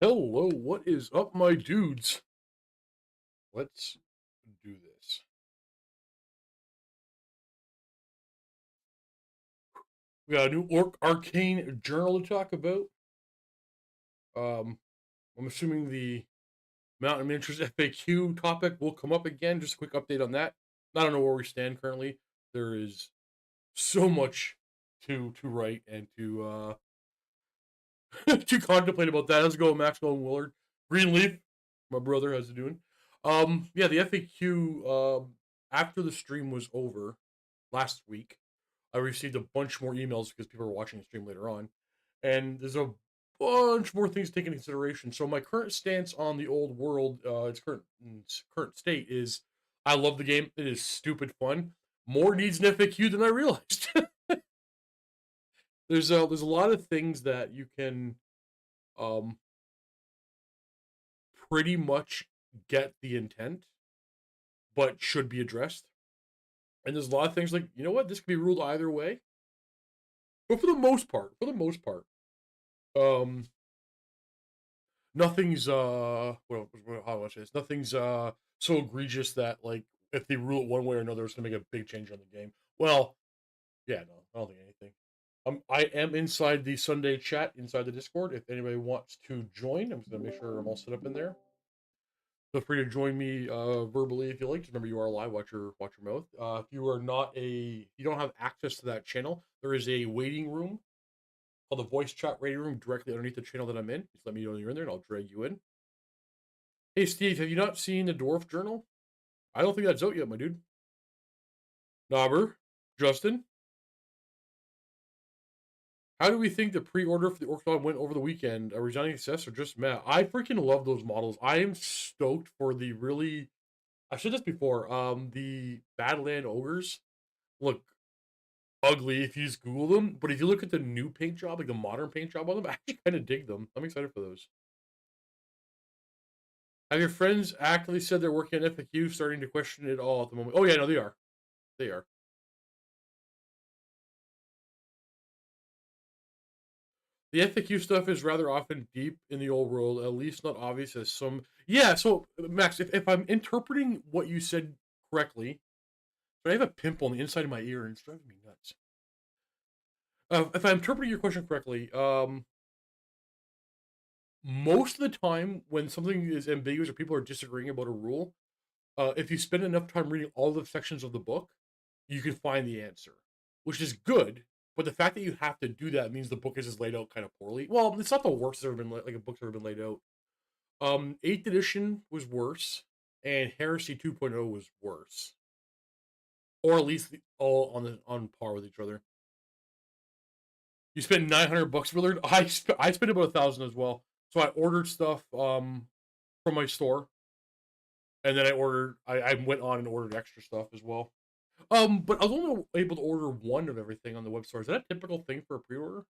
Hello, what is up, my dudes? Let's do this. We got a new Orc Arcane Journal to talk about. Um, I'm assuming the Mountain Miniatures FAQ topic will come up again. Just a quick update on that. I don't know where we stand currently. There is so much to write and to to contemplate about that. Let's go, Maxwell and Willard. Greenleaf, my brother, how's it doing? Yeah, the FAQ. After the stream was over last week, I received a bunch more emails because people are watching the stream later on, and there's a bunch more things taken into consideration. So my current stance on the old world, its current state is, I love the game. It is stupid fun. More needs an FAQ than I realized. There's a lot of things that you can um pretty much get the intent, but should be addressed. And there's a lot of things like, you know what, this could be ruled either way. But for the most part, um, nothing's how much is nothing's so egregious that, like, if they rule it one way or another, it's gonna make a big change on the game. Well, yeah, no, I don't think anything. I am inside the Sunday chat inside the Discord. If anybody wants to join, I'm just gonna make sure I'm all set up in there. Feel free to join me verbally if you like. Just remember, you are live. Watch your mouth. If you are not if you don't have access to that channel, there is a waiting room called the voice chat waiting room directly underneath the channel that I'm in. Just let me know you're in there, and I'll drag you in. Hey, Steve, have you not seen the Dwarf Journal? I don't think that's out yet, my dude. Nobber, Justin, how do we think the pre-order for the Orc went over the weekend? A resounding success or just meh? I freaking love those models. I am stoked for the really. I said this before. The Badland Ogres look ugly if you just Google them, but if you look at the new paint job, like the modern paint job on them, I actually kind of dig them. I'm excited for those. Have your friends actively said they're working on FAQ, starting to question it all at the moment? Oh yeah, no, they are. They are. The FAQ stuff is rather often deep in the old world, at least not obvious as some. Yeah, so Max, if I'm interpreting what you said correctly, I have a pimple on the inside of my ear and it's driving me nuts. If I'm interpreting your question correctly, most of the time when something is ambiguous or people are disagreeing about a rule, if you spend enough time reading all the sections of the book, you can find the answer, which is good. But the fact that you have to do that means the book is just laid out kind of poorly. Well, it's not the worst that's ever been like a book's ever been laid out. Eighth edition was worse, and Heresy 2.0 was worse, or at least all on par with each other. You spent 900 bucks, Willard. I spent about 1,000 as well. So I ordered stuff from my store, and then I went on and ordered extra stuff as well. But I was only able to order one of everything on the web store. Is that a typical thing for a pre-order?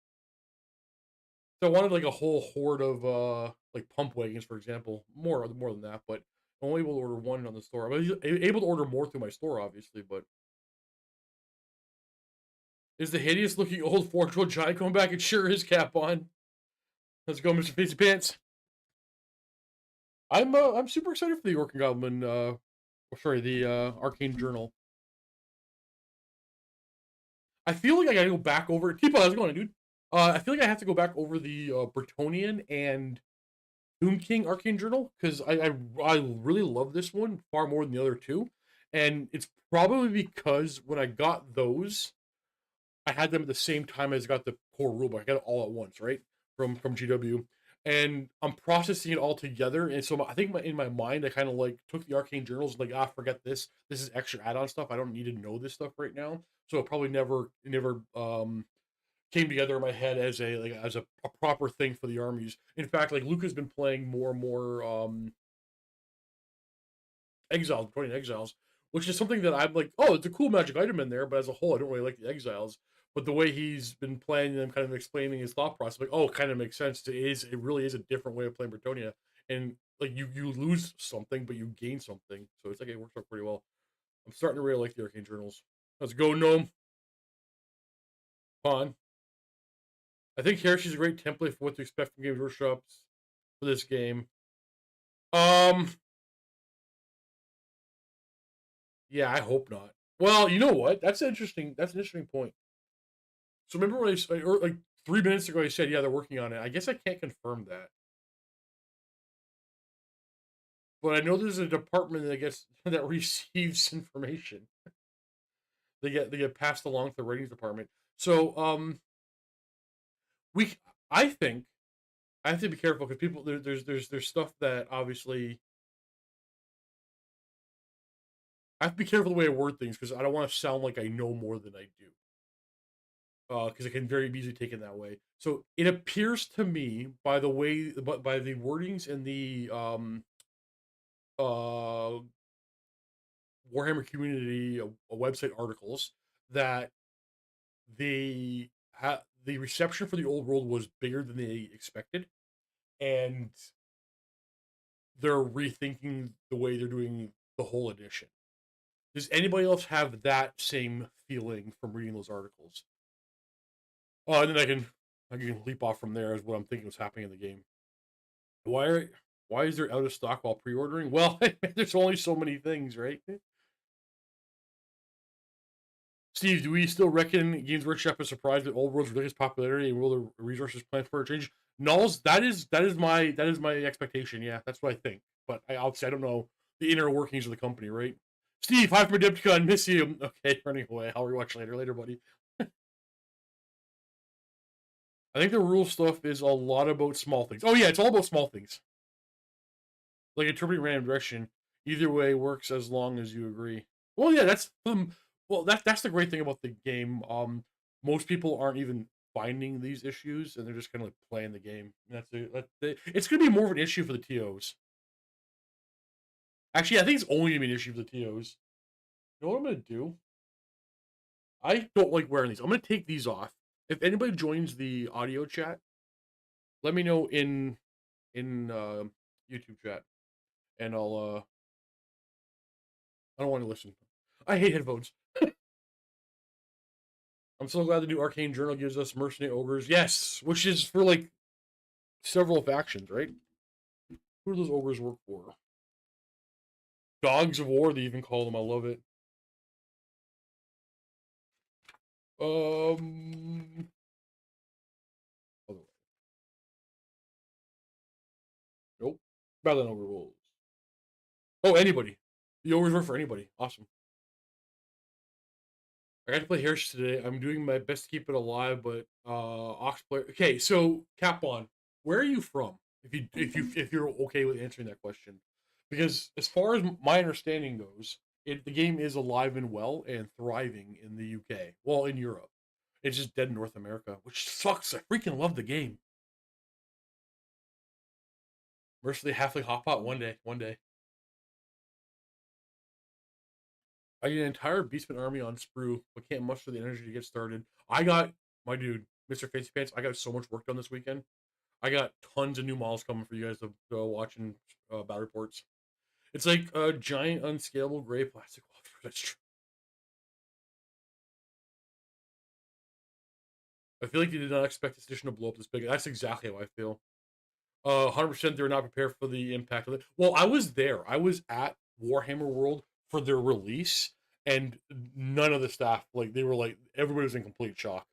So I wanted like a whole horde of like pump wagons, for example. More than that, but I'm only able to order one on the store. I was able to order more through my store, obviously, but is the hideous looking old Forge giant coming back? It sure is, cap on. Let's go, Mr. Fancy Pants. I'm super excited for the Orc and Goblin the Arcane Journal. I feel like I gotta go back over. Keep on, how's it going, dude? I feel like I have to go back over the Bretonnian and Doom King Arcane Journal because I really love this one far more than the other two, and it's probably because when I got those, I had them at the same time as I got the core rulebook. I got it all at once, right? From GW, and I'm processing it all together. And so I think in my mind, I kind of like took the Arcane Journals and like, forget this. This is extra add-on stuff. I don't need to know this stuff right now. So it probably never came together in my head as a proper thing for the armies. In fact, like Luke has been playing more and more Exiles, Victorian Exiles, which is something that I'm like, oh, it's a cool magic item in there, but as a whole, I don't really like the Exiles. But the way he's been playing them, kind of explaining his thought process, like, oh, it kind of makes sense. It really is a different way of playing Bretonnia, and like you lose something, but you gain something. So it's like it works out pretty well. I'm starting to really like the Arcane Journals. Let's go, Gnome. Pawn. I think Heresy's a great template for what to expect from Games Workshop's for this game. Um, yeah, I hope not. Well, you know what? That's interesting. That's an interesting point. So remember when or like 3 minutes ago I said, yeah, they're working on it. I guess I can't confirm that, but I know there's a department that gets that receives information. They get passed along to the ratings department. So we I think I have to be careful because people there's stuff that obviously I have to be careful the way I word things because I don't want to sound like I know more than I do. Because it can very easily taken that way. So it appears to me by the way, but by the wordings in the uh Warhammer community website articles that the reception for the old world was bigger than they expected, and they're rethinking the way they're doing the whole edition. Does anybody else have that same feeling from reading those articles? Oh, and then I can leap off from there as what I'm thinking was happening in the game. Why are why is there out of stock while pre-ordering? Well, there's only so many things, right? Steve, do we still reckon Games Workshop is surprised at Old World's ridiculous popularity and will the resources plan for a change? Nulls, that is my expectation. Yeah, that's what I think. But obviously I don't know the inner workings of the company, right? Steve, hi from Adepticon, miss you. Okay, running away. I'll rewatch later, buddy. I think the rule stuff is a lot about small things. Oh yeah, it's all about small things. Like interpreting random direction. Either way works as long as you agree. Well, yeah, that's the great thing about the game. Most people aren't even finding these issues, and they're just kind of like playing the game. And it's going to be more of an issue for the TOs. Actually, I think it's only going to be an issue for the TOs. You know what I'm going to do? I don't like wearing these. I'm going to take these off. If anybody joins the audio chat, let me know in YouTube chat, and I don't want to listen. I hate headphones. I'm so glad the new Arcane Journal gives us mercenary ogres. Yes, which is for like several factions, right? Who do those ogres work for? Dogs of War, they even call them. I love it. Um, nope. Battle Ogre Wolves. Oh, anybody. The ogres work for anybody. Awesome. I got to play Harris today. I'm doing my best to keep it alive, but Ox player. Okay, so Capon, where are you from? If you're okay with answering that question, because as far as my understanding goes, the game is alive and well and thriving in the UK. Well, in Europe, it's just dead in North America, which sucks. I freaking love the game. Mercifully, halfly hot pot one day. One day, I get an entire Beastman army on sprue, but can't muster the energy to get started. I got my dude, Mr. Fancy Pants. I got so much work done this weekend. I got tons of new models coming for you guys to watch in battle reports. It's like a giant unscalable gray plastic wall. That's true. I feel like you did not expect this edition to blow up this big. That's exactly how I feel. 100% they were not prepared for the impact of it. Well, I was there. I was at Warhammer World for their release, and none of the staff they were like everybody was in complete shock.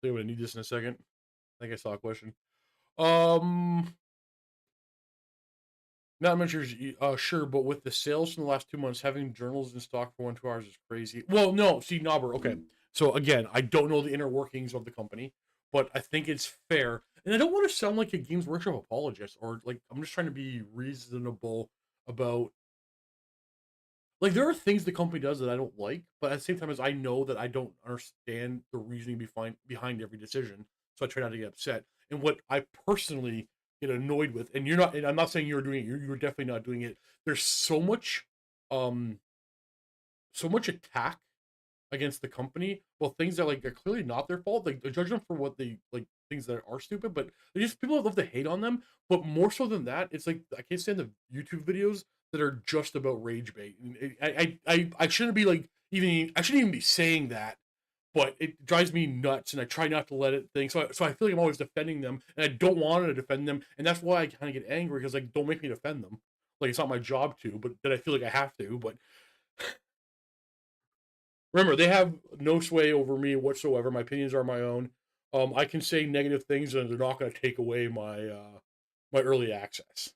They would need this in a second. I think I saw a question. Um, Not much, sure, but with the sales in the last 2 months, having journals in stock for 1 2 hours is crazy. Well, no, see, Nobber, okay. So again, I don't know the inner workings of the company, but I think it's fair. And I don't want to sound like a Games Workshop apologist or like I'm just trying to be reasonable about there are things the company does that I don't like, but at the same time as I know that I don't understand the reasoning behind every decision, so I try not to get upset. And what I personally get annoyed with, and you're not, and I'm not saying you're doing it, you're definitely not doing it. There's um, so much attack against the company. Well, things that are clearly not their fault. Like they judge them for what they things that are stupid, but they just people love to hate on them. But more so than that, it's like I can't stand the YouTube videos that are just about rage bait. And I shouldn't be even I shouldn't even be saying that, but it drives me nuts, and I try not to let it think. So I feel like I'm always defending them, and I don't want to defend them, and that's why I kind of get angry because like, don't make me defend them. Like it's not my job to, but then I feel like I have to. But remember, they have no sway over me whatsoever. My opinions are my own. I can say negative things, and they're not going to take away my early access.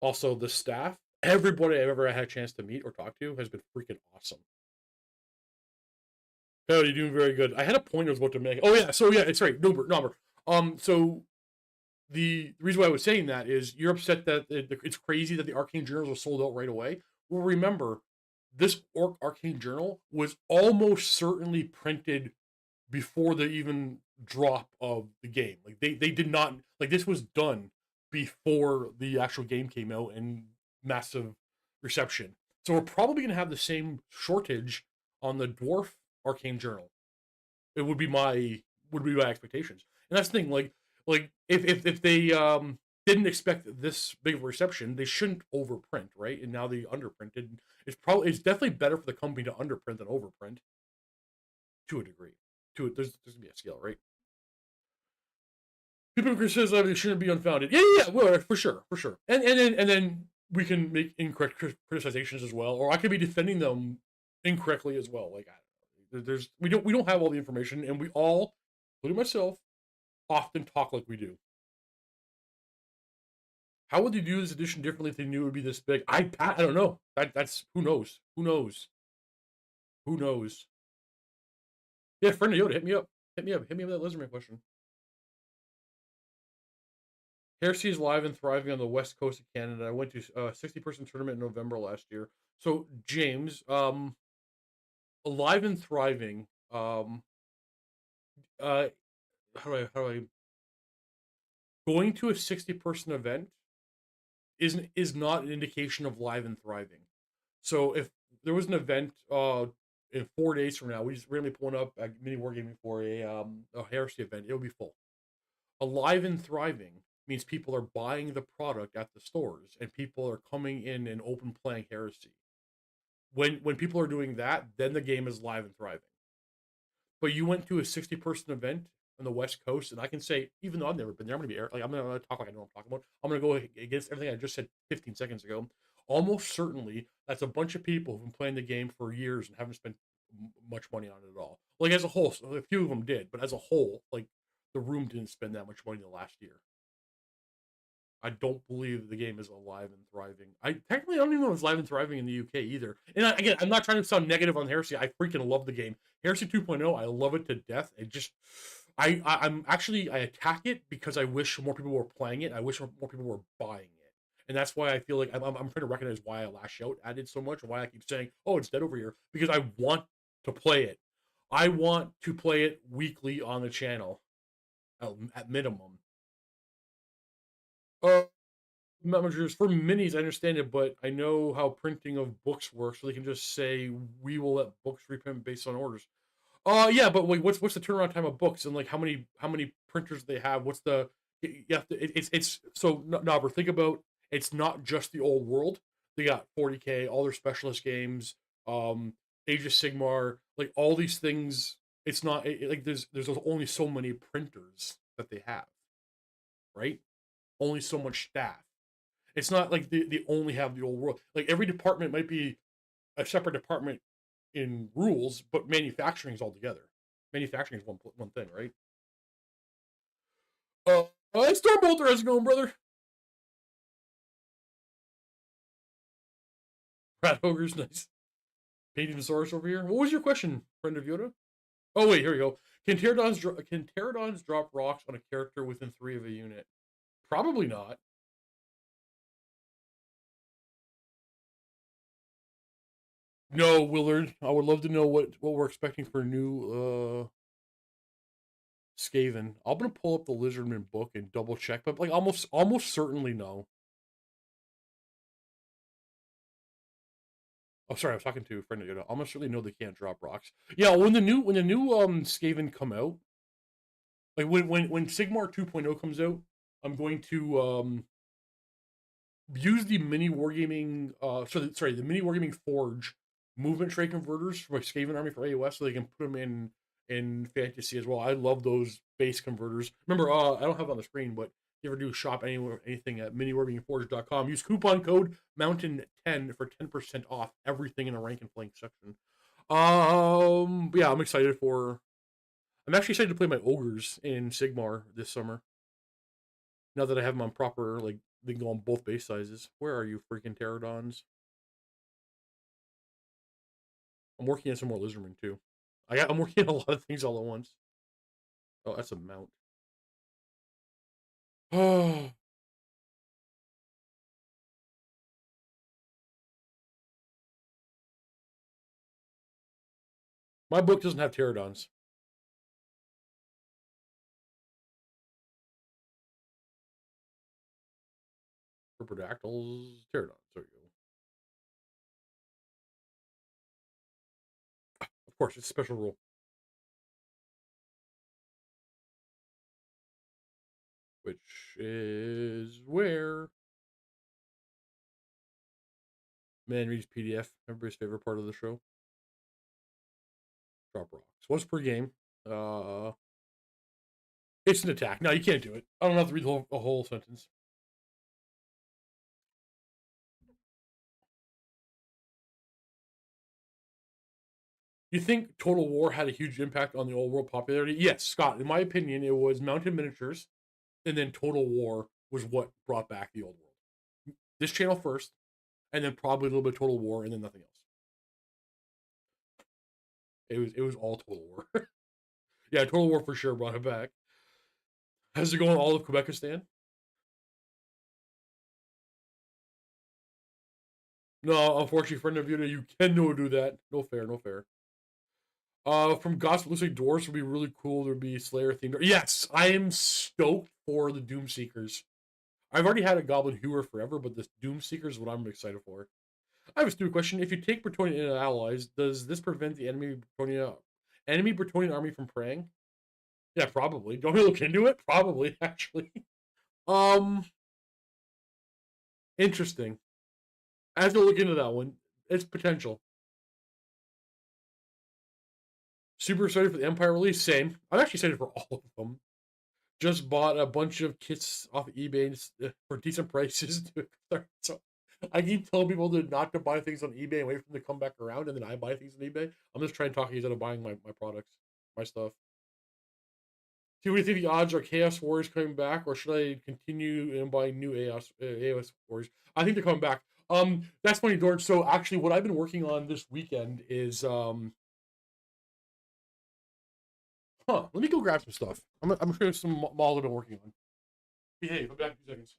Also, the staff, everybody I've ever had a chance to meet or talk to has been freaking awesome. Oh, you're doing very good. I had a point I was about to make. Oh yeah, so yeah, it's right. Number. So the reason why I was saying that is you're upset that it's crazy that the Arcane Journals are sold out right away. Well, remember, this Orc Arcane Journal was almost certainly printed before the even drop of the game. Like they did not like this was done before the actual game came out and massive reception. So we're probably gonna have the same shortage on the Dwarf Arcane Journal. It would be my expectations. And that's the thing, like if they didn't expect this big of a reception, they shouldn't overprint, right? And now they underprinted. It's definitely better for the company to underprint than overprint to a degree. There's gonna be a scale, right? People criticize it shouldn't be unfounded. Yeah, well, for sure, for sure. And then we can make incorrect criticizations as well, or I could be defending them incorrectly as well. Like there's we don't have all the information, and we all, including myself, often talk like we do. How would they do this edition differently if they knew it would be this big? I don't know. That's who knows. Who knows? Who knows? Yeah, friend of Yoda, hit me up. Hit me up. Hit me up with that Lizardman question. Heresy is live and thriving on the west coast of Canada. I went to a 60-person tournament in November last year. So James, alive and thriving. Uh, how do I going to a 60-person event is not an indication of live and thriving. So if there was an event in 4 days from now, we just randomly pulling up at Mini Wargaming for a Heresy event, it will be full. Alive and thriving means people are buying the product at the stores and people are coming in and open playing Heresy. When people are doing that, then the game is live and thriving. But you went to a 60-person event on the West Coast, and I can say, even though I've never been there, I'm gonna be like I'm gonna talk like I know what I'm talking about. I'm gonna go against everything I just said 15 seconds ago. Almost certainly, that's a bunch of people who've been playing the game for years and haven't spent much money on it at all. Like as a whole, so a few of them did, but as a whole, like the room didn't spend that much money in the last year. I don't believe the game is alive and thriving. I don't even know if it's live and thriving in the UK either. And again, I'm not trying to sound negative on Heresy. I freaking love the game. Heresy 2.0, I love it to death. It just, I'm actually I attack it because I wish more people were playing it. I wish more people were buying it, and that's why I feel like I'm trying to recognize why I lash out at it so much and why I keep saying, "Oh, it's dead over here," because I want to play it. I want to play it weekly on the channel, at minimum. Uh, Managers for minis, I understand it, but I know how printing of books works, so they can just say we will let books reprint based on orders. Yeah, but wait, what's the turnaround time of books and like how many printers they have? What's the you have to it's so no, but think about it's not just the old world. They got 40K, all their specialist games, Age of Sigmar, like all these things. It's not like there's only so many printers that they have, right? Only so much staff. It's not like they only have the old world. Like every department might be a separate department in rules, but manufacturing is all together. Manufacturing is one thing, right? Stormbolter, how's it going, brother? Rat Ogre's nice. Painting Saurus over here. What was your question, friend of Yoda? Oh wait, here we go. Can pterodons drop rocks on a character within 3 of a unit? Probably not. No, Willard. I would love to know what we're expecting for new Skaven. I'm gonna pull up the Lizardman book and double check, but like almost certainly no. Oh, sorry, I was talking to a friend of Yoda. Almost certainly no, they can't drop rocks. Yeah, when the new Skaven come out, like when Sigmar 2.0 comes out, I'm going to use the mini wargaming. The mini wargaming forge movement tray converters for my Skaven army for AOS, so they can put them in fantasy as well. I love those base converters. Remember, I don't have it on the screen, but if you ever do shop anywhere, anything at miniwargamingforge.com, use coupon code Mountain10 for 10% off everything in the rank and flank section. Yeah, I'm excited for. I'm actually excited to play my ogres in Sigmar this summer. Now that I have them on proper, like they can go on both base sizes. Where are you, freaking pterodons? I'm working on some more lizardmen too. I'm working on a lot of things all at once. Oh, that's a mount. Oh, my book doesn't have pterodons. Riperdactyls, pterodons. There you go. Of course, it's a special rule. Which is where man reads PDF. Everybody's favorite part of the show. Drop rocks once per game. It's an attack. No, you can't do it. I don't have to read the whole sentence. You think Total War had a huge impact on the old world popularity? Yes, Scott. In my opinion, it was Mountain Miniatures, and then Total War was what brought back the old world. This channel first, and then probably a little bit of Total War, and then nothing else. It was all Total War. Yeah, Total War for sure brought it back. Has it gone all of Quebecistan? No, unfortunately, friend of yours, you can no do that. No fair, no fair. From Gospel, looks like Dwarfs would be really cool. There'd be Slayer themed. Yes, I am stoked for the Doom Seekers. I've already had a Goblin Hewer forever, but this Doom Seeker is what I'm excited for. I have a stupid question. If you take Bretonnian allies, does this prevent the enemy Bretonnian army from preying? Yeah, probably. Don't we look into it? Probably, actually. Um, Interesting. I have to look into that one. It's potential. Super excited for the Empire release. Same. I'm actually excited for all of them. Just bought a bunch of kits off of eBay for decent prices. So I keep telling people not to buy things on eBay and wait for them to come back around, and then I buy things on eBay. I'm just trying to talk you out of buying my products, my stuff. See, what do you think the odds are? Chaos Warriors coming back, or should I continue and buy new AOS Warriors? I think they're coming back. That's funny, George. So actually, what I've been working on this weekend is let me go grab some stuff. I'm sure some models I've been working on. Behave. I'll be back in 2 seconds.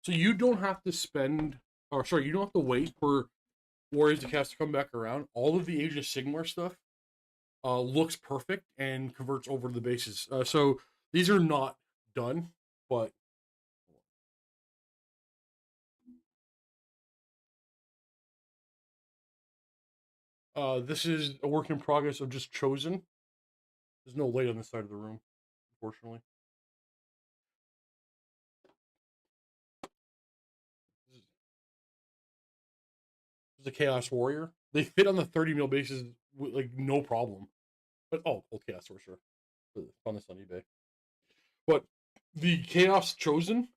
So you don't have to spend, or sorry, you don't have to wait for Warriors of Chaos to come back around. All of the Age of Sigmar stuff looks perfect and converts over to the bases. So these are not done, but this is a work in progress of just chosen. There's no light on this side of the room, unfortunately. This is a Chaos Warrior. They fit on the 30 mil bases with, like, no problem. But old Chaos for sure. Found this on eBay. But the Chaos Chosen,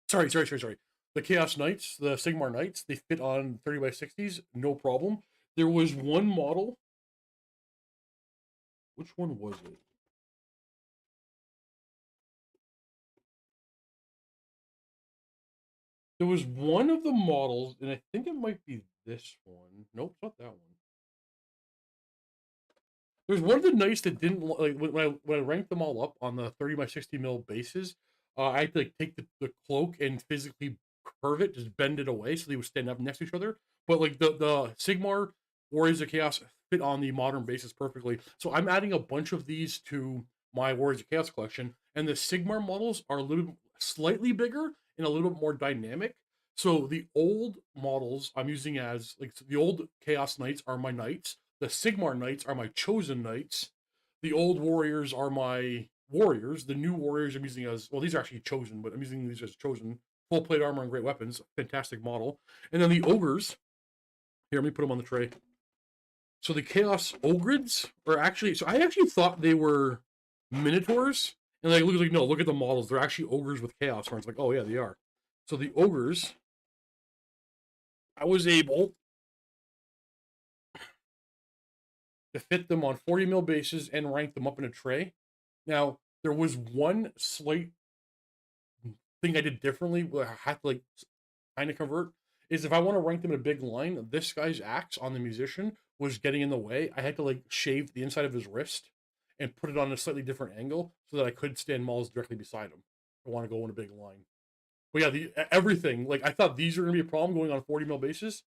sorry. The Chaos Knights, the Sigmar Knights, they fit on 30 by 60s, no problem. There was one model. Which one was it? There was one of the models, and I think it might be this one. Nope, it's not that one. There's one of the knights that didn't like when I ranked them all up on the 30 by 60 mil bases. I had to like take the cloak and physically curve it, just bend it away so they would stand up next to each other. But like the Sigmar Warriors of Chaos fit on the modern basis perfectly. So I'm adding a bunch of these to my Warriors of Chaos collection, and the Sigmar models are a little bit slightly bigger and a little bit more dynamic. So the old models I'm using as like the old Chaos Knights are my knights. The Sigmar Knights are my chosen knights. The old warriors are my warriors. The new warriors I'm using as well, these are actually chosen, but I'm using these as chosen. Full plate armor and great weapons. Fantastic model. And then the ogres. Here, let me put them on the tray. So the Chaos Ogres are actually, so I actually thought they were Minotaurs. And like, look, no, look at the models. They're actually ogres with Chaos horns. Like, oh yeah, they are. So the ogres, I was able to fit them on 40 mil bases and rank them up in a tray. Now, there was one slight thing I did differently where I had to like kind of convert is if I want to rank them in a big line, this guy's axe on the musician was getting in the way. I had to like shave the inside of his wrist and put it on a slightly different angle so that I could stand models directly beside him. I want to go in a big line. But yeah, everything, like I thought these were gonna be a problem going on a 40 mil basis.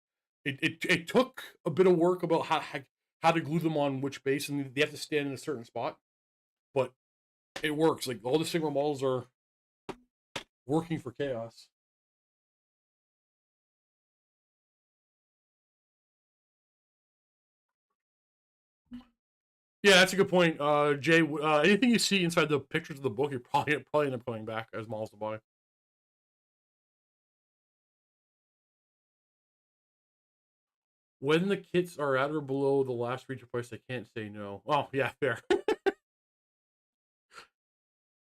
It took a bit of work about how to glue them on which base, and they have to stand in a certain spot. But it works. Like all the Sigma models are working for Chaos. Yeah, that's a good point, Jay. Anything you see inside the pictures of the book, you probably end up coming back as models to buy. When the kits are at or below the last retail price, I can't say no. Oh yeah, fair.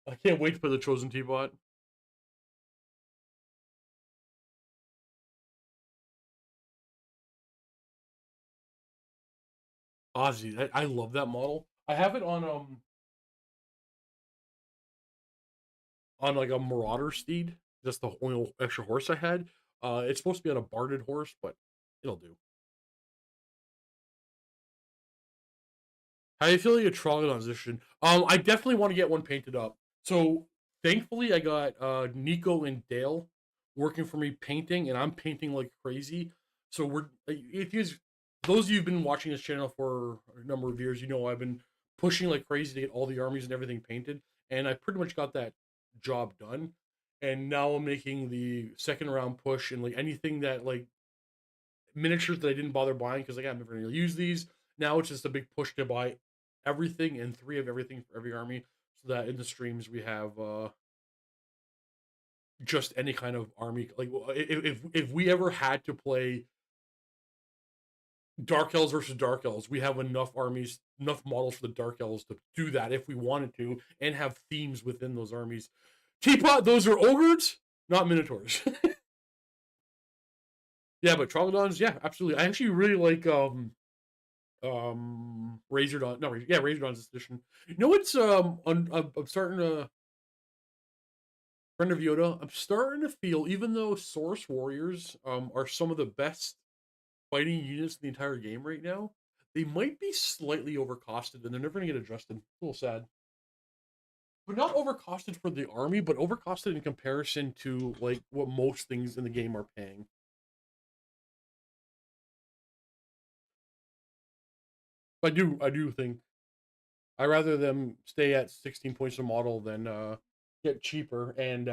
I can't wait for the Chosen Teapot. Ozzy, I love that model. I have it on like a Marauder steed. Just the only extra horse I had. It's supposed to be on a barded horse, but it'll do. How do you feel like a Troglodon's edition? I definitely want to get one painted up. So thankfully, I got Nico and Dale working for me painting, and I'm painting like crazy. So if you those of you who've been watching this channel for a number of years, you know I've been pushing like crazy to get all the armies and everything painted, and I pretty much got that job done. And now I'm making the second round push and like anything that like miniatures that I didn't bother buying because like I'm never gonna use these. Now it's just a big push to buy everything and 3 of everything for every army, so that in the streams we have just any kind of army. Like if we ever had to play Dark Elves versus Dark Elves, we have enough armies, enough models for the Dark Elves to do that if we wanted to, and have themes within those armies. Teapot, those are ogres, not minotaurs. Yeah, but Troglodons, yeah, absolutely. I actually really like Razordon, no, yeah, Razordon's edition. You know what's I'm starting to friend of Yoda. I'm starting to feel, even though Source Warriors are some of the best fighting units in the entire game right now, they might be slightly overcosted, and they're never gonna get adjusted. A little sad. But not overcosted for the army, but overcosted in comparison to like what most things in the game are paying. I do think I rather them stay at 16 points a model than get cheaper and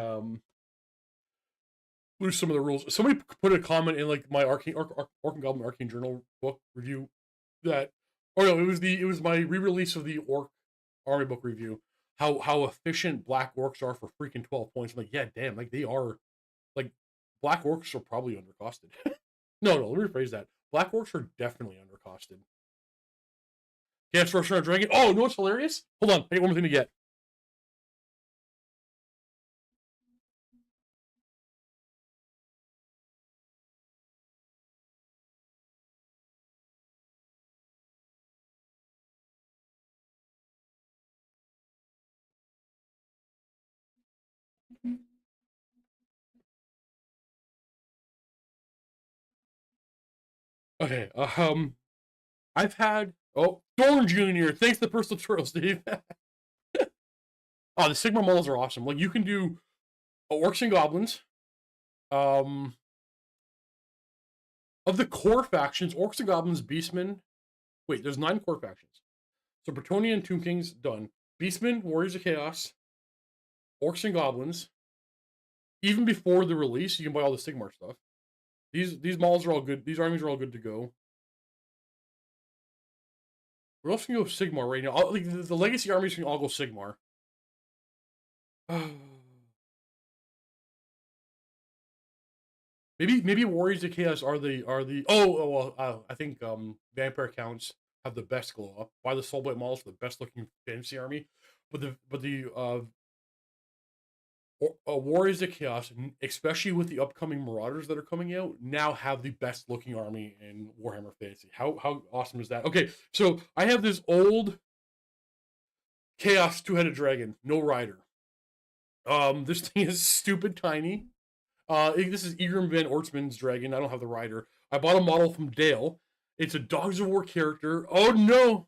lose some of the rules. Somebody put a comment in like my Orc and Goblin Arcane Journal book review that, or no, it was my re-release of the Orc Army book review. How efficient Black Orcs are for freaking 12 points. I'm like, yeah, damn, like they are, like Black Orcs are probably undercosted. No, let me rephrase that. Black Orcs are definitely undercosted. Can't throw a dragon. Oh, no, what's hilarious? Hold on, I got one more thing to get. Okay, I've had Thorn Junior. Thanks to the personal tutorial, Steve. Oh, the Sigma models are awesome. Like you can do orcs and goblins, um, Of the core factions, Orcs and Goblins, Beastmen. Wait, there's 9 core factions. So Bretonnia and Tomb Kings, done. Beastmen, Warriors of Chaos, Orcs and Goblins. Even before the release, you can buy all the Sigmar stuff. These models are all good. These armies are all good to go. We're also going to go Sigmar right now. The legacy armies can all go Sigmar. Maybe Warriors of Chaos are the I think Vampire Counts have the best glow up. Buy the Soulblight models for the best looking fantasy army, but the Warriors of Chaos, especially with the upcoming Marauders that are coming out, now have the best looking army in Warhammer Fantasy. How awesome is that? Okay, so I have this old Chaos 2-headed dragon, no rider. This thing is stupid tiny. This is Egram Van Ortsman's dragon. I don't have the rider. I bought a model from Dale. It's a Dogs of War character. Oh no!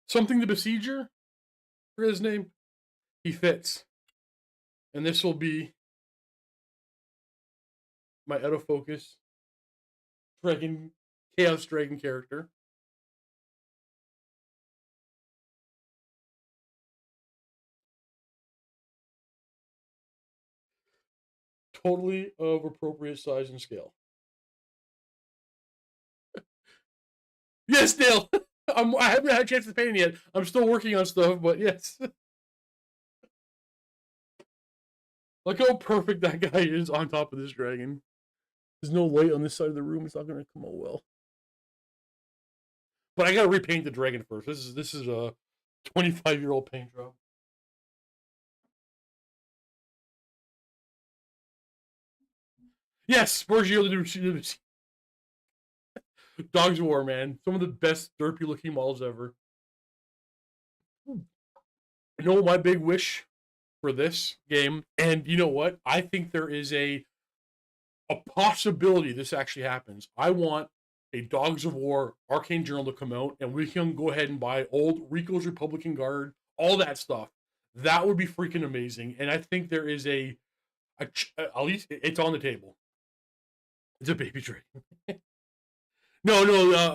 Something the Besieger? For his name. He fits. And this will be my autofocus dragon, Chaos Dragon character. Totally of appropriate size and scale. Yes, Dale! I haven't had a chance to paint it yet. I'm still working on stuff, but yes. Look how perfect that guy is on top of this dragon. There's no light on this side of the room. It's not going to come out well. But I got to repaint the dragon first. This is a 25-year-old paint job. Yes, Borgio the Dogs of War, man. Some of the best derpy looking models ever. You know my big wish for this game, and you know what? I think there is a possibility this actually happens. I want a Dogs of War Arcane Journal to come out, and we can go ahead and buy old Rico's Republican Guard, all that stuff. That would be freaking amazing. And I think there is at least it's on the table. It's a baby dragon. No,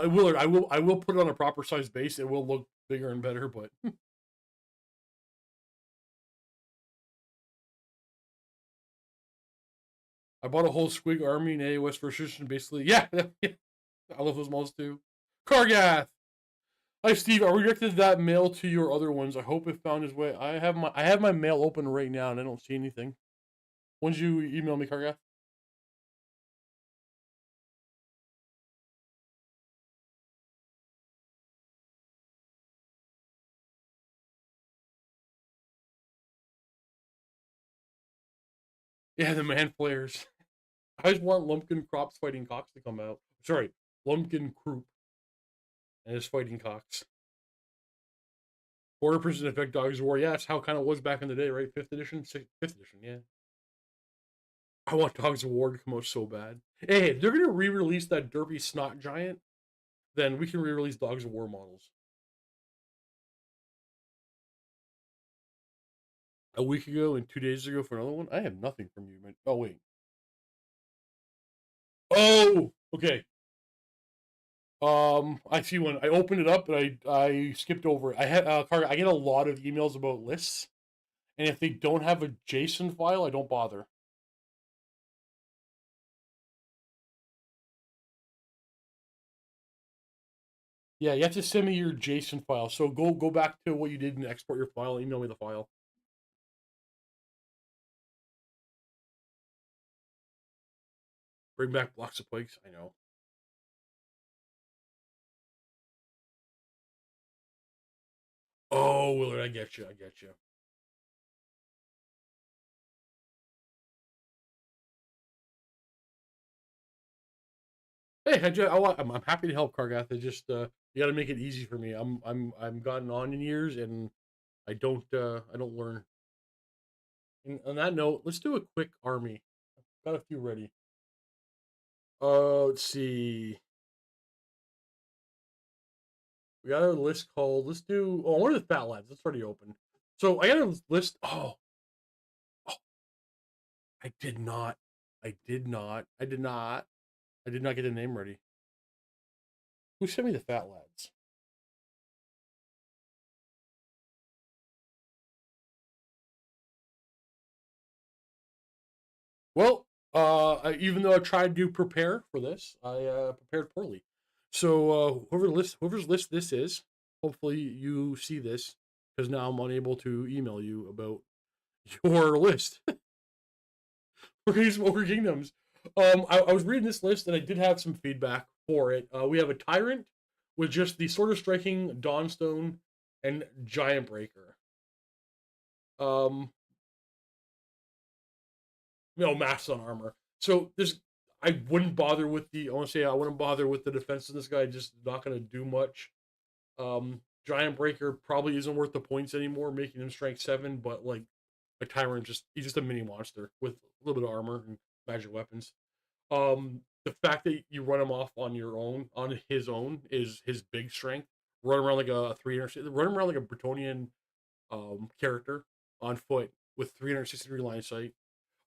Willard, I will put it on a proper size base. It will look bigger and better, but I bought a whole Squig army in AOS first edition, basically. Yeah, I love those models too. Kargath! Hi Steve, I redirected that mail to your other ones. I hope it found its way. I have my mail open right now and I don't see anything. When did you email me, Kargath? Yeah, the man flares. I just want Lumpkin Crops Fighting Cox to come out. Sorry, Lumpkin Croup and his Fighting Cox. 4% effect Dogs of War. Yeah, that's how it kind of was back in the day, right? 5th edition? 5th edition, yeah. I want Dogs of War to come out so bad. Hey, if they're going to re-release that derpy snot giant, then we can re-release Dogs of War models. A week ago and 2 days ago for another one? I have nothing from you, man. Oh, wait. Oh, okay. I see one. I opened it up, but I skipped over it. I get a lot of emails about lists, and if they don't have a JSON file, I don't bother. Yeah, you have to send me your JSON file. So go back to what you did and export your file. Email me the file. Bring back blocks of pikes. I know. Oh, Willard, I get you. I get you. Hey, I'm happy to help, Kargath. It's just you got to make it easy for me. I'm gotten on in years, and I don't learn. And on that note, let's do a quick army. I've got a few ready. Let's see. We got a list called. Let's do. Oh, what are the fat lads? That's already open. So I got a list. Oh, I did not. I did not. I did not get the name ready. Who sent me the fat lads? Well, even though I tried to prepare for this, I prepared poorly. So whoever's list this is, hopefully you see this because now I'm unable to email you about your list. We're gonna use Ogre Kingdoms. I was reading this list and I did have some feedback for it. We have a Tyrant with just the Sword of Striking, Dawnstone, and Giant Breaker. Um, Mass on armor. So this, I wouldn't bother with the. I want to say I wouldn't bother with the defense of this guy. Just not going to do much. Giant Breaker probably isn't worth the points anymore, making him strength 7. But like a Tyrant, he's just a mini monster with a little bit of armor and magic weapons. The fact that you run him off on your own, on his own, is his big strength. Run around like a 300, run around like a Bretonian character on foot with 360-degree line of sight.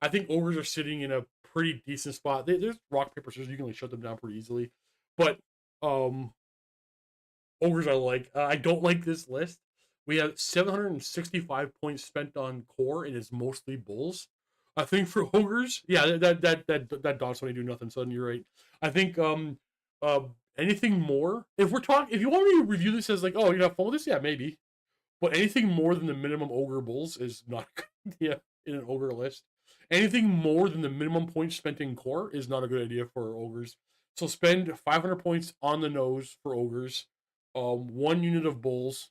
I think ogres are sitting in a pretty decent spot. There's rock paper scissors, you can like shut them down pretty easily, but um, ogres I like. I don't like this list. We have 765 points spent on core, and it's mostly bulls. I think for ogres, yeah, that dot's when you do nothing. Son, you're right. I think uh anything more. If you want me to review this as like, oh, you have fun with this, yeah, maybe. But anything more than the minimum ogre bulls is not a good idea in an ogre list. Anything more than the minimum points spent in core is not a good idea for ogres. So spend 500 points on the nose for ogres, 1 unit of bulls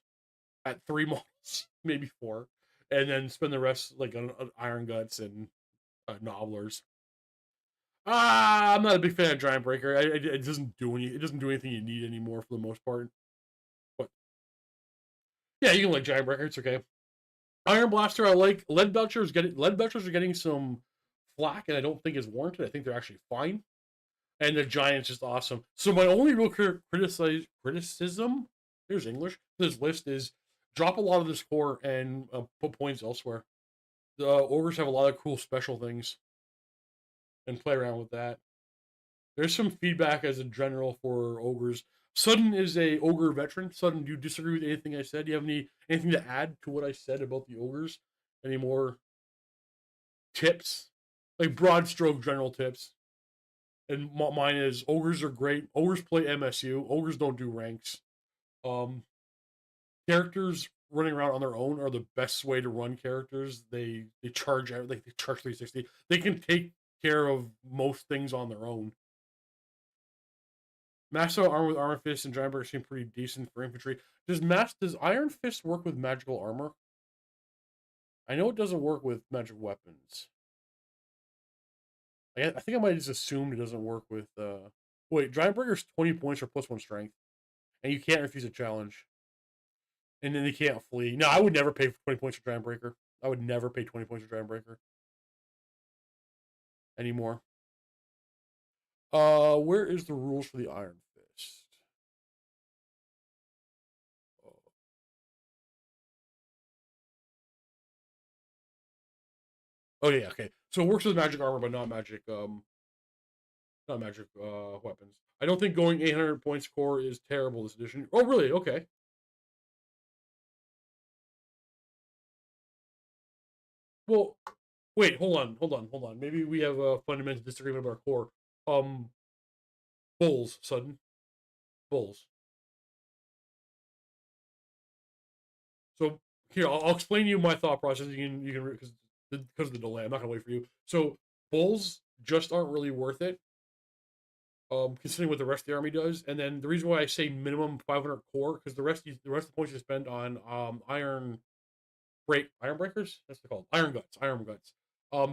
at 3 months, maybe 4, and then spend the rest like on iron guts and nobblers. I'm not a big fan of Giant Breaker. It doesn't do anything you need anymore for the most part. But yeah, you can like Giant Breaker. It's okay. Iron Blaster, I like. Lead Belchers are getting some flack, and I don't think is warranted. I think they're actually fine. And the Giant's just awesome. So my only real criticism, here's English, this list is drop a lot of this core and put points elsewhere. The ogres have a lot of cool special things, and play around with that. There's some feedback as a general for ogres. Sudden is a ogre veteran. Sudden, do you disagree with anything I said? Do you have anything to add to what I said about the ogres? Any more tips? Like broad stroke general tips. And mine is ogres are great. Ogres play MSU. Ogres don't do ranks. Um, Characters running around on their own are the best way to run characters. They charge out like they charge 360. They can take care of most things on their own. Masto armor with armor fist and giant burst seem pretty decent for infantry. Does Iron Fist work with magical armor? I know it doesn't work with magic weapons. I think I might have just assumed it doesn't work with. Wait, Giant Breaker's 20 points or +1 strength, and you can't refuse a challenge. And then they can't flee. No, I would never pay 20 points for Giant Breaker. I would never pay 20 points for Giant Breaker anymore. Where is the rules for the Iron Fist? Oh yeah, okay. So it works with magic armor, but not magic weapons. I don't think going 800 points core is terrible this edition. Oh really? Okay. Well, wait, hold on. Maybe we have a fundamental disagreement about our core. Um, bulls, sudden bulls. So here, I'll explain to you my thought process. You can because of the delay. I'm not gonna wait for you. So bulls just aren't really worth it. Considering what the rest of the army does, and then the reason why I say minimum 500 core because the rest of the points you spend on iron breakers. That's what they're called. Iron guts.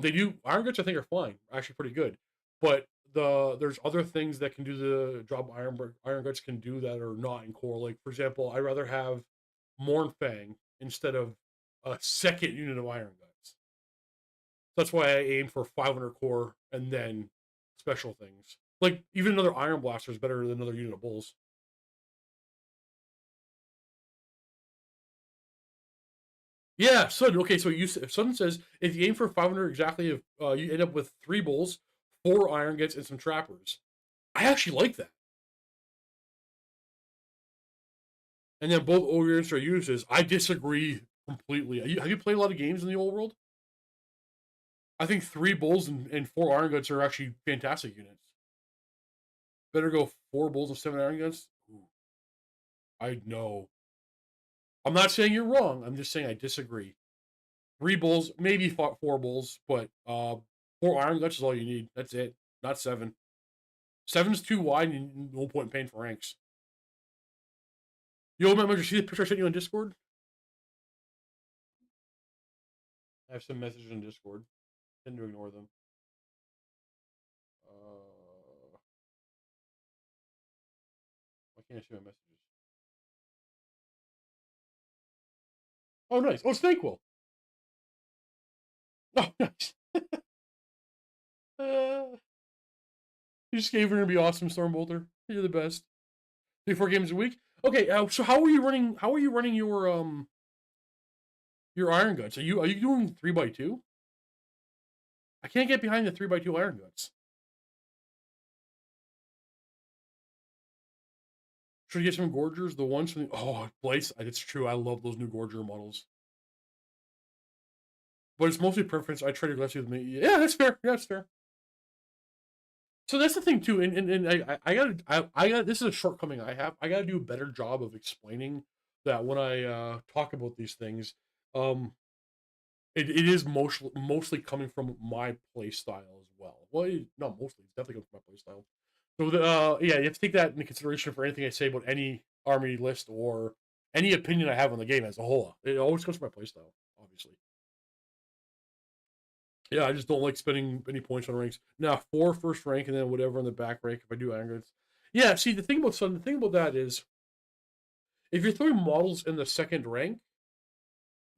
They do iron guts. I think are fine. Actually, pretty good. But there's other things that can do the job iron guts can do that are not in core. Like for example, I'd rather have Mournfang instead of a second unit of iron guts. That's why I aim for 500 core and then special things. Like even another iron blaster is better than another unit of bulls. Yeah, Sudden. Okay, so Sudden says if you aim for 500 exactly, if you end up with 3 bulls, 4 iron guts, and some trappers. I actually like that. And then both ogres are uses. I disagree completely. Have you played a lot of games in the old world? I think 3 bulls and 4 iron guts are actually fantastic units. Better go 4 bulls and 7 iron guts. Ooh, I know. I'm not saying you're wrong. I'm just saying I disagree. 3 bulls, maybe 4 bulls, but 4 iron guts is all you need. That's it. Not 7. 7's too wide and no point in paying for ranks. Yo, remember, see the picture I sent you on Discord? I have some messages on Discord. Tend to ignore them. Why can't I see my messages? Oh, nice. Oh, it's Thankful. Oh, nice. You just gave her to be awesome, Stormbolter. You're the best. 3-4 games a week. Okay, so how are you running? How are you running your iron guts? Are you doing 3x2? I can't get behind the 3x2 iron guts. Should you get some Gorgers? The ones from Blaze. It's true. I love those new Gorger models. But it's mostly preference. I traded less with me. Yeah, that's fair. Yeah, that's fair. So that's the thing too, and I got this is a shortcoming I have. I got to do a better job of explaining that when I talk about these things. Um, it is mostly coming from my play style as well. Well, not mostly. It's definitely coming from my play style. So yeah, you have to take that into consideration for anything I say about any army list or any opinion I have on the game as a whole. It always comes from my play style, obviously. Yeah, I just don't like spending any points on ranks. Now, 4 first rank and then whatever on the back rank if I do aggregates. Yeah, see, the thing about that is, if you're throwing models in the second rank,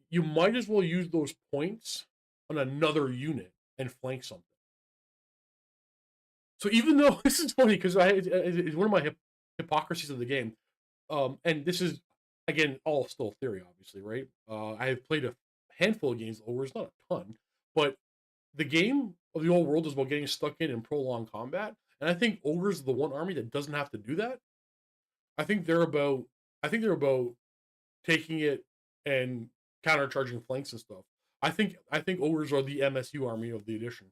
you might as well use those points on another unit and flank something. So even though this is funny because it's one of my hypocrisies of the game, and this is again all still theory, obviously, right? I have played a handful of games over, it's not a ton, but the game of the old world is about getting stuck in and prolonged combat, and I think Ogre's the one army that doesn't have to do that. I think they're about taking it and countercharging flanks and stuff. I think Ogres are the MSU army of the edition.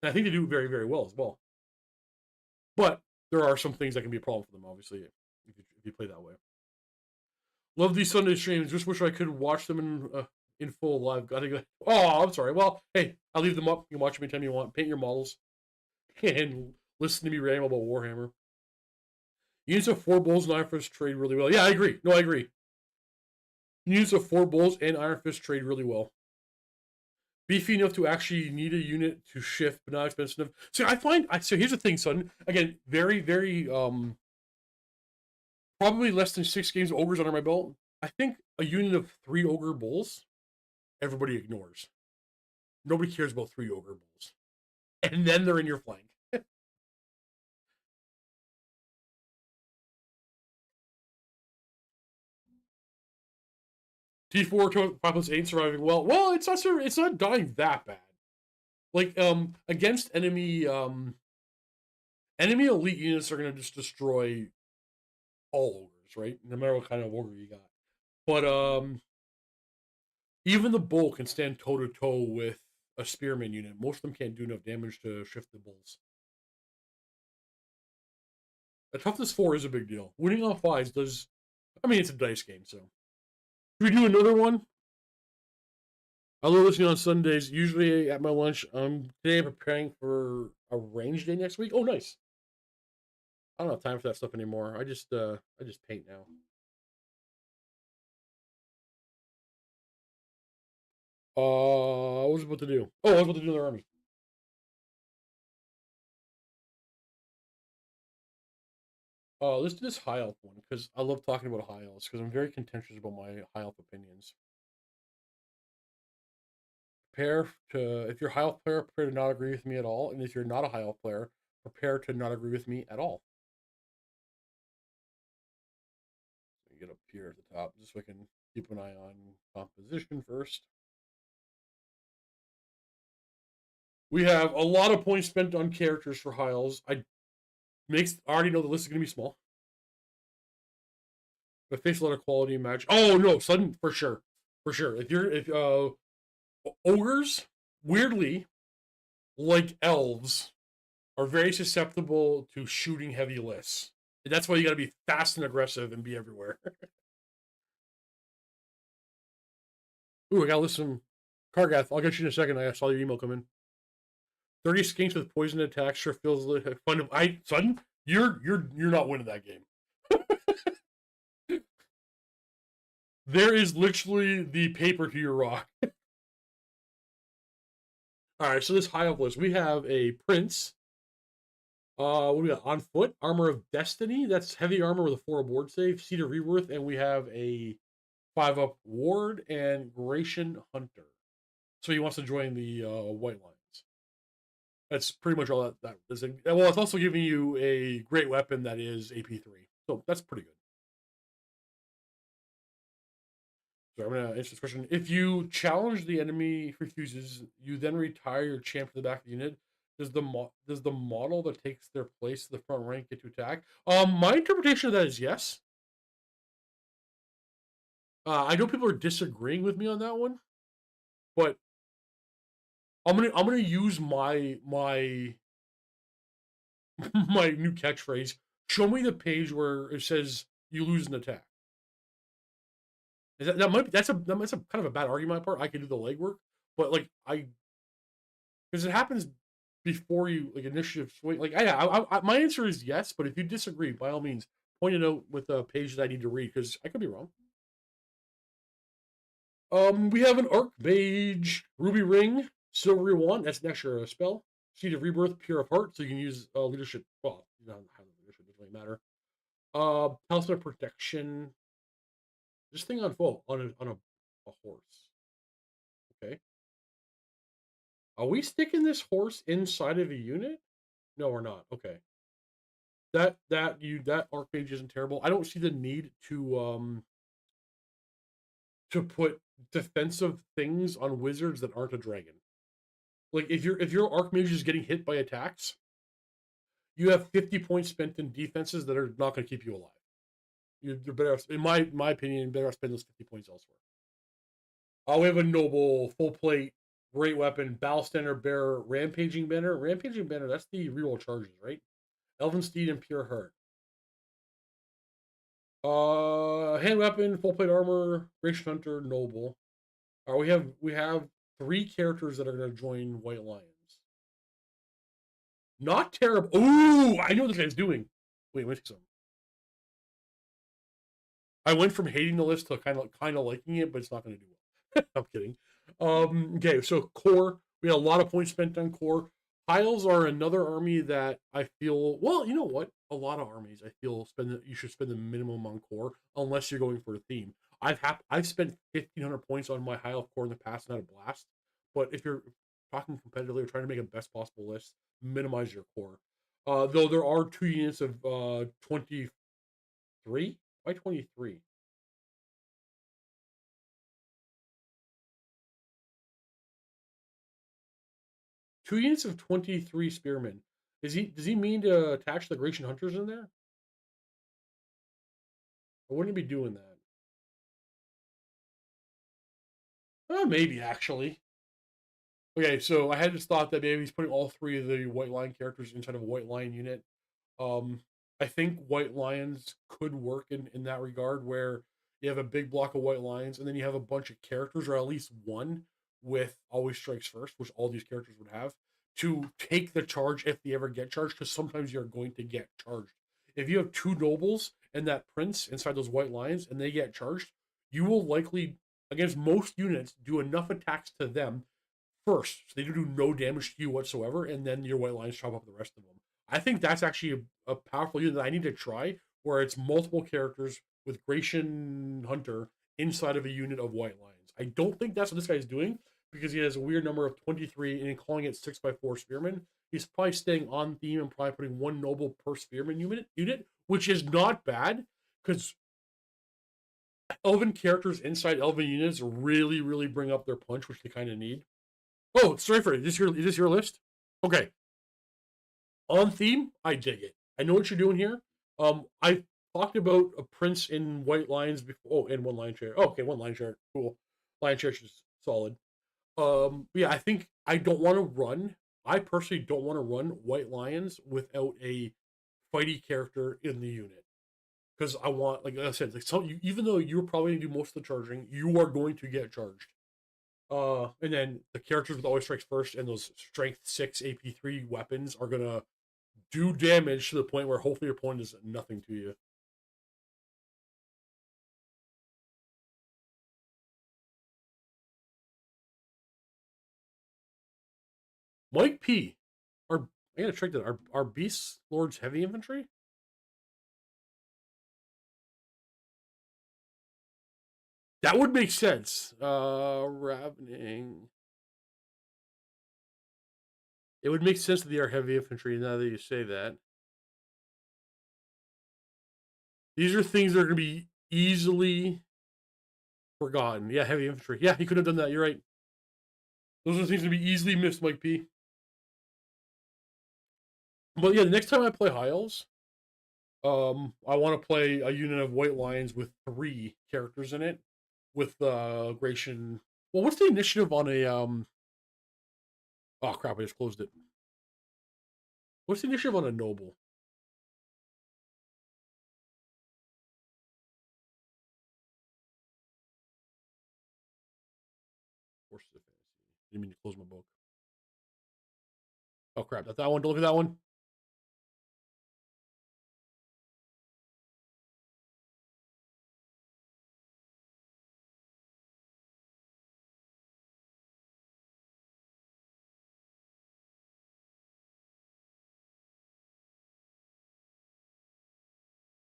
And I think they do very, very well as well. But there are some things that can be a problem for them, obviously, if you play that way. Love these Sunday streams. Just wish I could watch them in full live. Gotta go. Oh, I'm sorry. Well, hey, I'll leave them up. You can watch them anytime you want. Paint your models and listen to me ramble about Warhammer. Units of 4 Bulls and Iron Fist trade really well. Yeah, I agree. No, I agree. Units of 4 Bulls and Iron Fist trade really well. Beefy enough to actually need a unit to shift, but not expensive enough. So so here's the thing, son. Again, very, very probably less than 6 games of ogres under my belt. I think a unit of 3 ogre bulls, everybody ignores. Nobody cares about 3 ogre bulls. And then they're in your flank. T4 5 8 surviving well. Well, it's not dying that bad. Like against enemy elite units are gonna just destroy all ogres, right? No matter what kind of ogre you got. But even the bull can stand toe to toe with a spearman unit. Most of them can't do enough damage to shift the bulls. A toughness 4 is a big deal. Winning on 5s does. I mean, it's a dice game, so. Should we do another one? I love listening on Sundays. Usually at my lunch. Today I'm preparing for a range day next week. Oh, nice. I don't have time for that stuff anymore. I just paint now. What was I about to do? Oh, I was about to do another army. Let's do this high elf one because I love talking about high elves because I'm very contentious about my high elf opinions. If you're a high elf player, prepare to not agree with me at all, and if you're not a high elf player, prepare to not agree with me at all. So get up here at the top just so I can keep an eye on composition first. We have a lot of points spent on characters for high elves. I already know the list is going to be small. But face a lot of quality match. Oh no, sudden for sure, for sure. If ogres, weirdly, like elves, are very susceptible to shooting heavy lists. And that's why you got to be fast and aggressive and be everywhere. Ooh, I got to listen. Kargath, I'll get you in a second. I saw your email come in. 30 skinks with poison attacks sure feels like fun. Sudden, you're not winning that game. There is literally the paper to your rock. All right, so this high up list, we have a prince. What do we got? On foot, armor of destiny. That's heavy armor with a 4 board save. Seed of rebirth, and we have a 5-up ward and Gratian hunter. So he wants to join the white lines. That's pretty much all that is. Well, it's also giving you a great weapon that is AP3. So that's pretty good. So I'm going to answer this question. If you challenge the enemy refuses, you then retire your champ to the back of the unit. Does the model that takes their place to the front rank get to attack? My interpretation of that is yes. I know people are disagreeing with me on that one, but I'm gonna use my my new catchphrase. Show me the page where it says you lose an attack. That's a kind of a bad argument on my part. I can do the legwork, but like because it happens before you like initiative swing. Like my answer is yes, but if you disagree, by all means, point it out with the page that I need to read because I could be wrong. We have an Archmage Ruby Ring, Silvery Wand. That's an extra spell. Seed of Rebirth, Pure of Heart, so you can use leadership. Well, you don't have leadership; doesn't really matter. Talisman of Protection. This thing on full on a horse. Okay. Are we sticking this horse inside of a unit? No, we're not. Okay. That Archmage isn't terrible. I don't see the need to put defensive things on wizards that aren't a dragon. Like if your Archmage is getting hit by attacks, you have 50 points spent in defenses that are not going to keep you alive. You're better off, in my opinion, better off spending those 50 points elsewhere. We have a noble, full plate, great weapon, Battle Standard Bearer, Rampaging Banner. Rampaging Banner, that's the reroll charges, right? Elven Steed and Pure Heart. Hand weapon, full plate armor, Gratian Hunter, noble. We have 3 characters that are going to join White Lions. Not terrible. Ooh, I know what this guy's doing. Wait, let me take some. I went from hating the list to kind of liking it, but it's not going to do well. I'm kidding. Okay, so core. We had a lot of points spent on core. Piles are another army that I feel. Well, you know what? A lot of armies I feel you should spend the minimum on core unless you're going for a theme. I've spent 1,500 points on my high elf core in the past and had a blast. But if you're talking competitively or trying to make a best possible list, minimize your core. Though there are 2 units of 23. Why 23? Two units of 23 spearmen. Does he mean to attach the Gratian Hunters in there? Or wouldn't he be doing that? Maybe actually. Okay, so I had this thought that maybe he's putting all 3 of the White Lion characters inside of a White Lion unit. I think White Lions could work in that regard, where you have a big block of White Lions, and then you have a bunch of characters, or at least one with Always Strikes First, which all these characters would have, to take the charge if they ever get charged, because sometimes you're going to get charged. If you have 2 nobles and that prince inside those White Lions, and they get charged, you will likely, against most units, do enough attacks to them first, so they do no damage to you whatsoever, and then your White Lions chop up the rest of them. I think that's actually a powerful unit that I need to try, where it's multiple characters with Gratian Hunter inside of a unit of White Lions. I don't think that's what this guy is doing, because he has a weird number of 23 and calling it 6x4 Spearmen. He's probably staying on theme and probably putting 1 noble per Spearman unit, which is not bad, because Elven characters inside Elven units really, really bring up their punch, which they kind of need. Oh, sorry for it. Is this your list? Okay. On theme, I dig it. I know what you're doing here. I talked about a prince in white lions before. Oh, and one lion share. Oh, okay, one lion share. Cool. Lion share is solid. Yeah, I think I don't want to run. I personally don't want to run white lions without a fighty character in the unit because I want, like I said, like even though you're probably gonna do most of the charging, you are going to get charged. And then the characters with always strikes first and those strength 6 AP3 weapons are gonna do damage to the point where hopefully your opponent is nothing to you. Mike P. I gotta check that. Are Beast Lords heavy infantry? That would make sense. Ravening. It would make sense that they are heavy infantry now that you say that. These are things that are going to be easily forgotten. Yeah, heavy infantry. Yeah, he could have done that. You're right. Those are things to be easily missed, Mike P. But yeah, the next time I play High Elves, I want to play a unit of White Lions with 3 characters in it, with Gratian. Well, what's the initiative on a Oh crap! I just closed it. What's the initiative on a noble? Forces of Fantasy. I didn't mean to close my book. Oh crap! That's that one. Don't look at that one.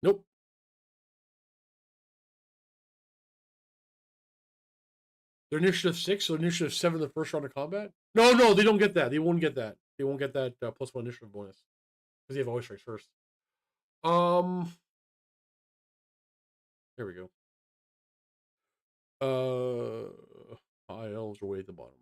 Nope. They're initiative 6, so initiative 7 the first round of combat. No, no, they don't get that. They won't get that. They won't get that +1 initiative bonus because they have always strikes first. There we go. High elves are way at the bottom.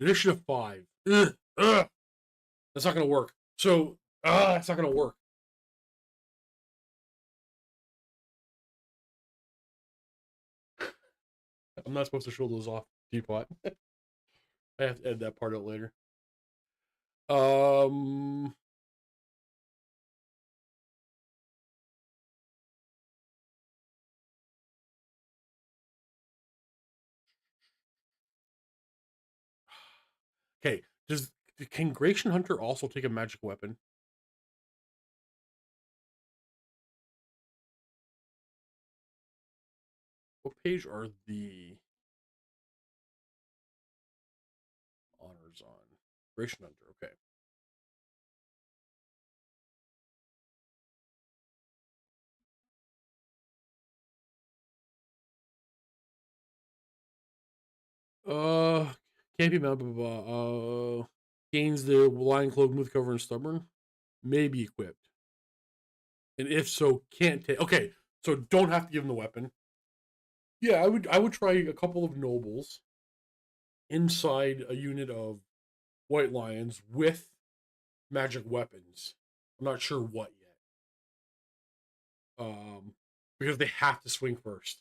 Initiative 5. Ugh, ugh. That's not gonna work. So, that's not gonna work. I'm not supposed to show those off teapot. I have to edit that part out later. Um, okay. Can Gratian Hunter also take a magic weapon? What page are the honors on? Gratian Hunter. Okay. Uh, can't be mount. Blah, blah, blah. Gains the lion cloak, move cover, and stubborn. Maybe equipped, and if so, can't take. Okay, so don't have to give him the weapon. Yeah, I would try a couple of nobles inside a unit of white lions with magic weapons. I'm not sure what yet. Because they have to swing first.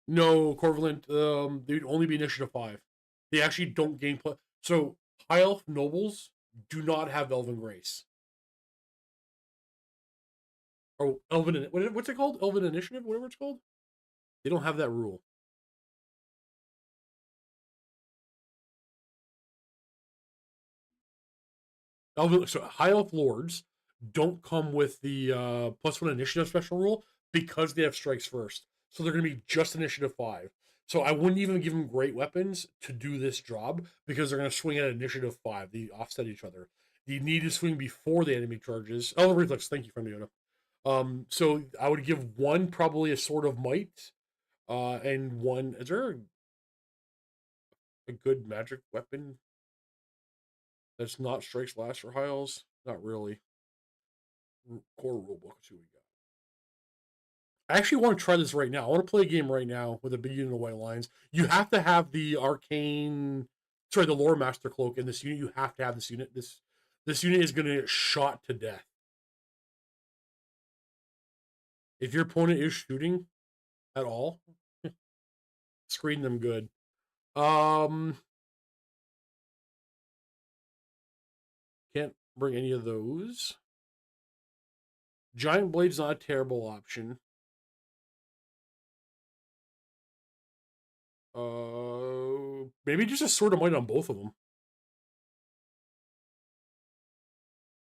No, Corvalent, they'd only be initiative 5. They actually don't gain play. So high elf nobles do not have Elven Grace. Or Elven, what's it called? Elven Initiative, whatever it's called. They don't have that rule. Elven, so high elf lords don't come with the +1 initiative special rule because they have strikes first. So they're going to be just initiative 5. So I wouldn't even give them great weapons to do this job because they're going to swing at initiative 5. They offset each other. You need to swing before the enemy charges. Oh, reflex. Thank you, friend Fiona. So I would give one probably a sword of might, and one. Is there a good magic weapon that's not strikes last for high elves? Not really. core rulebook. Let's see what we got. I actually want to try this right now. I want to play a game right now with a big unit of white lines. You have to have the the lore master cloak in this unit. You have to have this unit. This unit is going to get shot to death. If your opponent is shooting at all, screen them good. Can't bring any of those. Giant Blade's not a terrible option. Maybe just a Sword of Might on both of them.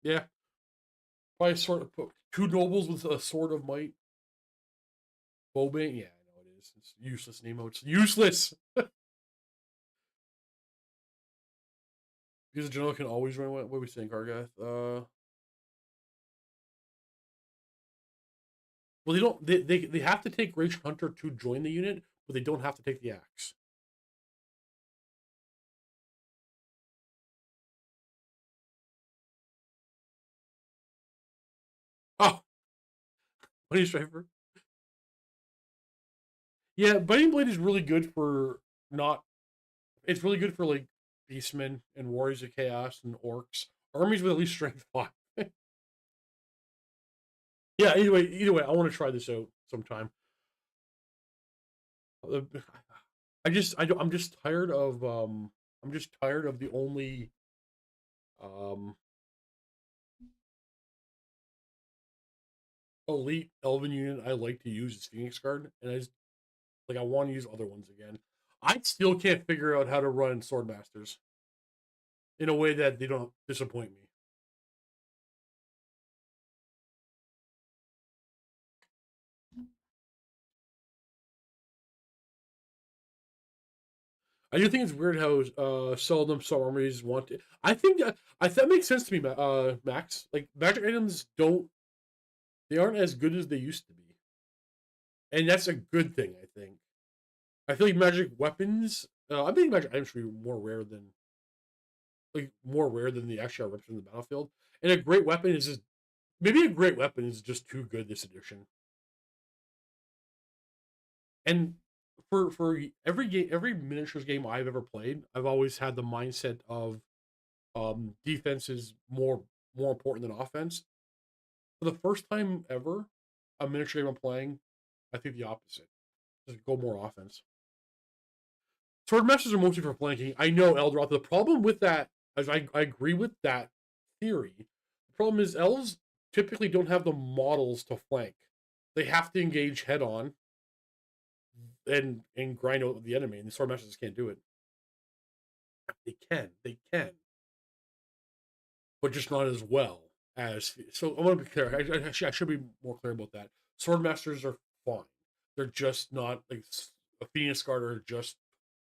Yeah. Probably sort of put two nobles with a Sword of Might. Bowbane? Yeah, I know it is. It's useless Nemo. It's useless! Because the general can always run. What are we saying, Kargath? Well, they don't. They have to take Raged Hunter to join the unit, but they don't have to take the axe. Oh, Money Striper. Yeah, Biting Blade is really good for not. It's really good for like beastmen and warriors of chaos and orcs, armies with at least strength 5. Yeah. Either way, I want to try this out sometime. Uh, I'm just tired of the only um elite elven unit I like to use is Phoenix Guard, and I want to use other ones again. I still can't figure out how to run Swordmasters in a way that they don't disappoint me. I do think it's weird how seldom some armies want to. I think that makes sense to me, Max. Like magic items they aren't as good as they used to be, and that's a good thing. I think. I feel like magic weapons. I think magic items should be more rare than the actual reps in the battlefield. And a great weapon is just maybe a great weapon is just too good this edition. And for every miniatures game I've ever played, I've always had the mindset of defense is more important than offense. For the first time ever, a miniature game I'm playing, I think the opposite. Just go more offense. Sword masters are mostly for flanking. I know, Eldroth. The problem with that, as I agree with that theory, the problem is elves typically don't have the models to flank. They have to engage head on and grind out the enemy, and the sword masters can't do it. They can, but just not as well as. So I want to be clear. I should be more clear about that. Sword masters are fine. They're just not like a Phoenix Guard are just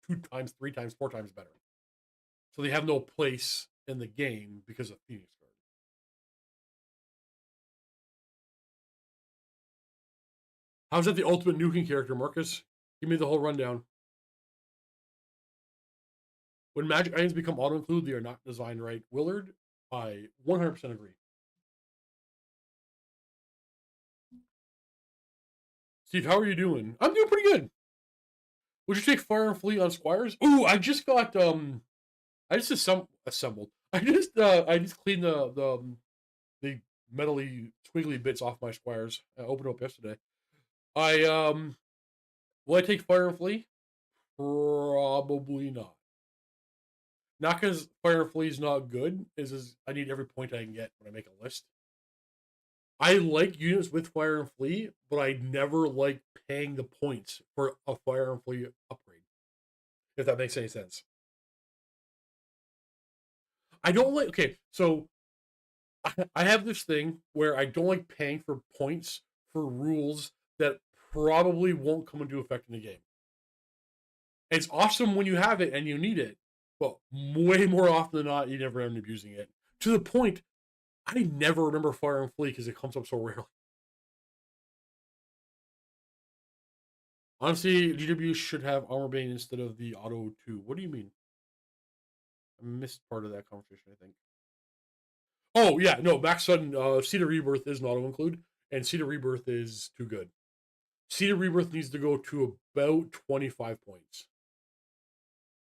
2 times, 3 times, 4 times better. So they have no place in the game because of Phoenix Guard. How's that the ultimate nuking character, Marcus? Give me the whole rundown. When magic items become auto-include, they are not designed right. Willard, I 100% agree. Steve, how are you doing? I'm doing pretty good. Would you take Fire and Flee on Squires? Ooh, I just got I just assembled. I just cleaned the metally squiggly bits off my Squires. I opened up yesterday. I will I take Fire and Flee? Probably not. Not because Fire and Flee is not good. Is I need every point I can get when I make a list. I like units with Fire and Flee, but I never like paying the points for a Fire and Flee upgrade. If that makes any sense. I don't like. Okay, so I have this thing where I don't like paying for points for rules that probably won't come into effect in the game. It's awesome when you have it and you need it, but way more often than not, you never end up using it. To the point, I never remember Fire and Flee because it comes up so rarely. Honestly, GW should have Armor Bane instead of the Auto 2. What do you mean? I missed part of that conversation, I think. Oh yeah, no, Max Sudden, Seed of Rebirth is an auto include, and Seed of Rebirth is too good. Seed of Rebirth needs to go to about 25 points,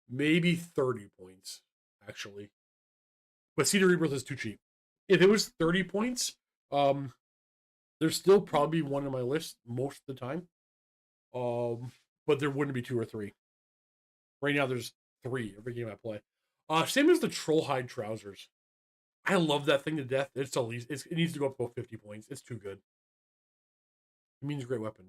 maybe 30 points actually. But Seed of Rebirth is too cheap. If it was 30 points, um, there's still probably one on my list most of the time. But there wouldn't be two or three. Right now, there's three every game I play. Same as the Trollhide trousers. I love that thing to death. It's the least. It needs to go up to 50 points. It's too good. It means a great weapon.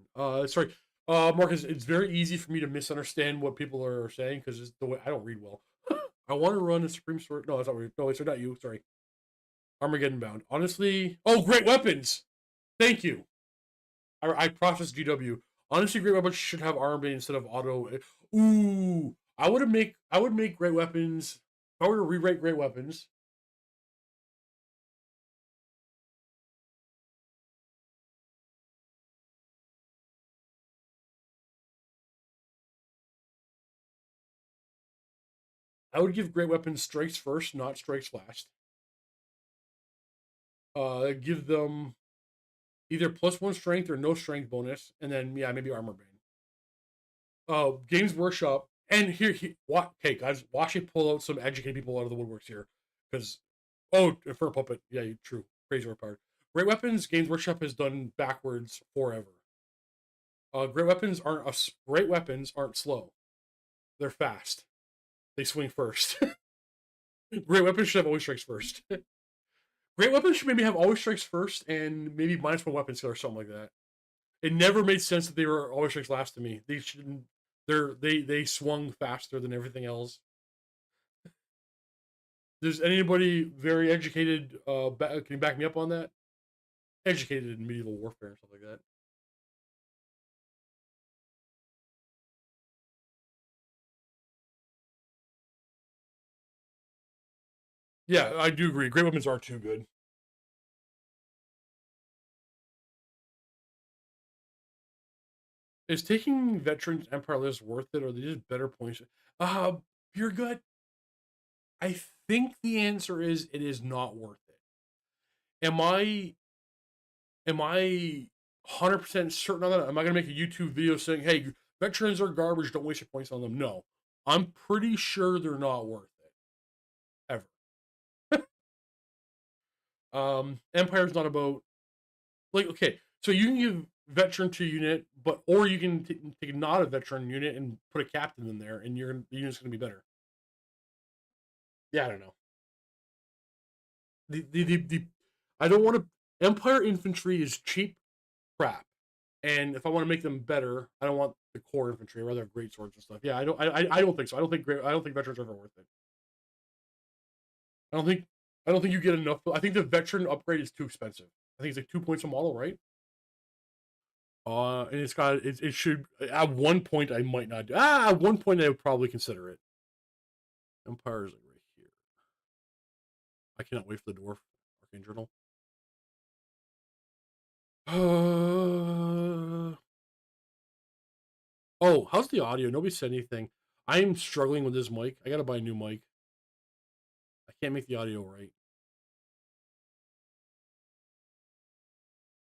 Sorry, Marcus. It's very easy for me to misunderstand what people are saying because it's the way I don't read well. I want to run a Supreme Sword. No, it's not. No, it's not you. Sorry. Armageddon Bound. Honestly, oh, great weapons. Thank you. I processed GW. Honestly, great weapons should have armor instead of auto. Ooh, I would make great weapons. If I were to rewrite great weapons, I would give great weapons strikes first, not strikes last. Give them either +1 strength or no strength bonus, and then yeah, maybe armor bane. Games Workshop, and what? Okay, guys, watch me pull out some educated people out of the woodworks here, because Infernal Puppet, yeah, true, crazy work part. Great weapons, Games Workshop has done backwards forever. Great weapons aren't slow; they're fast. They swing first. Great weapons should have always strikes first. Great weapons should maybe have always strikes first, and maybe -1 weapon skill or something like that. It never made sense that they were always strikes last to me. They shouldn't. They swung faster than everything else. Does anybody very educated can you back me up on that? Educated in medieval warfare and stuff like that. Yeah, I do agree. Great weapons are too good. Is taking veterans Empire list worth it, or are they just better points? Pure gut. I think the answer is it is not worth it. Am I 100% certain on that? Am I going to make a YouTube video saying, "Hey, veterans are garbage. Don't waste your points on them"? No, I'm pretty sure they're not worth it ever. Empire's not about like okay, so you can give veteran to unit, or you can take not a veteran unit and put a captain in there, and the unit's going to be better. Yeah, I don't know. The I don't want to. Empire infantry is cheap crap, and if I want to make them better, I don't want the core infantry. I'd rather have great swords and stuff. Yeah, I don't think so. I don't think veterans are ever worth it. I don't think I don't think you get enough. I think the veteran upgrade is too expensive. I think it's like 2 points a model, right? And it should at one point I might not do. At one point I would probably consider it. Empire is like right here. I cannot wait for the Dwarf Arcane Journal. Oh, how's the audio? Nobody said anything. I'm struggling with this mic. I gotta buy a new mic. I can't make the audio right.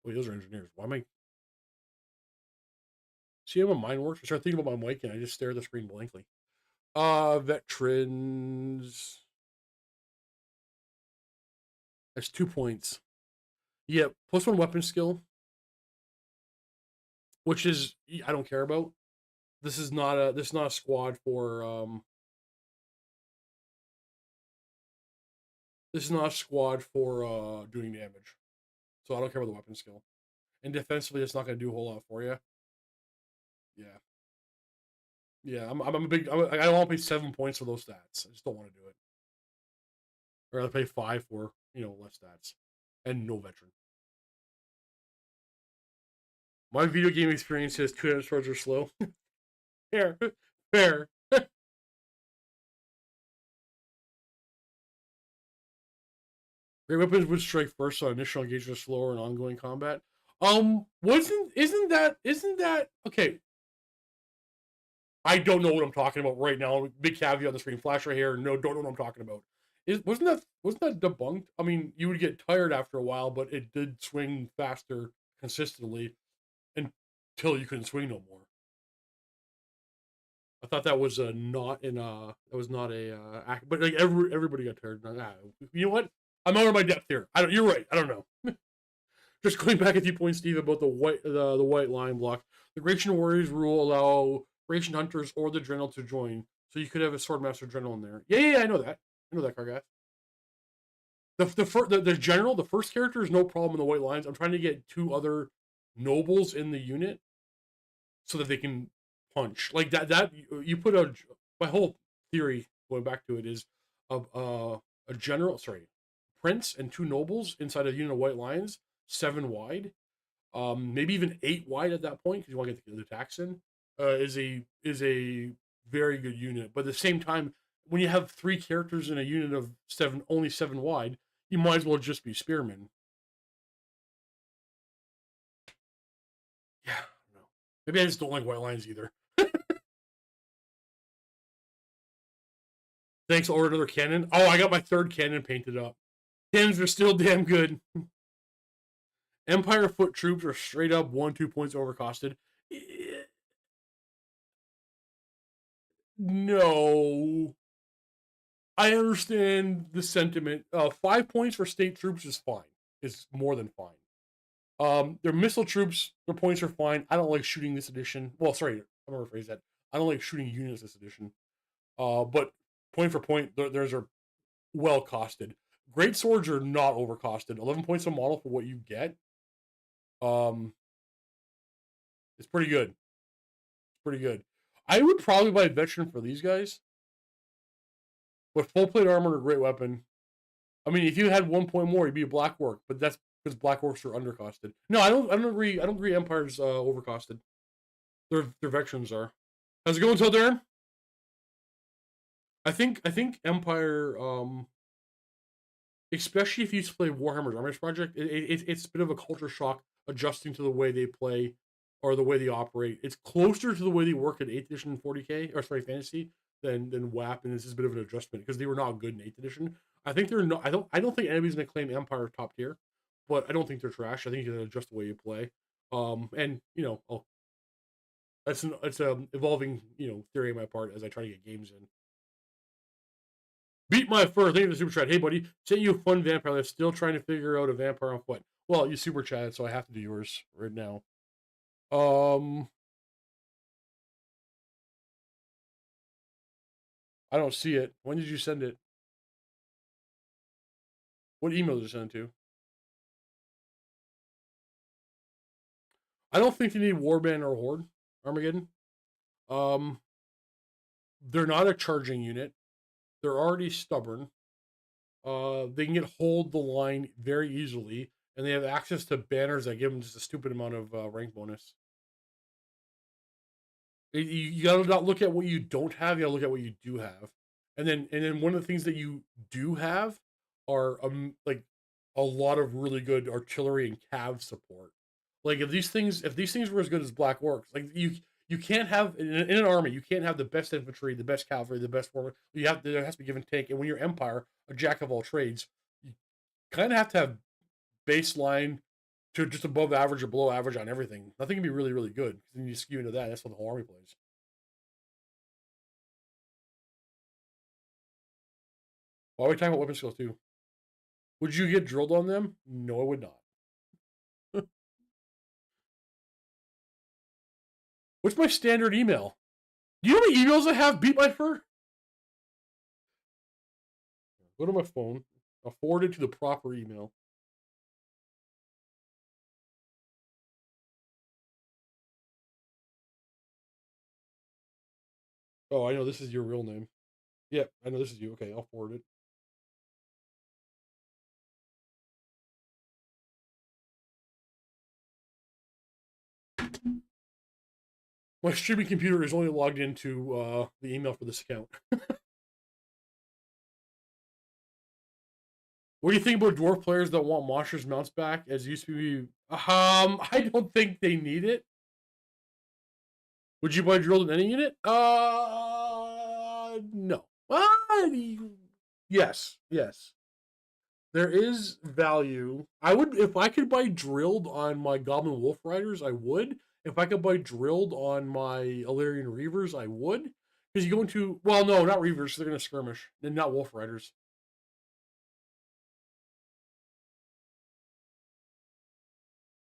Wait, those are engineers. Why am I? See how my mind works? I start thinking about my mic and I just stare at the screen blankly. Veterans. That's 2 points. Yeah, +1 weapon skill, which is I don't care about. This is not a squad for this is not a squad for doing damage. So I don't care about the weapon skill. And defensively it's not gonna do a whole lot for you. Yeah. Yeah, I'm a big I don't want to pay 7 points for those stats. I just don't want to do it. I'd rather pay 5 for, less stats. And no veteran. My video game experience says 2 swords are slow. Fair. Fair. Great weapons would strike first, so initial engagement is slower and ongoing combat. Isn't that okay? I don't know what I'm talking about right now. Big caveat on the screen. Flash right here. No, don't know what I'm talking about. Wasn't that debunked? I mean, you would get tired after a while, but it did swing faster consistently until you couldn't swing no more. I thought that was not in that was not a act, but like everybody got tired. You know what? I'm out of my depth here. I don't. You're right. I don't know. Just going back a few points, Steve, about the white line block. The Grecian Warriors rule allow Grecian Hunters or the General to join, so you could have a Swordmaster General in there. Yeah, I know that. I know that, Kargath. The General, the first character, is no problem in the white lines. I'm trying to get 2 other nobles in the unit so that they can punch like that. That you put a my whole theory going back to it is a general, sorry, prince and 2 nobles inside a unit of white lines, 7 wide, maybe even 8 wide at that point because you want to get the attacks in. Is a very good unit, but at the same time, when you have 3 characters in a unit of 7, only 7 wide, you might as well just be spearmen. Yeah, no. Maybe I just don't like white lines either. Thanks, or another cannon. Oh, I got my 3rd cannon painted up. Cannons are still damn good. Empire foot troops are straight up 1-2 points overcosted. No. I understand the sentiment. 5 points for state troops is fine. Is more than fine. Their missile troops, their points are fine. I don't like shooting this edition. Well, sorry, I'm gonna rephrase that. I don't like shooting units this edition. But point for point, theirs are well costed. Great swords are not overcosted. 11 points a model for what you get. It's pretty good. It's pretty good. I would probably buy a veteran for these guys. But full plate armor, a great weapon. I mean, if you had 1 point more, you'd be a black orc, but that's because black orcs are undercosted. No, I don't agree. I don't agree. Empire's overcosted. Their veterans are. How's it going, till Darren? I think Empire, especially if you used to play Warhammer's Armies Project, it's a bit of a culture shock adjusting to the way they play or the way they operate. It's closer to the way they work in 8th edition 40k or sorry fantasy than WAP, and this is a bit of an adjustment because they were not good in 8th edition. I think they're not. I don't think anybody's gonna claim Empire top tier, but I don't think they're trash. I think you can adjust the way you play. And it's a evolving theory on my part as I try to get games in. Beat my fur. Thank you for the super chat. Hey, buddy. Sent you a fun vampire life. Still trying to figure out a vampire on foot. Well, you super chatted, so I have to do yours right now. I don't see it. When did you send it? What email did you send it to? I don't think you need Warband or Horde, Armageddon. They're not a charging unit. They're already stubborn. They can hold the line very easily, and they have access to banners that give them just a stupid amount of rank bonus. You gotta not look at what you don't have. You gotta look at what you do have, and then one of the things that you do have are like a lot of really good artillery and cav support. Like if these things were as good as Black Orcs, like you can't have in an army, you can't have the best infantry, the best cavalry, the best forward. There has to be give and take. And when you're Empire, a jack of all trades, you kind of have to have baseline to just above average or below average on everything. Nothing can be really, really good because then you skew into that. That's what the whole army plays. Why are we talking about weapon skills too? Would you get drilled on them? No, I would not. What's my standard email? Do you know how many emails I have? Beat my fur. Go to my phone. I'll forward it to the proper email. Oh, I know this is your real name. Yeah, I know this is you. Okay, I'll forward it. My streaming computer is only logged into the email for this account. What do you think about dwarf players that want monsters mounts back as used to be? I don't think they need it. Would you buy drilled in any unit? No. Yes, yes. There is value. I would, if I could buy drilled on my Goblin Wolf Riders, I would. If I could buy drilled on my Illyrian Reavers, I would. Because you go into, well, no, not Reavers, they're going to skirmish, and not Wolf Riders.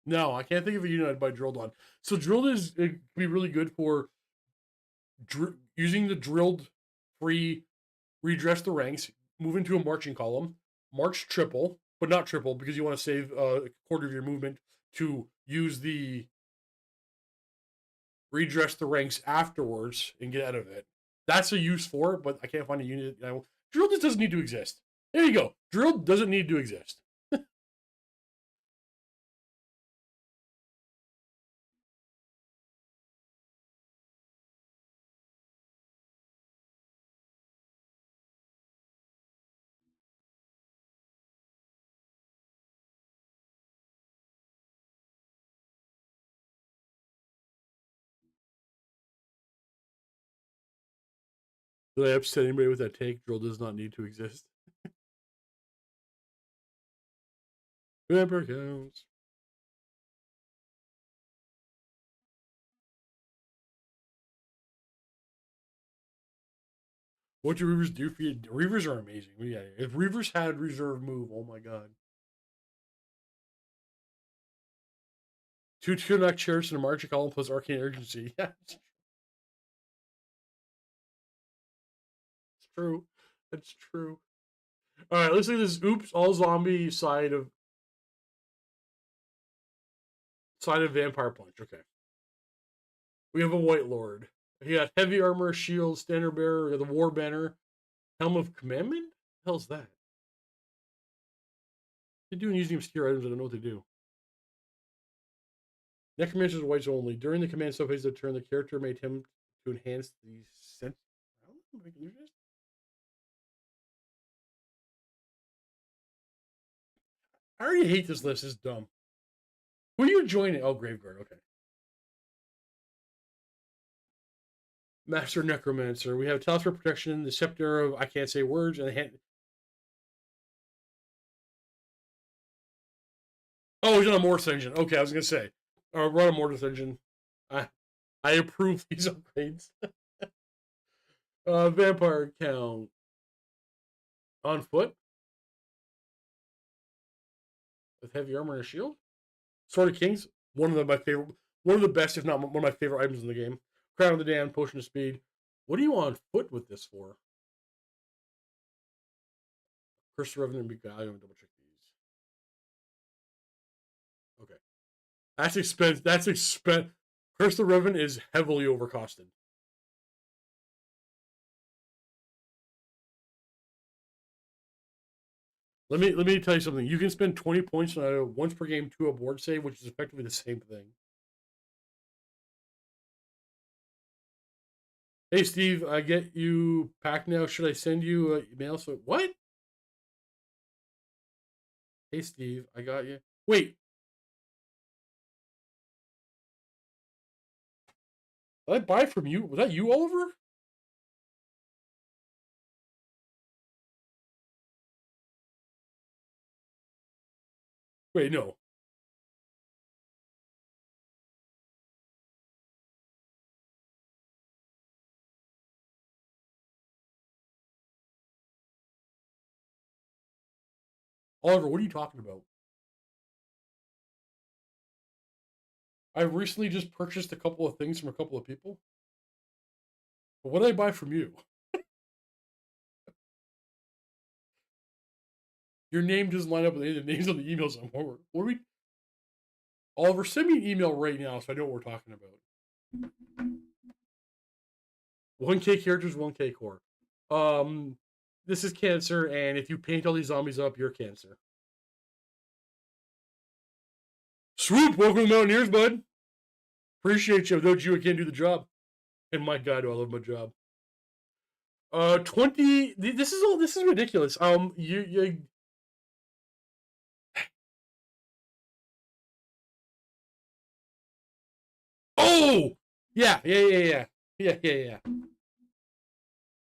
No, I can't think of a unit I'd buy drilled on. So drilled is, it can be really good for using the drilled free redress the ranks, move into a marching column, march triple, but not triple because you want to save a quarter of your movement to use the redress the ranks afterwards and get out of it. That's a use for it, but I can't find a unit. Drill just doesn't need to exist. There you go. Drill doesn't need to exist. Did I upset anybody with that take? Drill does not need to exist. Vampire counts. What do Reavers do for you? Reavers are amazing. Yeah, if Reavers had reserve move, oh my god. Two knock chairs and a marching column plus arcane urgency. Yeah, it's true. That's true. All right, let's look at this. Oops, all zombie side of vampire punch. Okay, we have a white lord. He got heavy armor, shield, standard bearer, the war banner, helm of commandment. The hell's that? They do using obscure items. I don't know what they do. Necromancer's whites only. During the command phase of the turn, the character may attempt to enhance the sense. I already hate this list. It's dumb. Who are you joining? Oh, Graveguard. Okay. Master Necromancer. We have Talisman Protection, the Scepter of I can't say words, and the hand. Oh, he's on a Mortis engine. Okay, I was gonna say, run a Mortis engine. I approve these upgrades. Vampire count on foot with heavy armor and a shield. Sword of Kings, one of my favorite, one of the best, if not one of my favorite items in the game. Crown of the Damned, Potion of Speed. What are you on foot with this for? Curse the Revenant, I'm gonna double check these. Okay, that's expensive. That's expensive. Curse the Revenant is heavily overcosted. Let me tell you something. You can spend 20 points on a once per game 2 a board save, which is effectively the same thing. Hey Steve, I get you packed now. Should I send you an email? So what? Hey Steve, I got you. Wait, did I buy from you? Was that you, Oliver? Wait, no. Oliver, what are you talking about? I recently just purchased a couple of things from a couple of people. But what did I buy from you? Your name doesn't line up with any of the names on the emails anymore. What are we? Oliver, send me an email right now so I know what we're talking about. 1K characters, 1K core. This is cancer, and if you paint all these zombies up, you're cancer. Swoop, welcome to Mountaineers, bud. Appreciate you. Without you, I can't do the job. And my God, do I love my job. 20. This is ridiculous. You. Oh, yeah.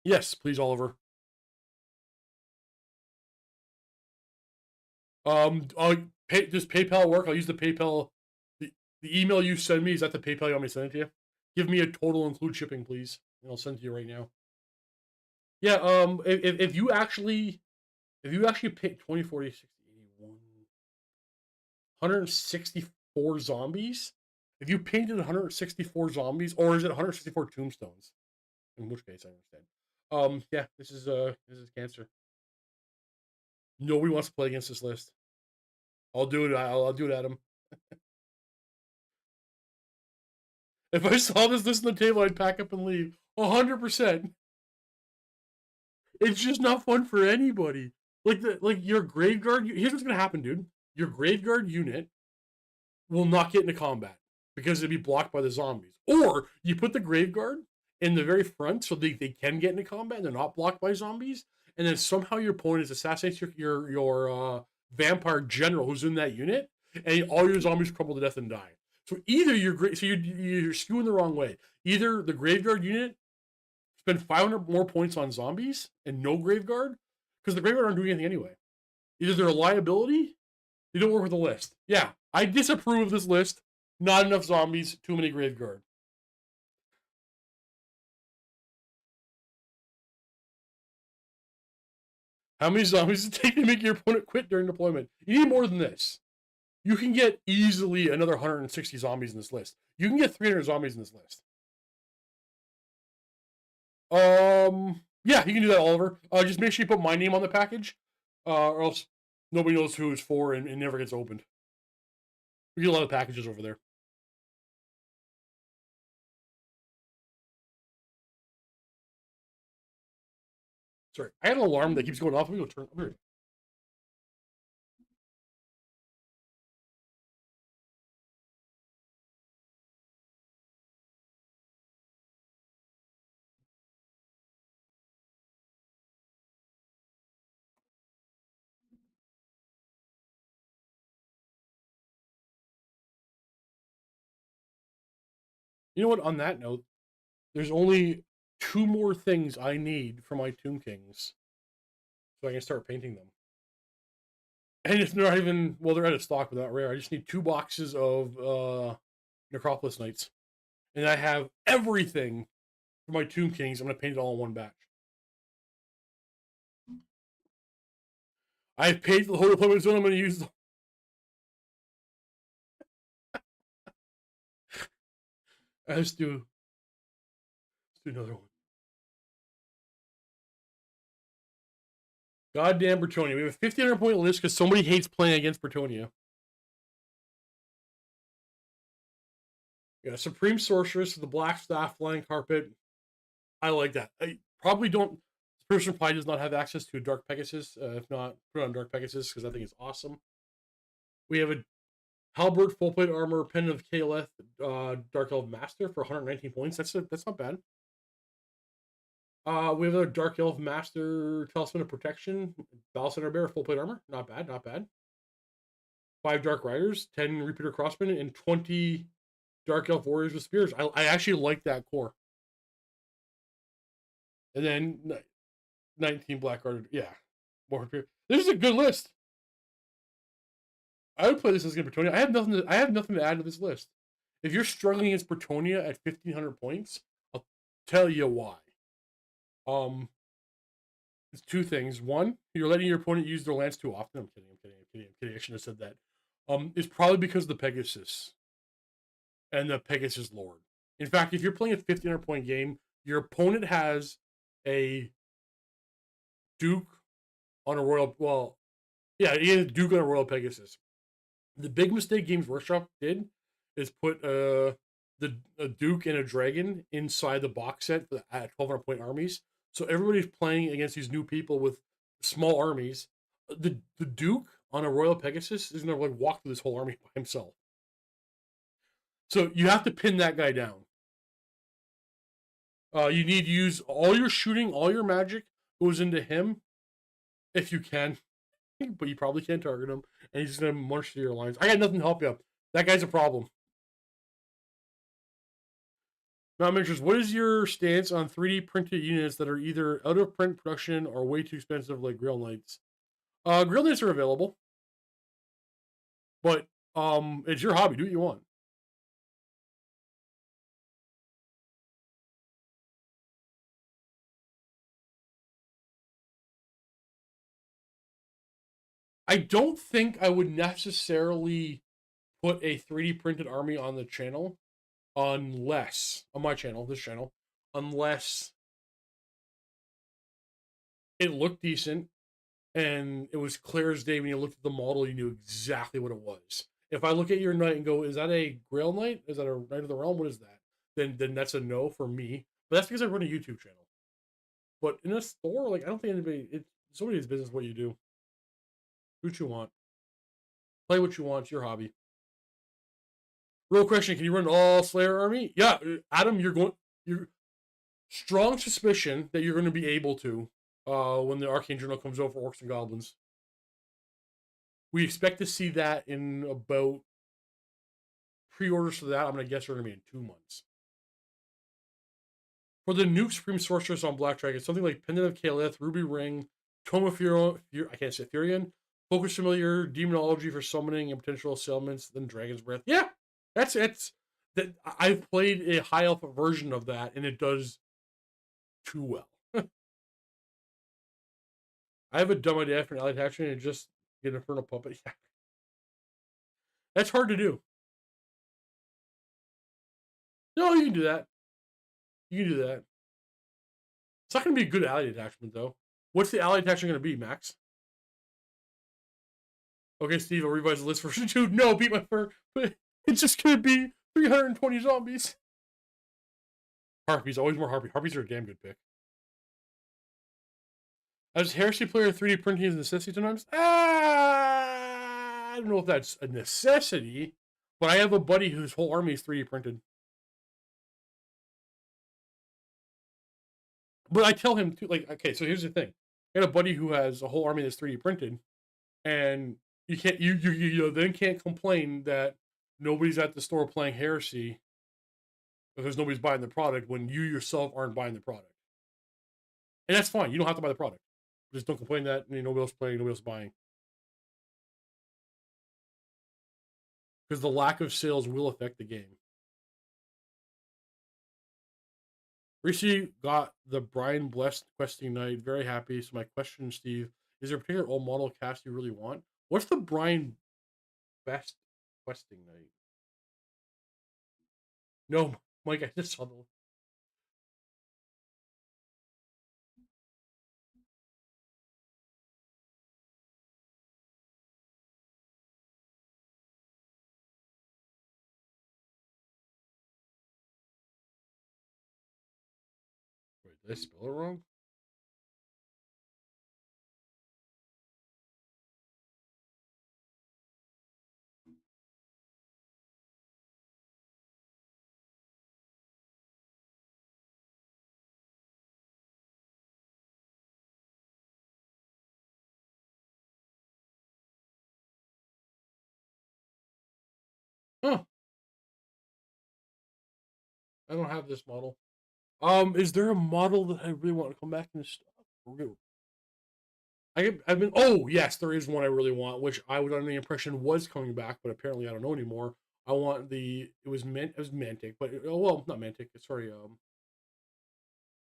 Yes, please, Oliver. Does PayPal work? I'll use the PayPal. The email you send me, is that the PayPal you want me to send it to you? Give me a total, include shipping, please, and I'll send it to you right now. Yeah. If you actually pick 20, 40, 60, 81, 164 zombies, if you painted 164 zombies, or is it 164 tombstones? In which case, I understand. Yeah, this is cancer. Nobody wants to play against this list. I'll do it. I'll do it, Adam. If I saw this list on the table, I'd pack up and leave. 100%. It's just not fun for anybody. Like your graveyard. Here's what's gonna happen, dude. Your graveyard unit will not get into combat because it'd be blocked by the zombies. Or you put the graveyard in the very front so they can get into combat and they're not blocked by zombies. And then somehow your opponent assassinates your vampire general who's in that unit, and all your zombies crumble to death and die. So either you're skewing the wrong way. Either the graveyard unit spend 500 more points on zombies and no graveguard, because the graveguard aren't doing anything anyway. Either they're a liability, they don't work with the list. Yeah, I disapprove of this list. Not enough zombies, too many graveguard. How many zombies does it take to make your opponent quit during deployment? You need more than this. You can get easily another 160 zombies in this list. You can get 300 zombies in this list. Yeah, you can do that, Oliver. Just make sure you put my name on the package, or else nobody knows who it's for and it never gets opened. We get a lot of packages over there. Sorry, I had an alarm that keeps going off. Let me go turn. Here. You know what? On that note, there's only 2 more things I need for my Tomb Kings, so I can start painting them. And it's not even, well, they're out of stock, but not rare. I just need 2 boxes of Necropolis Knights, and I have everything for my Tomb Kings. I'm gonna paint it all in one batch. I've paid for the whole deployment zone. I'm gonna use them. Let's do another one. Goddamn Bretonnia. We have a 1,500 point list because somebody hates playing against Bretonnia. Yeah, Supreme Sorceress with the Black Staff Flying Carpet. I like that. I probably don't. This person probably does not have access to a Dark Pegasus. If not, put on Dark Pegasus because I think it's awesome. We have a Halberd Full Plate Armor Pendant of Kaleth Dark Elf Master for 119 points. That's not bad. We have a Dark Elf Master Talisman of Protection, Battle Center Bear, Full Plate Armor. Not bad, not bad. 5 Dark Riders, 10 Repeater Crossmen, and 20 Dark Elf Warriors with Spears. I actually like that core. And then 19 Black Guard. Yeah. More Repeater. This is a good list. I would play this against Bretonnia. I have nothing to add to this list. If you're struggling against Bretonnia at 1,500 points, I'll tell you why. It's 2 things. One, you're letting your opponent use their lance too often. I'm kidding. I shouldn't have said that. It's probably because of the Pegasus and the Pegasus Lord. In fact, if you're playing a 1,500 point game, your opponent has a Duke on a Royal. Well, yeah, he has a Duke on a Royal Pegasus. The big mistake Games Workshop did is put a Duke and a Dragon inside the box set for the 1,200 point armies. So everybody's playing against these new people with small armies. The Duke on a Royal Pegasus is gonna like walk through this whole army by himself. So you have to pin that guy down. You need to use all your shooting, all your magic goes into him, if you can. But you probably can't target him, and he's just gonna march through your lines. I got nothing to help you. That guy's a problem. Now, Miniatures, what is your stance on 3D printed units that are either out of print production or way too expensive, like Grail Knights? Grail Knights are available. But it's your hobby. Do what you want. I don't think I would necessarily put a 3D printed army on the channel unless on my channel, this channel, unless it looked decent and it was clear as day when you looked at the model, you knew exactly what it was. If I look at your knight and go, "Is that a Grail Knight? Is that a Knight of the Realm? What is that?" Then that's a no for me. But that's because I run a YouTube channel. But in a store, like I don't think anybody. It's somebody's business what you do. Do what you want. Play what you want. It's your hobby. Real question: can you run all Slayer army? Yeah, Adam, you're going. You're strong suspicion that you're going to be able to when the Arcane Journal comes out for Orcs and Goblins. We expect to see that in about pre-orders for that. I'm going to guess are going to be in 2 months. For the Nuke Supreme Sorceress on Black Dragon, something like Pendant of Kaleth, Ruby Ring, Tome of I can't say Furion, Focus Familiar, Demonology for summoning and potential assailments, then Dragon's Breath. Yeah, that's that. I've played a high alpha version of that, and it does too well. I have a dumb idea for an ally attachment and just get an Infernal Puppet. Yeah. That's hard to do. No, you can do that. You can do that. It's not going to be a good ally attachment, though. What's the ally attachment going to be, Max? Okay, Steve, I'll revise the list for 2. No, beat my fur. But it's just going to be 320 zombies. Harpies, always more Harpies. Harpies are a damn good pick. As a Heresy player, 3D printing is a necessity sometimes. I don't know if that's a necessity, but I have a buddy whose whole army is 3D printed. But I tell him, too, like, okay, so here's the thing. I got a buddy who has a whole army that's 3D printed, and you can't, you then can't complain that nobody's at the store playing Heresy because nobody's buying the product when you yourself aren't buying the product. And that's fine. You don't have to buy the product. Just don't complain that nobody else playing, nobody else buying. Because the lack of sales will affect the game. Recently got the Brian Blessed questing knight. Very happy. So my question, Steve, is there a particular old model cast you really want? What's the Brian Best questing knight? No, Mike, I just saw the. Wait, did I spell it wrong? Huh. I don't have this model. Is there a model that I really want to come back in stock? I've been. Oh yes, there is one I really want, which I was under the impression was coming back, but apparently I don't know anymore. I want the. It was Mantic, but well, not Mantic. Sorry,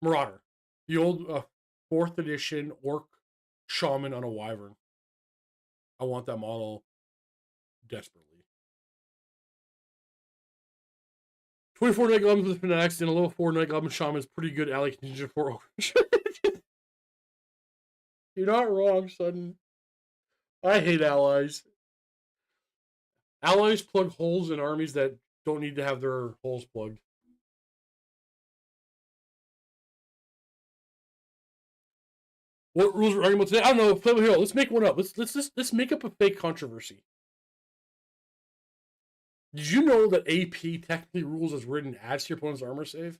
Marauder, the old 4th edition Orc Shaman on a Wyvern. I want that model desperately. 24 Night Goblins with Fanatics and a level 4 Night Goblin Shaman is pretty good ally contingent for Ogre. You're not wrong, son. I hate allies. Allies plug holes in armies that don't need to have their holes plugged. What rules are we arguing about today? I don't know. Play with Hero. Let's make one up. Let's make up a fake controversy. Did you know that AP technically rules as written adds to your opponent's armor save?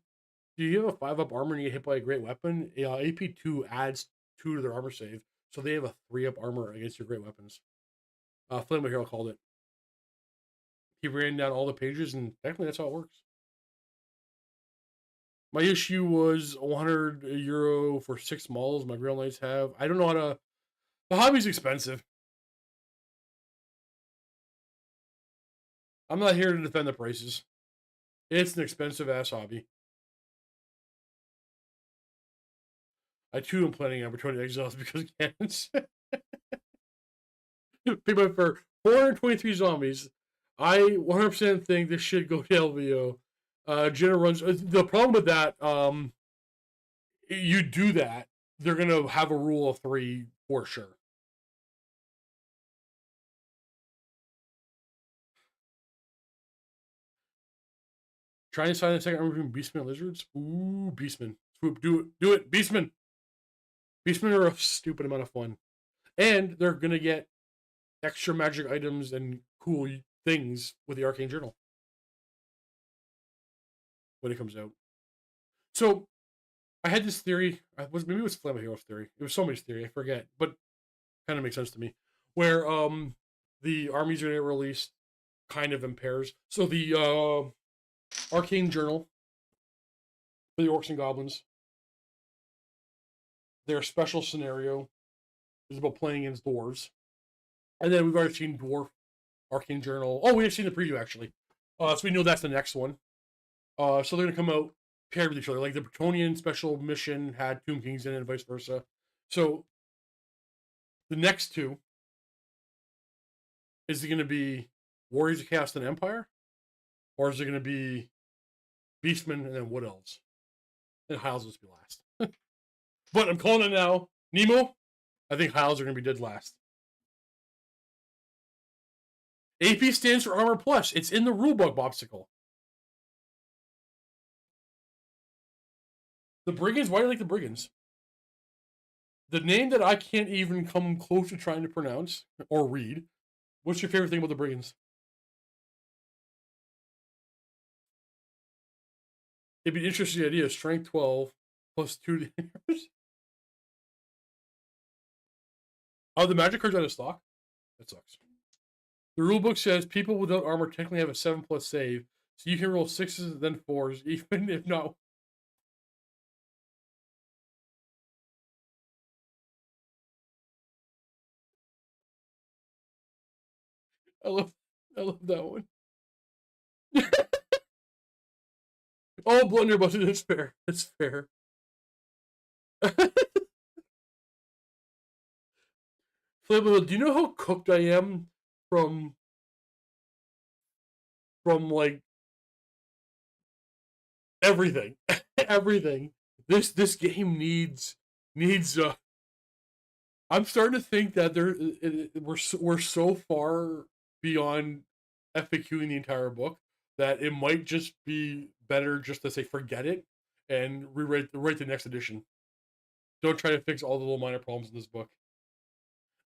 Do you have a 5-up armor and you get hit by a great weapon? AP2 adds 2 to their armor save, so they have a 3-up armor against your great weapons. Flame Hero called it. He ran down all the pages, and technically that's how it works. My issue was €100 for 6 models my Grail Knights have. I don't know how to. The hobby's expensive. I'm not here to defend the prices. It's an expensive ass hobby. I too am planning on returning Exiles because cannons. Pick up for 423 zombies. I 100% think this should go to LVO. Jenna runs. The problem with that, you do that, they're gonna have a rule of 3 for sure. Trying to sign a second armor between Beastmen and Lizards. Ooh, Beastmen. Swoop, do it, Beastmen. Beastmen are a stupid amount of fun, and they're gonna get extra magic items and cool things with the Arcane Journal when it comes out. So I had this theory. Maybe it was Flame Hero's theory. It was somebody's theory. I forget, but kind of makes sense to me. Where the armies are going to get released kind of in pairs. So the Arcane Journal for the Orcs and Goblins, their special scenario is about playing against dwarves. And then we've already seen Dwarf Arcane Journal. Oh, we've seen the preview actually. So we know that's the next one. So they're gonna come out paired with each other. Like the Bretonian special mission had Tomb Kings in it and vice versa. So the next two, is it gonna be Warriors of Chaos and Empire? Or is it gonna be Beastmen and then Wood Elves? And Hiles will be last. But I'm calling it now. Nemo, I think Hiles are gonna be dead last. AP stands for Armor Plus. It's in the rulebook, Bobsicle. The Brigands, why do you like the Brigands? The name that I can't even come close to trying to pronounce or read. What's your favorite thing about the Brigands? It'd be an interesting idea. Strength 12 plus 2 damage. Oh, the magic cards out of stock? That sucks. The rulebook says people without armor technically have a 7+ save, so you can roll 6s and then 4s, even if not. I love that one. Oh, blunderbuss, that's fair. That's fair. Flip, do you know how cooked I am from like everything? Everything. This game needs I'm starting to think that we're so far beyond FAQing the entire book that it might just be better just to say forget it and write the next edition. Don't try to fix all the little minor problems in this book.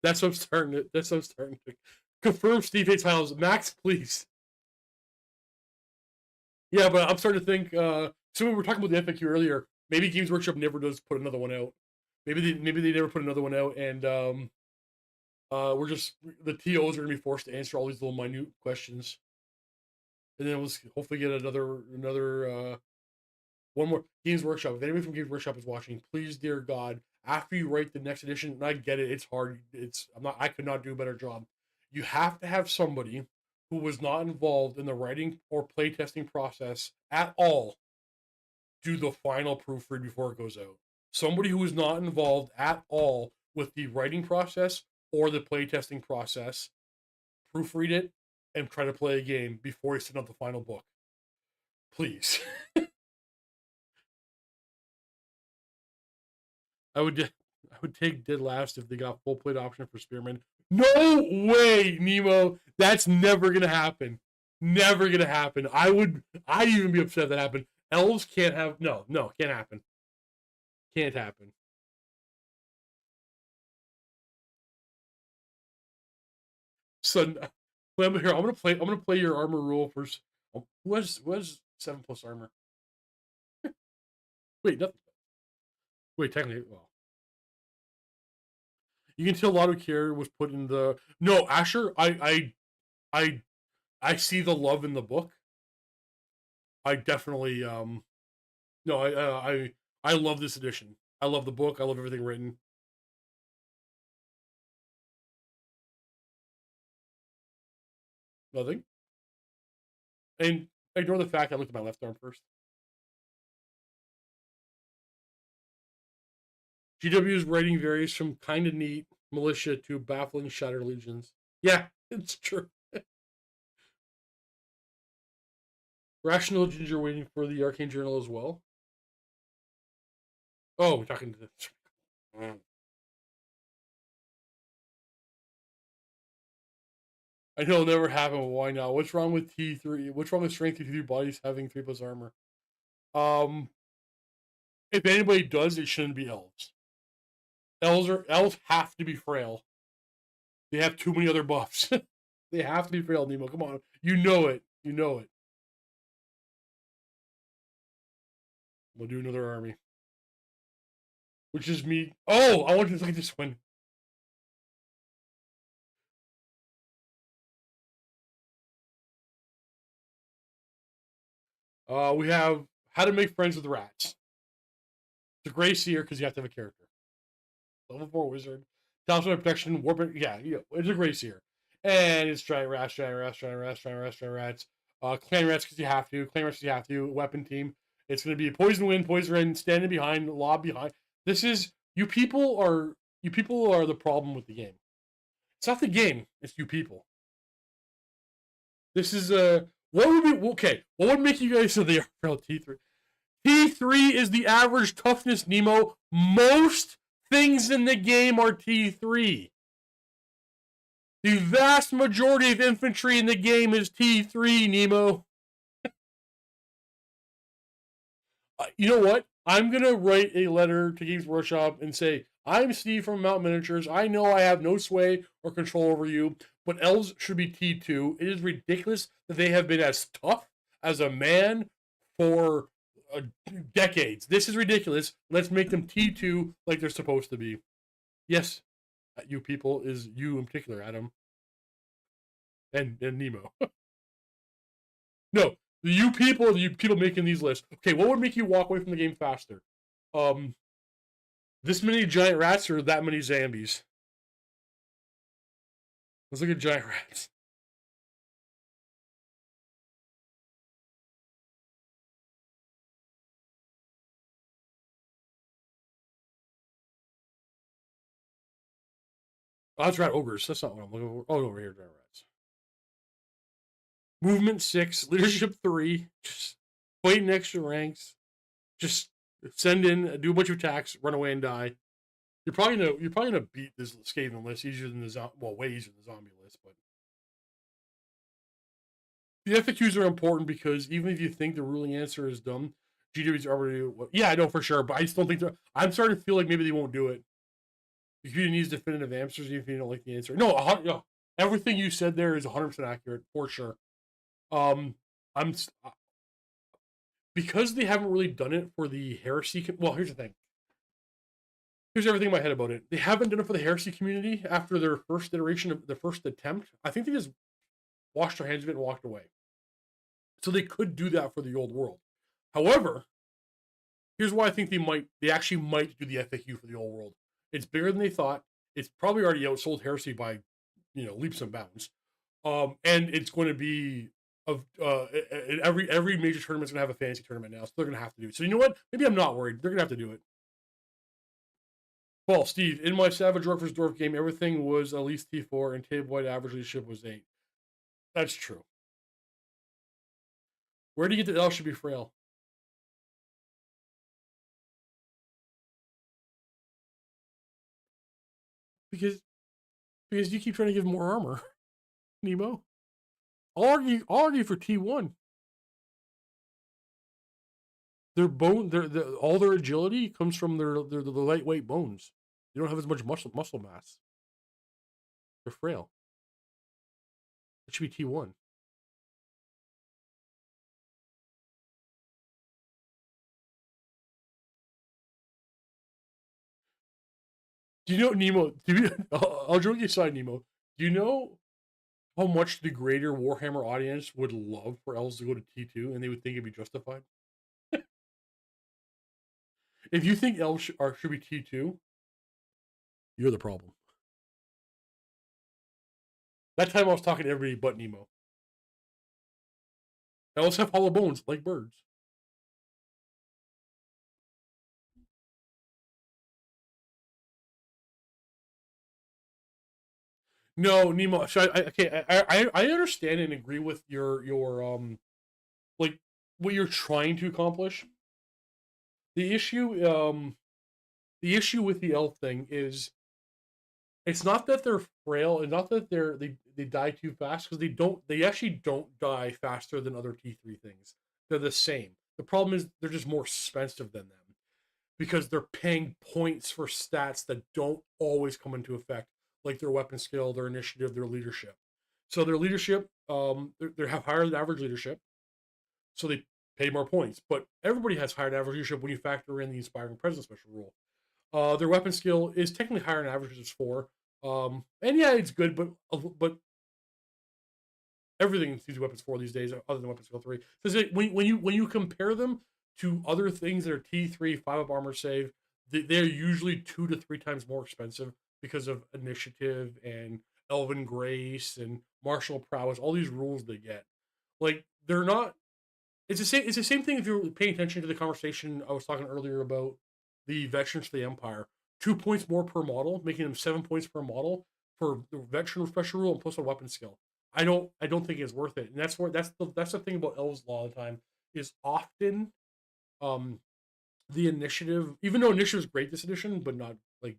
That's what I'm starting to confirm. Steve hates Hiles. Max, please. Yeah, but I'm starting to think. So we were talking about the FAQ earlier. Maybe Games Workshop never does put another one out. Maybe they never put another one out, and we're just the TOs are gonna be forced to answer all these little minute questions, and then we'll hopefully get another one more Games Workshop. If anybody from Games Workshop is watching, please, dear God, after you write the next edition, and I get it, it's hard. I could not do a better job. You have to have somebody who was not involved in the writing or playtesting process at all do the final proofread before it goes out. Somebody who is not involved at all with the writing process or the playtesting process, proofread it and try to play a game before you send out the final book. Please. I would take dead last if they got full plate option for Spearman. No way, Nemo. That's never gonna happen. Never gonna happen. I'd even be upset if that happened. Elves can't have no, can't happen. Can't happen. So here, I'm gonna play your armor rule first. Who has 7+ armor? Wait, nothing. Wait, technically, well, you can tell a lot of care was put in the no Asher. I see the love in the book. I definitely no I love this edition. I love the book. I love everything written. Nothing. And ignore the fact I looked at my left arm first. GW's writing varies from kind of neat militia to baffling shattered legions. Yeah, it's true. Rational Ginger waiting for the Arcane Journal as well. Oh, we're talking to this. I know it'll never happen. But why not? What's wrong with T3? What's wrong with strength T3 bodies having 3+ armor? If anybody does, it shouldn't be elves. Elves have to be frail. They have too many other buffs. They have to be frail, Nemo. Come on. You know it. You know it. We'll do another army. Which is me. Oh, I want to look at this one. We have how to make friends with rats. It's a gray seer because you have to have a character. Level 4 wizard. Talisman protection, warp. Yeah, it's a gray seer. And it's giant rats. Clan rats because you have to. Clan rats because you have to. Weapon team. It's going to be poison wind, poison rain, standing behind, lob behind. This is you people are the problem with the game. It's not the game. It's you people. This is what would be okay? What would make you guys say they are T3? T3 is the average toughness, Nemo. Most things in the game are T3. The vast majority of infantry in the game is T3, Nemo. You know what? I'm going to write a letter to Games Workshop and say, I'm Steve from Mountain Miniatures. I know I have no sway or control over you, but elves should be T2. It is ridiculous that they have been as tough as a man for decades. This is ridiculous. Let's make them T2 like they're supposed to be. Yes, you people is you in particular, Adam. And Nemo. No, you people are the people making these lists. Okay, what would make you walk away from the game faster? This many giant rats or that many zombies? Let's look at giant rats. Oh, that's rat ogres. That's not what I'm looking for. Oh, over here, giant rats. Movement 6, leadership 3. Just fight in extra ranks. Just send in, do a bunch of attacks, run away and die. You're probably gonna beat this Skaven list easier than the way easier than the zombie list, but the FAQs are important because even if you think the ruling answer is dumb, GW's already yeah, I know for sure, but I just don't think I'm starting to feel like maybe they won't do it. The community needs definitive answers, even if you don't like the answer. No, everything you said there is 100% accurate for sure. I'm because they haven't really done it for the heresy. Well, here's the thing. Here's everything in my head about it. They haven't done it for the heresy community after their first iteration of the first attempt. I think they just washed their hands of it and walked away. So they could do that for the old world. However, here's why I think they actually might do the FAQ for the old world. It's bigger than they thought. It's probably already outsold heresy by, leaps and bounds. And it's going to be every major tournament's going to have a fantasy tournament now, so they're going to have to do it. So you know what? Maybe I'm not worried. They're going to have to do it. Well, Steve, in my Savage Orc vs. Dwarf game, everything was at least T4, and table-wide average leadership was 8. That's true. Where do you get that elf should be frail? Because you keep trying to give more armor, Nemo. I'll argue for T1. Their bone, all their agility comes from their the lightweight bones. They don't have as much muscle mass. They're frail. It should be T1. Do you know Nemo? I'll joke aside, Nemo. Do you know how much the greater Warhammer audience would love for elves to go to T2, and they would think it'd be justified? If you think elves should be T2, you're the problem. That time I was talking to everybody but Nemo. Elves have hollow bones like birds. No, Nemo. So I understand and agree with your like what you're trying to accomplish. The issue the issue with the elf thing is it's not that they're frail, and not that they die too fast, because they actually don't die faster than other T3 things. They're the same. The problem is they're just more expensive than them because they're paying points for stats that don't always come into effect, like their weapon skill, their initiative, their leadership. So their leadership, they have higher than average leadership, so they pay more points. But everybody has higher than average leadership when you factor in the inspiring presence special rule. Their weapon skill is technically higher than average, which is 4. And yeah, it's good, but everything seems weapons 4 these days, other than weapon skill 3. So when you compare them to other things that are T3 5 up armor save, they're usually 2 to 3 times more expensive because of initiative and elven grace and martial prowess. All these rules they get, like they're not. It's the same. It's the same thing if you're paying attention to the conversation I was talking earlier about the veterans for the Empire. 2 points more per model, making them 7 points per model for the veteran special rule and plus a weapon skill. I don't think it's worth it, and that's the thing about elves a lot of the time is often um the initiative, even though initiative is great this edition, but not like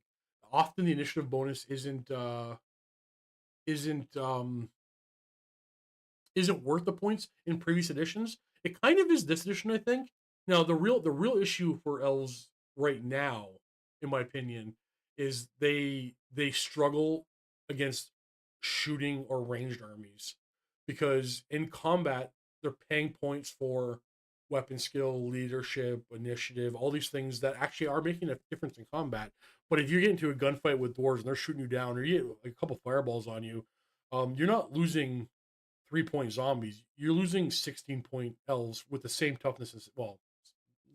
often the initiative bonus isn't isn't worth the points in previous editions. It kind of is this edition, I think. Now the real issue for elves right now, in my opinion, is they struggle against shooting or ranged armies because in combat they're paying points for weapon skill, leadership, initiative, all these things that actually are making a difference in combat. But if you get into a gunfight with dwarves and they're shooting you down, or you get a couple fireballs on you, you're not losing 3 point zombies. You're losing 16 point elves with the same toughness as, well,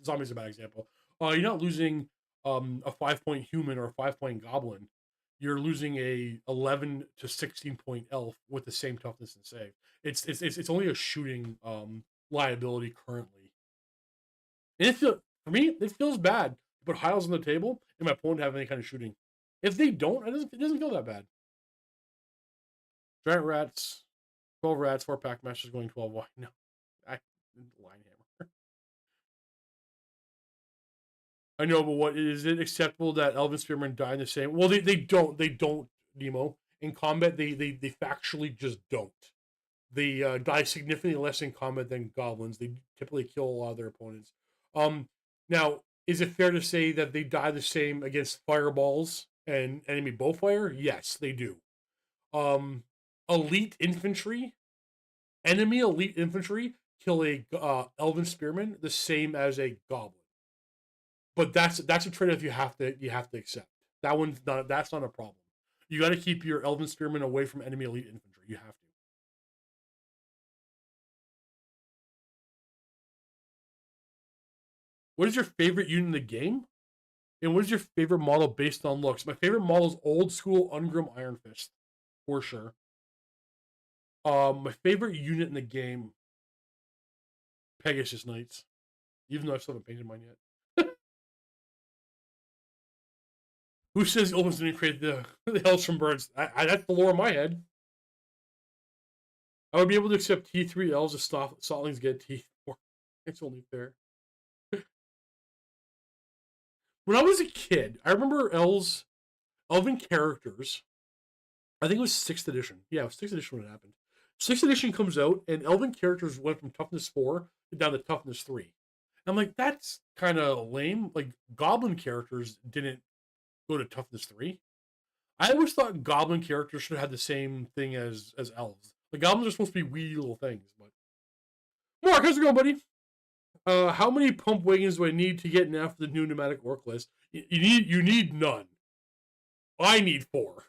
zombies is a bad example. You're not losing a 5 point human or a 5 point goblin. You're losing a 11 to 16 point elf with the same toughness and save. It's only a shooting liability currently. And for me, it feels bad to put Hiles on the table and my opponent have any kind of shooting. If they don't, it doesn't feel that bad. Giant rats, 12 rats, 4 pack masters going 12 wide. No, I line hammer. I know, but what is it acceptable that Elven Spearmen die in the same? Well, they don't Nemo in combat. They factually just don't. They die significantly less in combat than goblins. They typically kill a lot of their opponents. Um, Now, is it fair to say that they die the same against fireballs and enemy bowfire? Yes, they do. Um, elite infantry, enemy elite infantry kill a elven spearman the same as a goblin. But that's a trade off you have to accept. That's not a problem. You got to keep your elven spearmen away from enemy elite infantry. You have to. What is your favorite unit in the game? And what is your favorite model based on looks? My favorite model is old school Ungrim Iron Fist, for sure. My favorite unit in the game, Pegasus Knights. Even though I still haven't painted mine yet. Who says Olmans didn't create the Hells from Birds? That's the lore in my head. I would be able to accept T3 elves if Sotlings get T4. It's only fair. When I was a kid, I remember elven characters. I think it was 6th edition. Yeah, it was 6th edition when it happened. 6th edition comes out, and elven characters went from toughness 4 down to toughness 3. I'm like, that's kind of lame. Like, goblin characters didn't go to toughness 3. I always thought goblin characters should have had the same thing as elves. The goblins are supposed to be wee little things, but Mark, how's it going, buddy? How many pump wagons do I need to get now for the new pneumatic orc list? You need none. I need 4.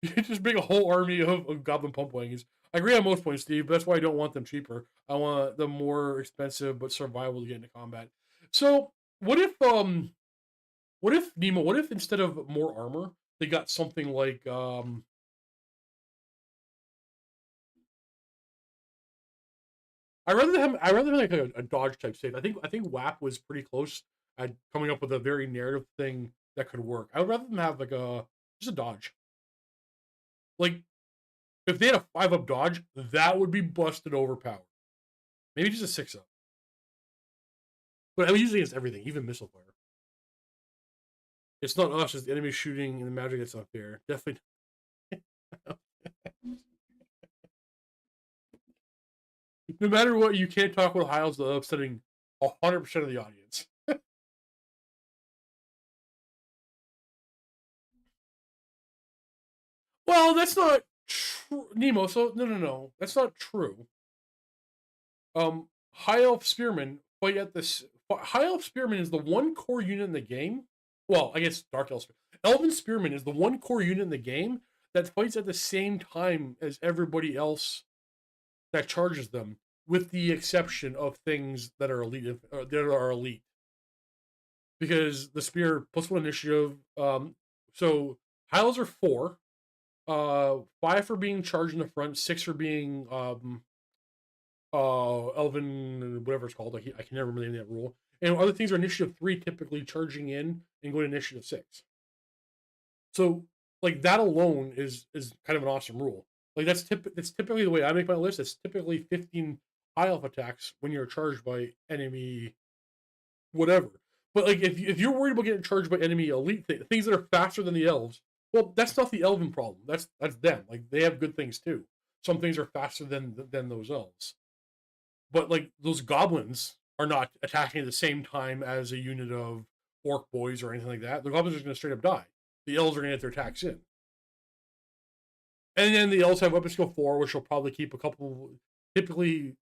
You just make a whole army of goblin pump wagons. I agree on most points, Steve, but that's why I don't want them cheaper. I want them more expensive but survivable to get into combat. So what if Nemo, what if instead of more armor, they got something like I rather have like a dodge type save. I think WAP was pretty close at coming up with a very narrative thing that could work. I would rather them have like a just a dodge. Like if they had a 5-up dodge, that would be busted overpowered. Maybe just a 6-up. But I'm using it against everything, even missile fire. It's not us, it's the enemy shooting and the magic that's up there. Definitely. No matter what, you can't talk with Hiles without upsetting 100% of the audience. Well, that's not true, Nemo. So no. That's not true. High Elf Spearmen fight at this. High Elf Spearmen is the one core unit in the game. Well, I guess Dark Elf. Elven Spearman is the one core unit in the game that fights at the same time as everybody else that charges them, with the exception of things that are elite. Because the spear +1 initiative. So Hiles are 4. 5 for being charged in the front, 6 for being Elven, whatever it's called. I can never remember the name of that rule. And other things are initiative 3, typically charging in and going to initiative 6. So like that alone is kind of an awesome rule. Like that's typically the way I make my list. It's typically 15 high elf attacks when you're charged by enemy whatever. But like if you're worried about getting charged by enemy elite things that are faster than the elves, well, that's not the elven problem. That's them. Like they have good things too. Some things are faster than those elves. But like those goblins are not attacking at the same time as a unit of orc boys or anything like that. The goblins are going to straight up die. The elves are going to get their attacks in. And then the elves have weapon skill 4, which will probably keep a couple, typically a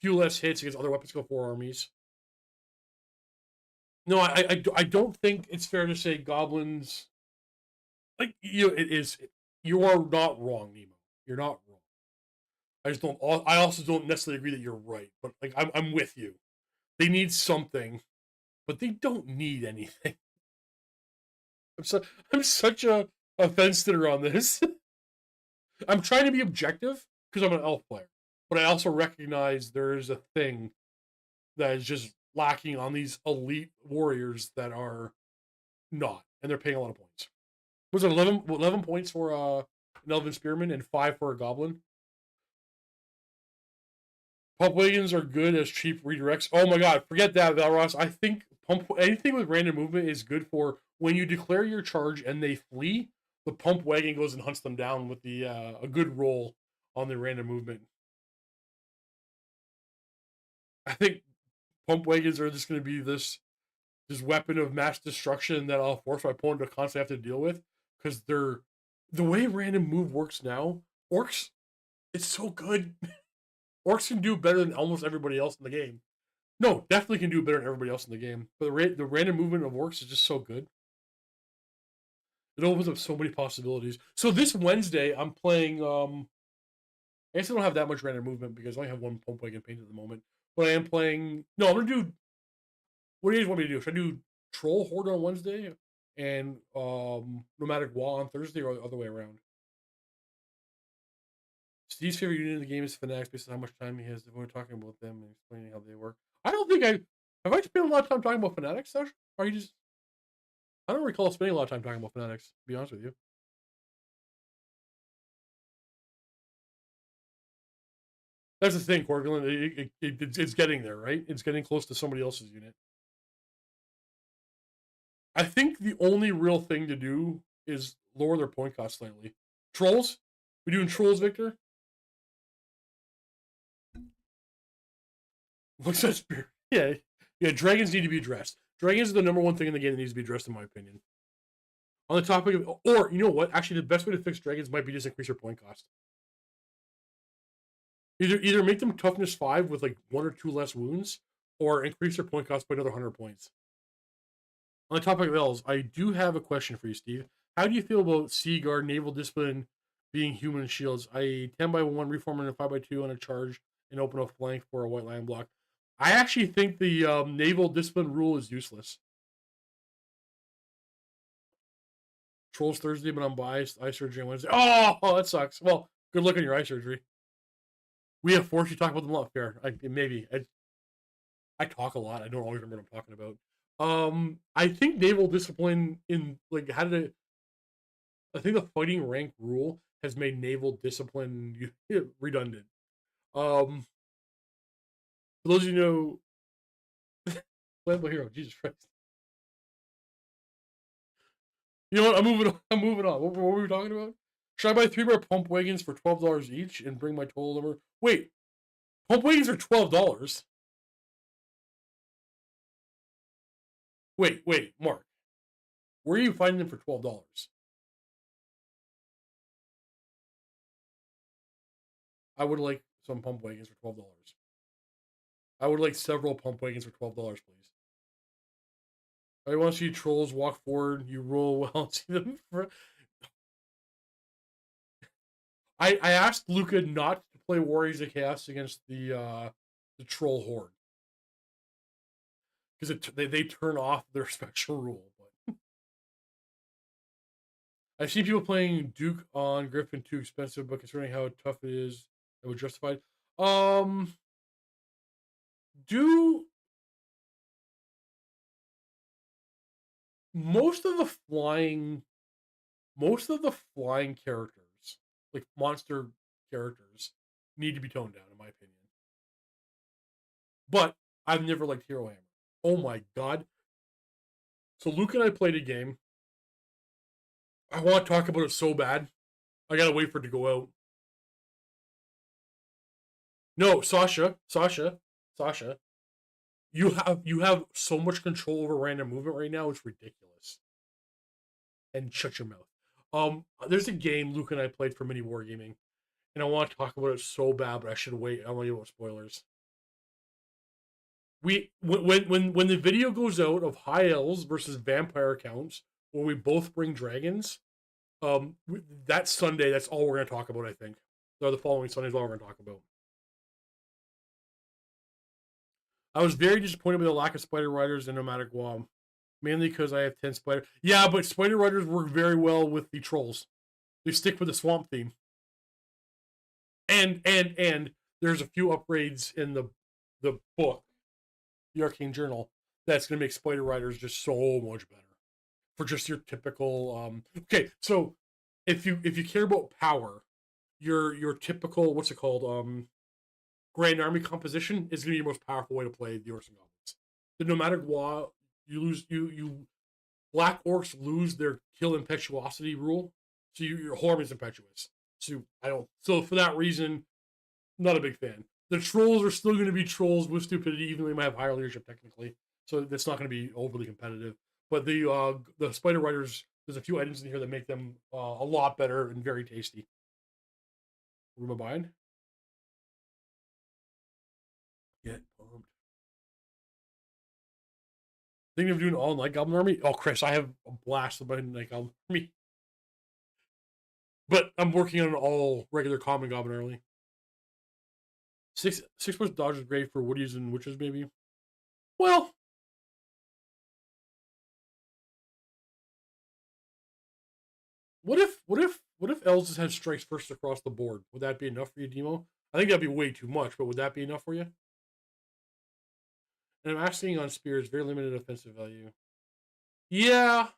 few less hits against other weapon skill 4 armies. No, I don't think it's fair to say goblins. Like it is. You are not wrong, Nemo. You're not wrong. I just don't. I also don't necessarily agree that you're right, but like I'm with you. They need something, but they don't need anything. I'm such a fence sitter on this. I'm trying to be objective because I'm an elf player, but I also recognize there is a thing that is just lacking on these elite warriors that are not, and they're paying a lot of points. Was it 11 points for an elven spearman and 5 for a goblin? Pump wagons are good as cheap redirects. Oh my god, forget that, Valros. I think anything with random movement is good for when you declare your charge and they flee. The pump wagon goes and hunts them down with the a good roll on the random movement. I think pump wagons are just going to be this weapon of mass destruction that I'll force my opponent to constantly have to deal with because they're the way random move works now. Orcs, it's so good. Orcs can do better than almost everybody else in the game. No, definitely can do better than everybody else in the game. But the random movement of orcs is just so good. It opens up so many possibilities. So this Wednesday, I'm playing. I guess I don't have that much random movement because I only have one pump wagon painted at the moment. But I am playing. No, I'm gonna do. What do you guys want me to do? Should I do Troll Horde on Wednesday and Nomadic Wall on Thursday, or the other way around? Steve's favorite unit in the game is Fanatics based on how much time he has devoted talking about them and explaining how they work. I don't think I have I spent a lot of time talking about Fanatics, Or are you just I don't recall spending a lot of time talking about Fanatics, to be honest with you. That's the thing, Corgulin. It's getting there, right? It's getting close to somebody else's unit. I think the only real thing to do is lower their point cost slightly. Trolls? We doing trolls, Victor? Looks at spirit. Yeah, yeah. Dragons need to be addressed. Dragons are the number one thing in the game that needs to be addressed, in my opinion. On the topic of, or you know what? Actually, the best way to fix dragons might be just increase their point cost. Either make them toughness 5 with like 1 or 2 less wounds, or increase their point cost by another 100 points. On the topic of elves, I do have a question for you, Steve. How do you feel about Sea Guard Naval Discipline being human shields? I 10x1 reform in a 5x2 on a charge and open a flank for a white line block. I actually think the Naval Discipline rule is useless. Trolls Thursday, but I'm biased. Eye surgery on Wednesday. Oh, that sucks. Well, good luck on your eye surgery. We have forced you to talk about them a lot. Fair. Maybe. I talk a lot. I don't always remember what I'm talking about. I think naval discipline in like how did it? I think the fighting rank rule has made naval discipline redundant. For those of you know, playable hero. Jesus Christ. You know what? I'm moving on. I'm moving on. What were we talking about? Should I buy 3 more pump wagons for $12 each and bring my total number? Wait, pump wagons are $12. Wait, Mark. Where are you finding them for $12? I would like some pump wagons for $12. I would like several pump wagons for $12, please. I want to see trolls walk forward. You roll well and see them. I asked Luca not to play Warriors of Chaos against the troll horde because they turn off their special rule. But I've seen people playing Duke on Griffin too expensive, but considering how tough it is, it would justify it. Do most of the flying characters, like monster characters, need to be toned down, in my opinion. But I've never liked Hero Hammer. Oh my god. So Luke and I played a game. I want to talk about it so bad. I gotta wait for it to go out. No, Sasha. You have so much control over random movement right now. It's ridiculous. And shut your mouth. There's a game Luke and I played for mini wargaming, and I want to talk about it so bad, but I should wait. I want to get spoilers. When the video goes out of high elves versus vampire accounts, where we both bring dragons, that Sunday, that's all we're going to talk about. I think, or the following Sunday is all we're going to talk about. I was very disappointed with the lack of spider riders in Nomadic WoW, mainly because I have 10 spider. Yeah, but spider riders work very well with the trolls. They stick with the swamp theme. And there's a few upgrades in the book, the Arcane Journal, that's going to make spider riders just so much better for just your typical. Okay, so if you care about power, your typical, what's it called, Grand Army composition is going to be your most powerful way to play the Orcs and Goblins. The nomadic WoW, you black orcs lose their kill impetuosity rule, so your whole army is impetuous. So I don't. So for that reason, not a big fan. The trolls are still going to be trolls with stupidity, even though they might have higher leadership technically. So that's not going to be overly competitive. But the spider riders, there's a few items in here that make them a lot better and very tasty. What am I buying? Get pumped. Thinking of doing all night goblin army? Oh, Chris, I have a blast with my night goblin army. But I'm working on an all regular common goblin army. 6+ dodge is great for woodies and witches, maybe. Well, what if elves just had strikes first across the board? Would that be enough for you, Demo? I think that'd be way too much, but would that be enough for you? And I'm asking on spears, very limited offensive value. Yeah.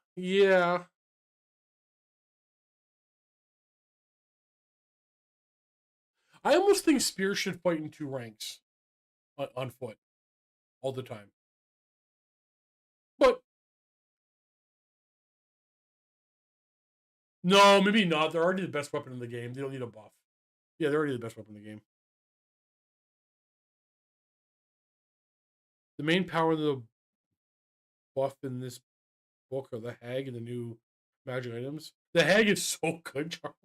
I almost think spears should fight in 2 ranks on foot all the time. But no, maybe not. They're already the best weapon in the game. They don't need a buff. Yeah, they're already the best weapon in the game. The main power of the buff in this book are the hag and the new magic items. The hag is so good, Charles.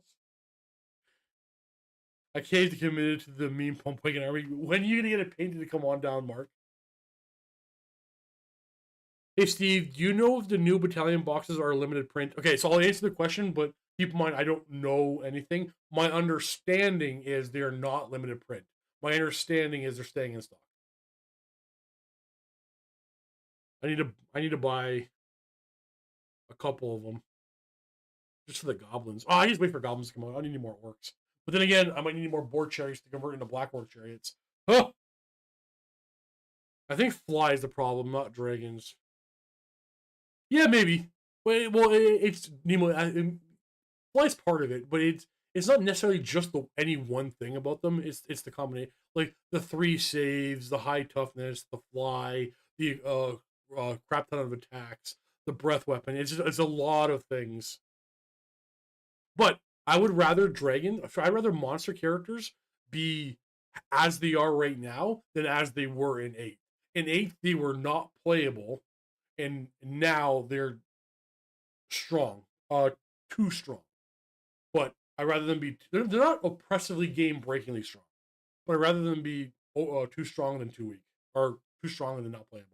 I can't get committed to the meme pump wagon army. When are you gonna get it painted to come on down, Mark? Hey Steve, do you know if the new battalion boxes are limited print? Okay, so I'll answer the question, but keep in mind I don't know anything. My understanding is they are not limited print. My understanding is they're staying in stock. I need to buy a couple of them just for the goblins. Oh, I just wait for goblins to come out. I need more orcs. But then again, I might need more board chariots to convert into black orc chariots. Huh! I think fly is the problem, not dragons. Yeah, maybe. Well, it's Nemo. Fly's part of it, but it's not necessarily just any one thing about them. It's the combination, like the 3 saves, the high toughness, the fly, the crap ton of attacks, the breath weapon. It's a lot of things. But I would rather I'd rather monster characters be as they are right now than as they were in 8. In 8, they were not playable, and now they're strong, too strong. But I rather them be they're not oppressively game breakingly strong, but I'd rather them be too strong than too weak, or too strong than not playable.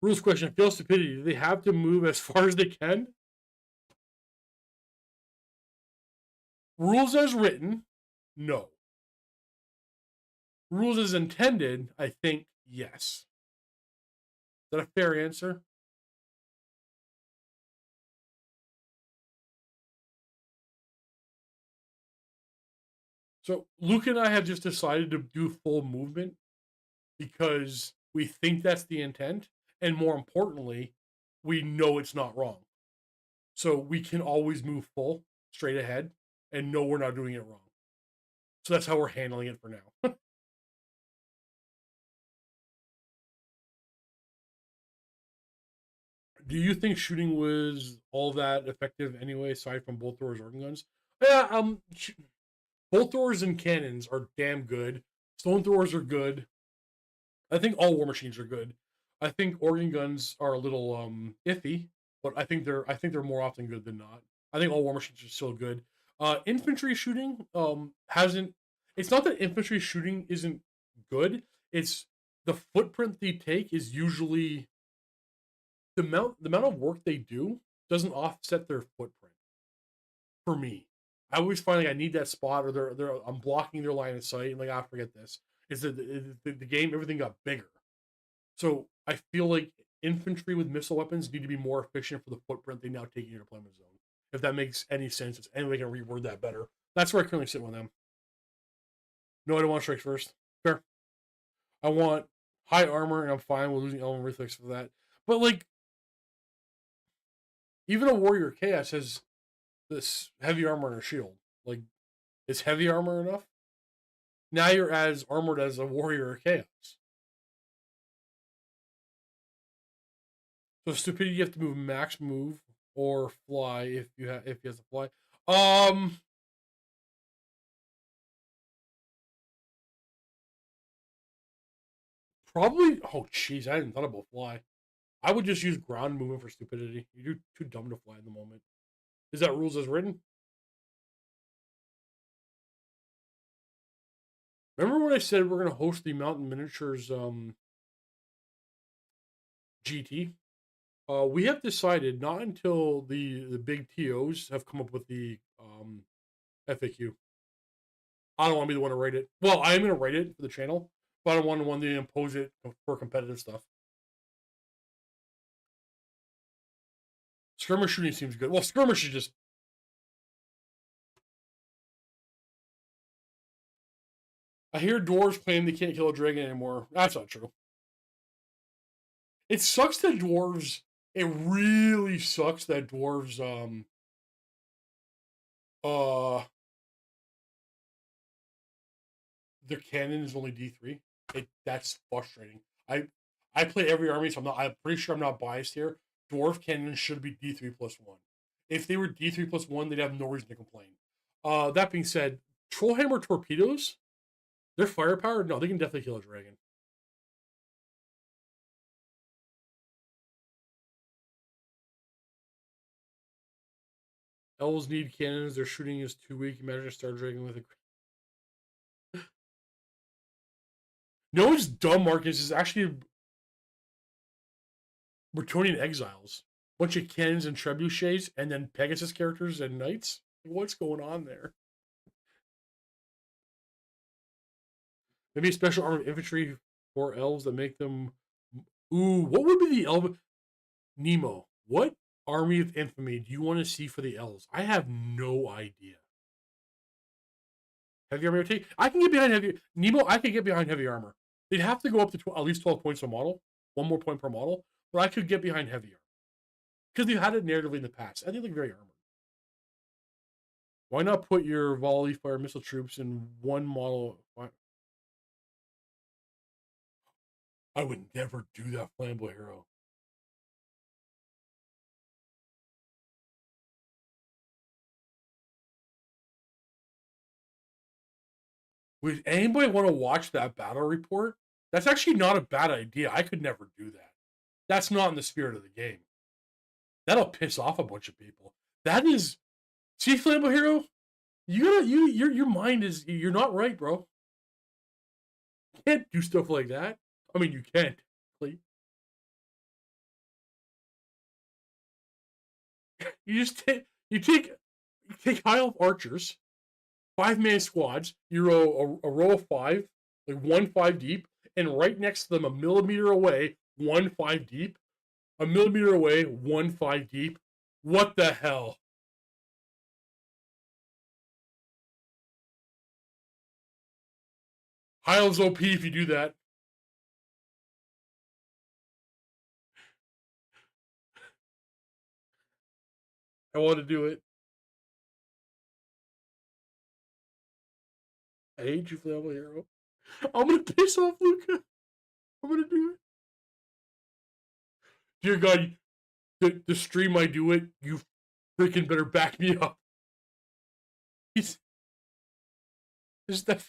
Rules question: Fail stupidity. Do they have to move as far as they can? Rules as written, no. Rules as intended, I think, yes. Is that a fair answer? So Luke and I have just decided to do full movement because we think that's the intent, and more importantly, we know it's not wrong. So we can always move full straight ahead and know we're not doing it wrong. So that's how we're handling it for now. Do you think shooting was all that effective anyway, aside from bolt throwers, organ guns? Yeah, bolt throwers and cannons are damn good. Stone throwers are good. I think all war machines are good. I think organ guns are a little iffy, but I think they're more often good than not. I think all war machines are still good. Infantry shooting hasn't. It's not that infantry shooting isn't good. It's the footprint they take is usually the amount of work they do doesn't offset their footprint. For me, I always find like I need that spot, or I'm blocking their line of sight, and like I forget this. Is that the game everything got bigger, so I feel like infantry with missile weapons need to be more efficient for the footprint they now take in your deployment zone. If that makes any sense, if anybody can reword that better. That's where I currently sit with them. No, I don't want strikes first. Fair. I want high armor, and I'm fine with losing element reflex for that. But like, even a warrior chaos has this heavy armor and a shield. Like, is heavy armor enough? Now you're as armored as a warrior chaos. So stupidity, you have to move max move or fly if you have to fly. Probably. Oh, jeez, I hadn't thought about fly. I would just use ground movement for stupidity. You're too dumb to fly in the moment. Is that rules as written? Remember when I said we're gonna host the Mountain Miniatures GT? We have decided not until the big TOs have come up with the FAQ. I don't want to be the one to write it. Well, I am going to write it for the channel, but I don't want one to impose it for competitive stuff. Skirmish shooting seems good. Well, skirmish is just. I hear dwarves claim they can't kill a dragon anymore. That's not true. It sucks that dwarves. It really sucks that dwarves. Uh. Their cannon is only D3. That's frustrating. I play every army, so I'm pretty sure I'm not biased here. Dwarf cannon should be D3+1. If they were D3+1, they'd have no reason to complain. That being said, Trollhammer torpedoes, their firepower, no, they can definitely kill a dragon. Elves need cannons. Their shooting is too weak. Imagine a Star Dragon with a. No, it's dumb, Marcus. Is actually Bretonian exiles. Bunch of cannons and trebuchets, and then Pegasus characters and knights. What's going on there? Maybe a special arm of infantry for elves that make them. Ooh, what would be the elf? Nemo, what army of infamy do you want to see for the elves? I have no idea. Heavy armor. I can get behind heavy Nemo. I could get behind heavy armor. They'd have to go up to at least 12 points a model, one more point per model. But I could get behind heavy armor because they've had it narratively in the past. I think they look very armored. Why not put your volley fire missile troops in one model? I would never do that, Flammable Hero. Would anybody want to watch that battle report? That's actually not a bad idea. I could never do that. That's not in the spirit of the game. That'll piss off a bunch of people. That is, see, Flammable Hero, your mind is, you're not right, bro. You can't do stuff like that. I mean, you can't. You just take high elf archers, 5-man squads. You row a row of 5, like 1 5 deep, and right next to them, a millimeter away, 1 5 deep, a millimeter away, 1 5 deep. What the hell? High elves OP if you do that. I want to do it. I hate you, Flammable Hero. I'm gonna piss off Luca. I'm gonna do it. Dear God, the stream I do it, you freaking better back me up. He's that.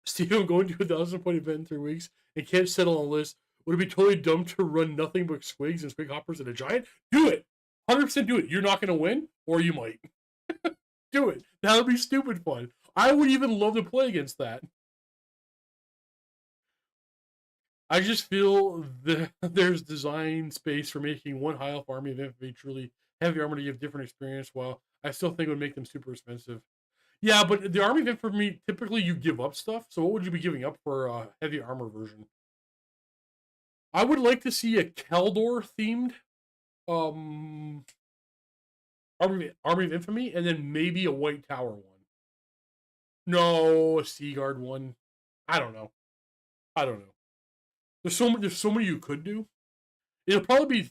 Steve, I'm going to 1,000-point event in 3 weeks and can't settle on a list. Would it be totally dumb to run nothing but squigs and squig hoppers and a giant? Do it. 100% do it. You're not going to win, or you might. Do it. That'll be stupid fun. I would even love to play against that. I just feel that there's design space for making one high elf army of infantry truly heavy armor to give different experience, while I still think it would make them super expensive. Yeah, but the army event for me, typically you give up stuff. So what would you be giving up for a heavy armor version? I would like to see a Keldor themed Army of Infamy, and then maybe a White Tower one. No, a Seaguard one. I don't know. There's so many you could do. It'll probably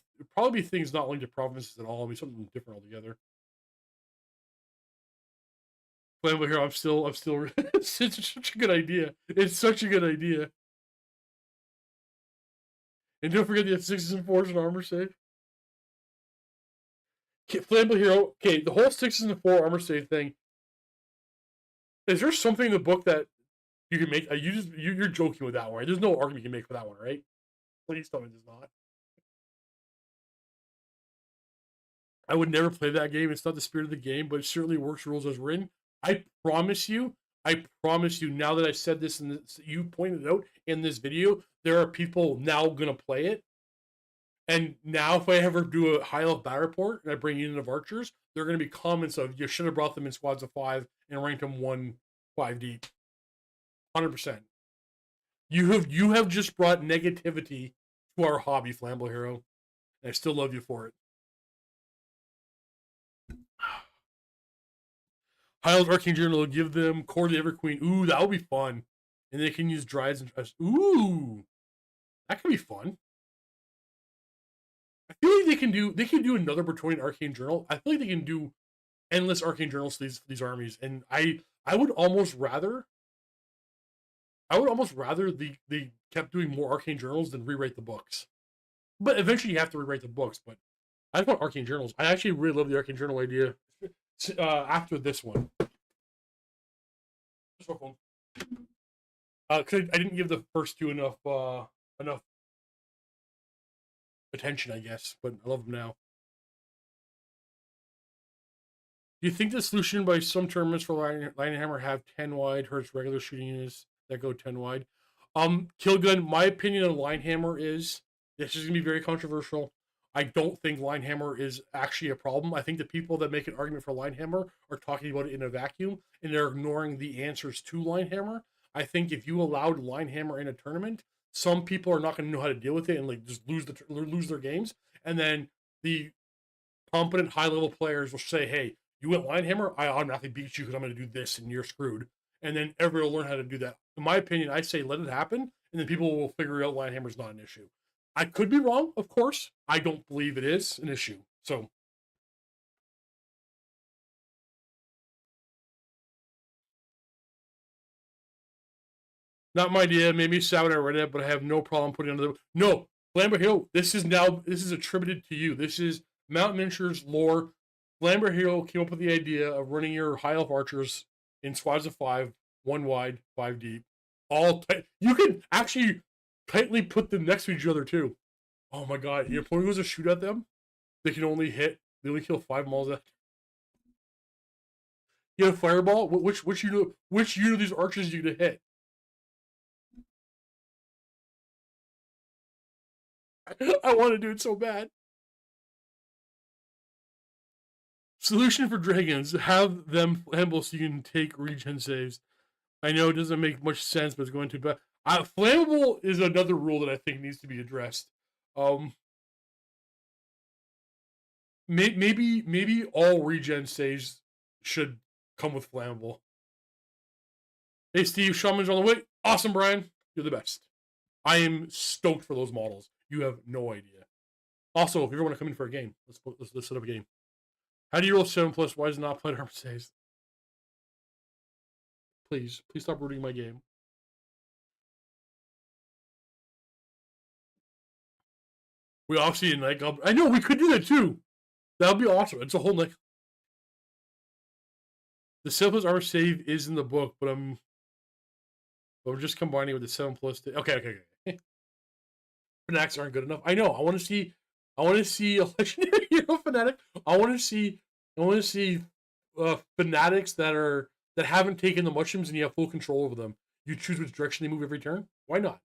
be things not linked to provinces at all. It'll be something different altogether. Flammable Hero, I'm still. It's such a good idea. It's such a good idea. And don't forget the 6s and 4s and armor save. Flammable Hero. Okay, the whole 6s and 4 armor save thing. Is there something in the book that you can make? You're joking with that one, right? There's no argument you can make for that one, right? Please tell me there's not. I would never play that game. It's not the spirit of the game, but it certainly works rules as written. I promise you, now that I said this and you pointed it out in this video, there are people now going to play it. And now if I ever do a high elf battle report and I bring in of archers, there are going to be comments of, you should have brought them in squads of 5 and ranked them 1 5 deep. 100%. You have just brought negativity to our hobby, Flammable Hero. And I still love you for it. Orc Arcane Journal will give them Core to Everqueen. Ooh, that would be fun. And they can use Dryads and Tribes. Ooh, that could be fun. I feel like they can do another Bretonnian Arcane Journal. I feel like they can do endless Arcane Journals to these armies. And I would almost rather they kept doing more Arcane Journals than rewrite the books. But eventually you have to rewrite the books. But I want Arcane Journals. I actually really love the Arcane Journal idea. After this one. Because I didn't give the first two enough attention, I guess, but I love them now. Do you think the solution by some tournaments for Linehammer have 10 wide hurts regular shooting units that go 10 wide? Killgun, my opinion on Linehammer is, this is going to be very controversial. I don't think Linehammer is actually a problem. I think the people that make an argument for Linehammer are talking about it in a vacuum, and they're ignoring the answers to Linehammer. I think if you allowed Linehammer in a tournament, some people are not going to know how to deal with it and like just lose their games. And then the competent high-level players will say, hey, you went Linehammer, I automatically beat you because I'm going to do this and you're screwed. And then everyone will learn how to do that. In my opinion, I say let it happen, and then people will figure out Linehammer's not an issue. I could be wrong, of course. I don't believe it is an issue. So, not my idea. Made me sad when I read it, but I have no problem putting it under the. No, Flamber Hill, this is attributed to you. This is Mount Miniatures lore. Flamber Hill came up with the idea of running your High Elf archers in squads of 5, 1 wide, 5 deep. All tight. You can actually tightly put them next to each other, too. Oh my god, your opponent goes to shoot at them, they can only kill 5 mauls at. You have a fireball? Which unit of these archers are you gonna hit? I want to do it so bad. Solution for dragons: have them flammable so you can take regen saves. I know it doesn't make much sense, but it's going to. But flammable is another rule that I think needs to be addressed. Maybe all regen saves should come with flammable. Hey Steve, Shaman's on the way. Awesome, Brian. You're the best. I am stoked for those models. You have no idea. Also, if you ever want to come in for a game, let's set up a game. How do you roll 7+? Why is it not played armor saves? Please stop rooting my game. We obviously in like I know we could do that too. That would be awesome. It's a whole like the 7+ armor save is in the book, but we're just combining with the 7+. Okay. Fanatics aren't good enough. I know. I want to see a legendary hero fanatic. I want to see fanatics that haven't taken the mushrooms and you have full control over them. You choose which direction they move every turn. Why not?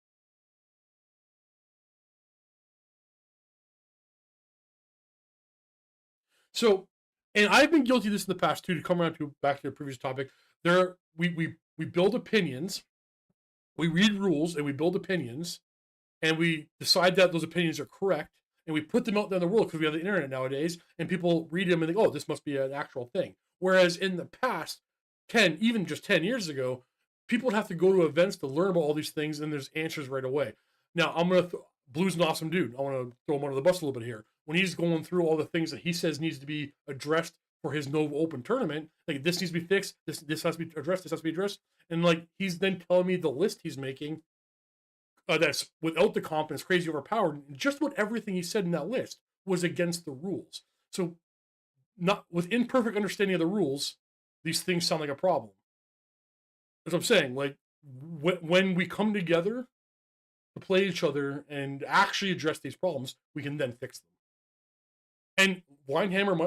So, and I've been guilty of this in the past too. To come around to back to the previous topic, we build opinions, we read rules, and we build opinions, and we decide that those opinions are correct, and we put them out there in the world because we have the internet nowadays, and people read them and think, oh, this must be an actual thing. Whereas in the past, even just 10 years ago, people would have to go to events to learn about all these things, and there's answers right away. Now, Blue's an awesome dude. I want to throw him under the bus a little bit here. When he's going through all the things that he says needs to be addressed for his Nova Open tournament, like this needs to be fixed, this has to be addressed, this has to be addressed, and like he's then telling me the list he's making that's without the competence, crazy overpowered. Just about everything he said in that list was against the rules. So, not with imperfect understanding of the rules, these things sound like a problem. That's what I'm saying. Like when we come together to play each other and actually address these problems, we can then fix them. And Linehammer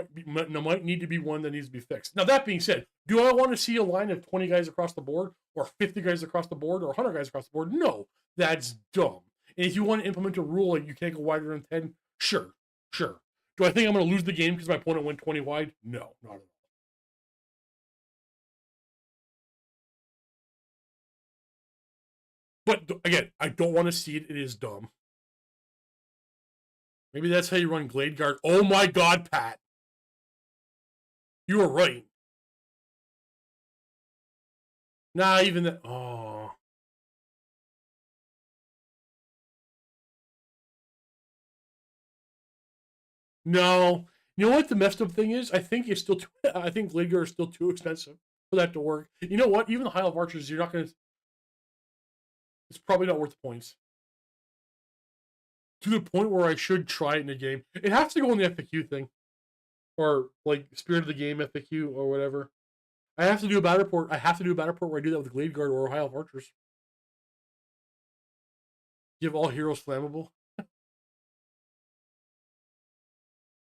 might need to be one that needs to be fixed. Now, that being said, do I want to see a line of 20 guys across the board, or 50 guys across the board, or 100 guys across the board? No, that's dumb. And if you want to implement a rule like you can't go wider than 10, sure. Do I think I'm going to lose the game because my opponent went 20 wide? No, not at all. But again, I don't want to see it. It is dumb. Maybe that's how you run Glade Guard. Oh my god, Pat. You were right. Nah, even that. Oh. No. You know what the messed up thing is? I think Glade Guard is still too expensive for that to work. You know what? Even the High Elf Archers, you're not going to. It's probably not worth the points. To the point where I should try it in a game. It has to go in the FAQ thing. Or, like, Spirit of the Game FAQ or whatever. I have to do a battle report. I have to do a battle report where I do that with Glade Guard or High Elf Archers. Give all heroes flammable.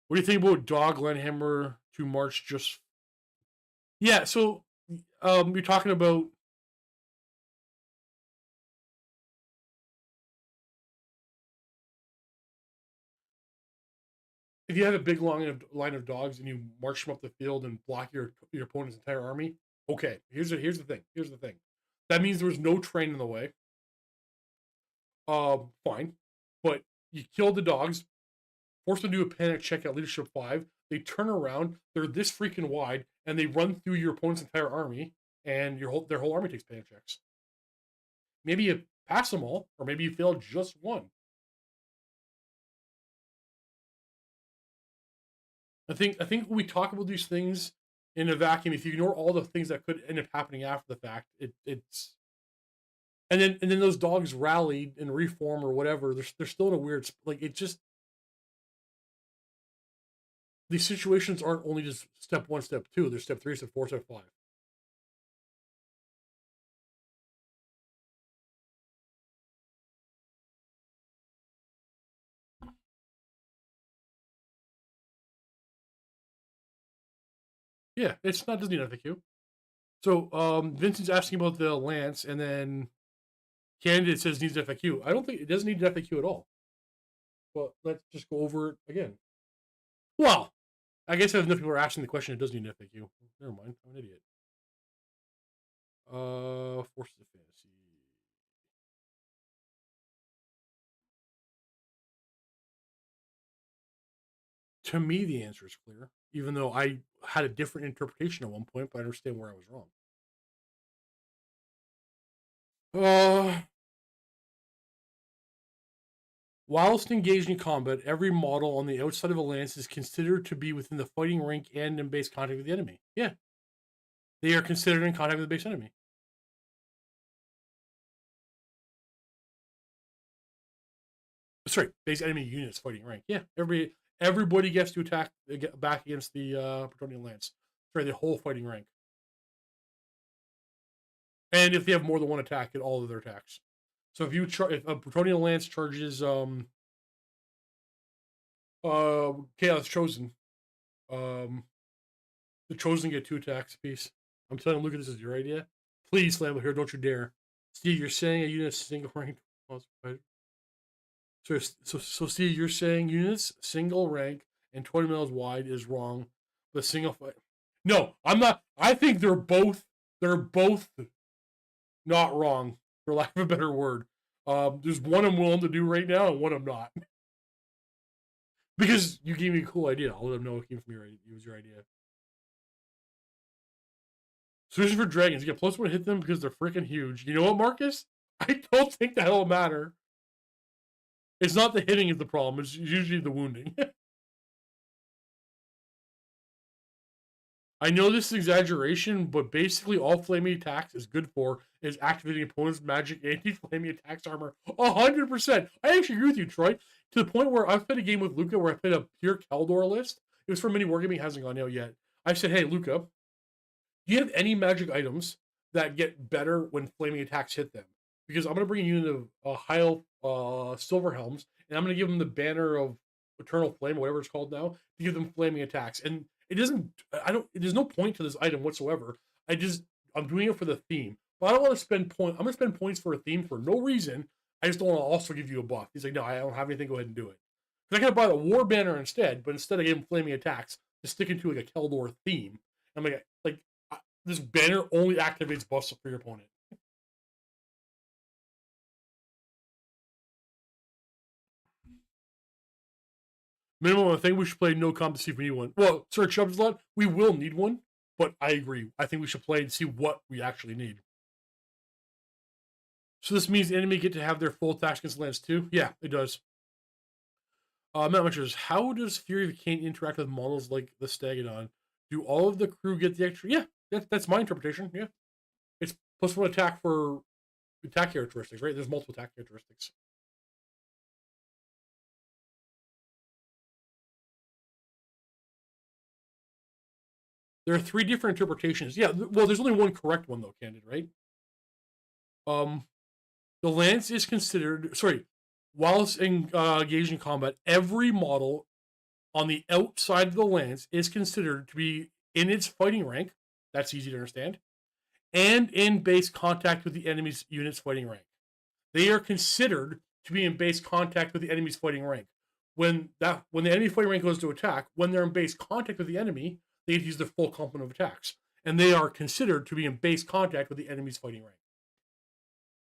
What do you think about Dog Landhammer to March just... Yeah, so you're talking about... If you have a big long line of dogs and you march them up the field and block your opponent's entire army, okay. Here's the thing. That means there was no train in the way. Fine, but you killed the dogs. force them to do a panic check at leadership 5. They turn around, they're this freaking wide, and they run through your opponent's entire army, and their whole army takes panic checks. Maybe you pass them all, or maybe you fail just one. I think when we talk about these things in a vacuum, if you ignore all the things that could end up happening after the fact, it's and then those dogs rallied and reform or whatever. They're still in a weird like it just these situations aren't only just step 1, step 2. There's step 3, step 4, step 5. Yeah, it's not doesn't need FAQ. So Vincent's asking about the lance, and then Candidate says needs FAQ. I don't think it doesn't need an FAQ at all. But let's just go over it again. Well, I guess if enough people are asking the question, it does need an FAQ. Never mind, I'm an idiot. Forces of Fantasy. To me, the answer is clear, even though I had a different interpretation at one point, but I understand where I was wrong. Whilst engaged in combat, every model on the outside of a lance is considered to be within the fighting rank and in base contact with the enemy. Yeah. They are considered in contact with the base enemy. Sorry, base enemy units fighting rank. Yeah, everybody gets to attack back against the Bretonian lance. Sorry, the whole fighting rank. And if they have more than one attack, get all of their attacks. So if if a Bretonian lance charges Chaos Chosen, the Chosen get 2 attacks apiece. I'm telling Luca, this is your idea. Please, Flambo, here, don't you dare. Steve, you're saying a unit single rank. So Steve, you're saying units single rank and 20 miles wide is wrong, but single fight. No, I'm not. I think they're both not wrong, for lack of a better word. There's one I'm willing to do right now, and one I'm not. Because you gave me a cool idea. I'll let them know it came from your idea. It was your idea. Solution for dragons. You get +1 hit them because they're freaking huge. You know what, Marcus? I don't think that'll matter. It's not the hitting is the problem. It's usually the wounding. I know this is exaggeration, but basically all flaming attacks is good for is activating opponent's magic anti-flaming attacks armor 100%. I actually agree with you, Troy. To the point where I've played a game with Luca where I played a pure Keldor list. It was for Mini Wargaming, hasn't gone out yet. I said, hey, Luca, do you have any magic items that get better when flaming attacks hit them? Because I'm going to bring a unit of Heil Silver Helms, and I'm going to give them the banner of Eternal Flame, whatever it's called now, to give them flaming attacks. And it doesn't, there's no point to this item whatsoever. I'm doing it for the theme. But I don't want to spend points. I'm going to spend points for a theme for no reason. I just don't want to also give you a buff. He's like, no, I don't have anything. Go ahead and do it. Because I could buy the War Banner instead, but instead I gave him flaming attacks to stick into like a Keldor theme. I'm like this banner only activates buffs for your opponent. Minimum, I think we should play no comp to see if we need one. Well, Sir Chubb's lot, we will need one, but I agree. I think we should play and see what we actually need. So this means the enemy get to have their full attacks against lands too? Yeah, it does. Mountaineers, how does Fury of the Cane interact with models like the Stegodon? Do all of the crew get the extra? Yeah, that's my interpretation. Yeah. It's +1 attack for attack characteristics, right? There's multiple attack characteristics. There are 3 different interpretations. Yeah, well, there's only one correct one though, Candid, right? The lance is considered whilst engaged in combat, every model on the outside of the lance is considered to be in its fighting rank. That's easy to understand, and in base contact with the enemy's unit's fighting rank. They are considered to be in base contact with the enemy's fighting rank. When the enemy fighting rank goes to attack, when they're in base contact with the enemy, they use their full complement of attacks, and they are considered to be in base contact with the enemy's fighting rank.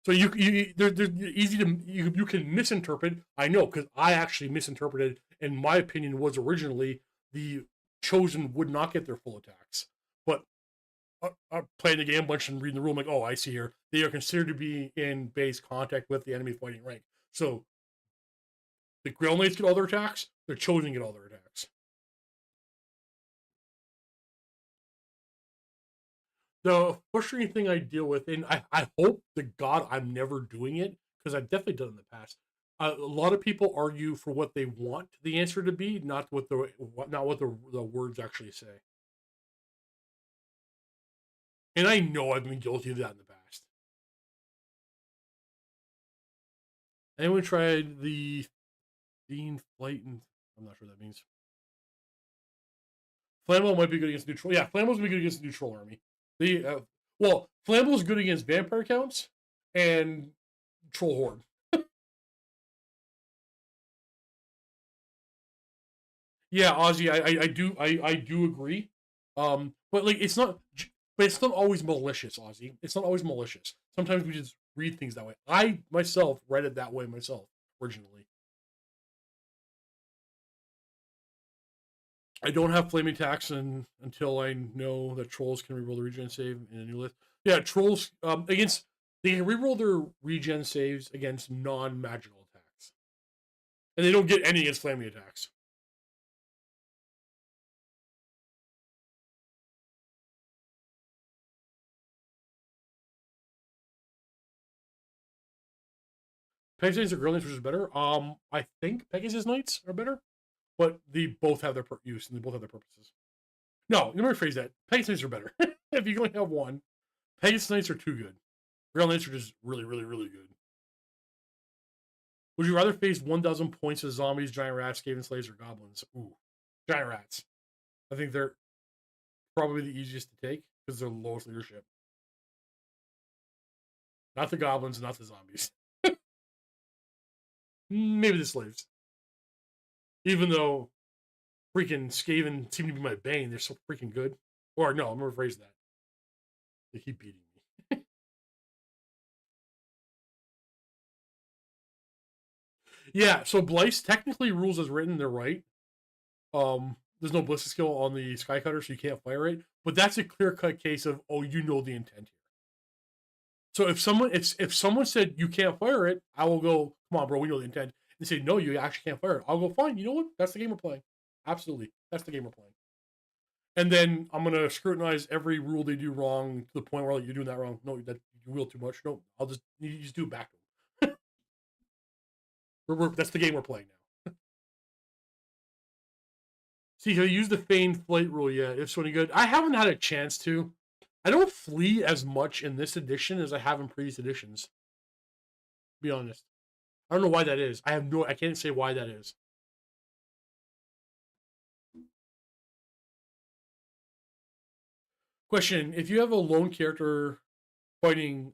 So they're easy to you can misinterpret. I know because I actually misinterpreted in my opinion, was originally the chosen would not get their full attacks. But playing the game a bunch and reading the rule, I'm like, oh, I see here. They are considered to be in base contact with the enemy fighting rank. So the Grail Knights get all their attacks, their chosen get all their attacks. The frustrating thing I deal with, and I hope to God I'm never doing it, because I've definitely done it in the past. A lot of people argue for what they want the answer to be, not what the words actually say. And I know I've been guilty of that in the past. Anyone tried the Dean Flight? And I'm not sure what that means. Flammable might be good against neutral. Yeah, Flammable's be good against the neutral army. Flammable's good against vampire counts and troll horde. Yeah, Ozzy, I do agree. But like it's not always malicious, Ozzy. It's not always malicious. Sometimes we just read things that way. I myself read it that way myself originally. I don't have flaming attacks until I know that trolls can reroll the regen save in a new list. Yeah, trolls against they can reroll their regen saves against non-magical attacks, and they don't get any against flaming attacks. Pegasus or Girl Knights, which is better? I think Pegasus Knights are better, but they both have their use and they both have their purposes. No, let me rephrase that. Pegasus Knights are better. If you only have one, Pegasus Knights are too good. Girl Knights are just really, really, really good. Would you rather face 1,000 points of zombies, giant rats, Skaven slaves, or goblins? Ooh, giant rats. I think they're probably the easiest to take because they're the lowest leadership. Not the goblins, not the zombies. Maybe the slaves. Even though freaking Skaven seem to be my bane, they're so freaking good. Or no, I'm gonna rephrase that. They keep beating me. Yeah, so Blyce technically rules as written, they're right. There's no ballistic skill on the Skycutter, so you can't fire it. But that's a clear-cut case of, oh, you know the intent here. So if someone said you can't fire it, I will go, come on, bro, we know the intent. And say, no, you actually can't fire it. I'll go, fine, you know what? That's the game we're playing. Absolutely. That's the game we're playing. And then I'm gonna scrutinize every rule they do wrong to the point where like, you're doing that wrong. No, that you will too much. No, you just do it back to them. That's the game we're playing now. See, have you used the feigned flight rule yet? If so, any good? I haven't had a chance to. I don't flee as much in this edition as I have in previous editions. To be honest, I don't know why that is. I can't say why that is. Question: if you have a lone character fighting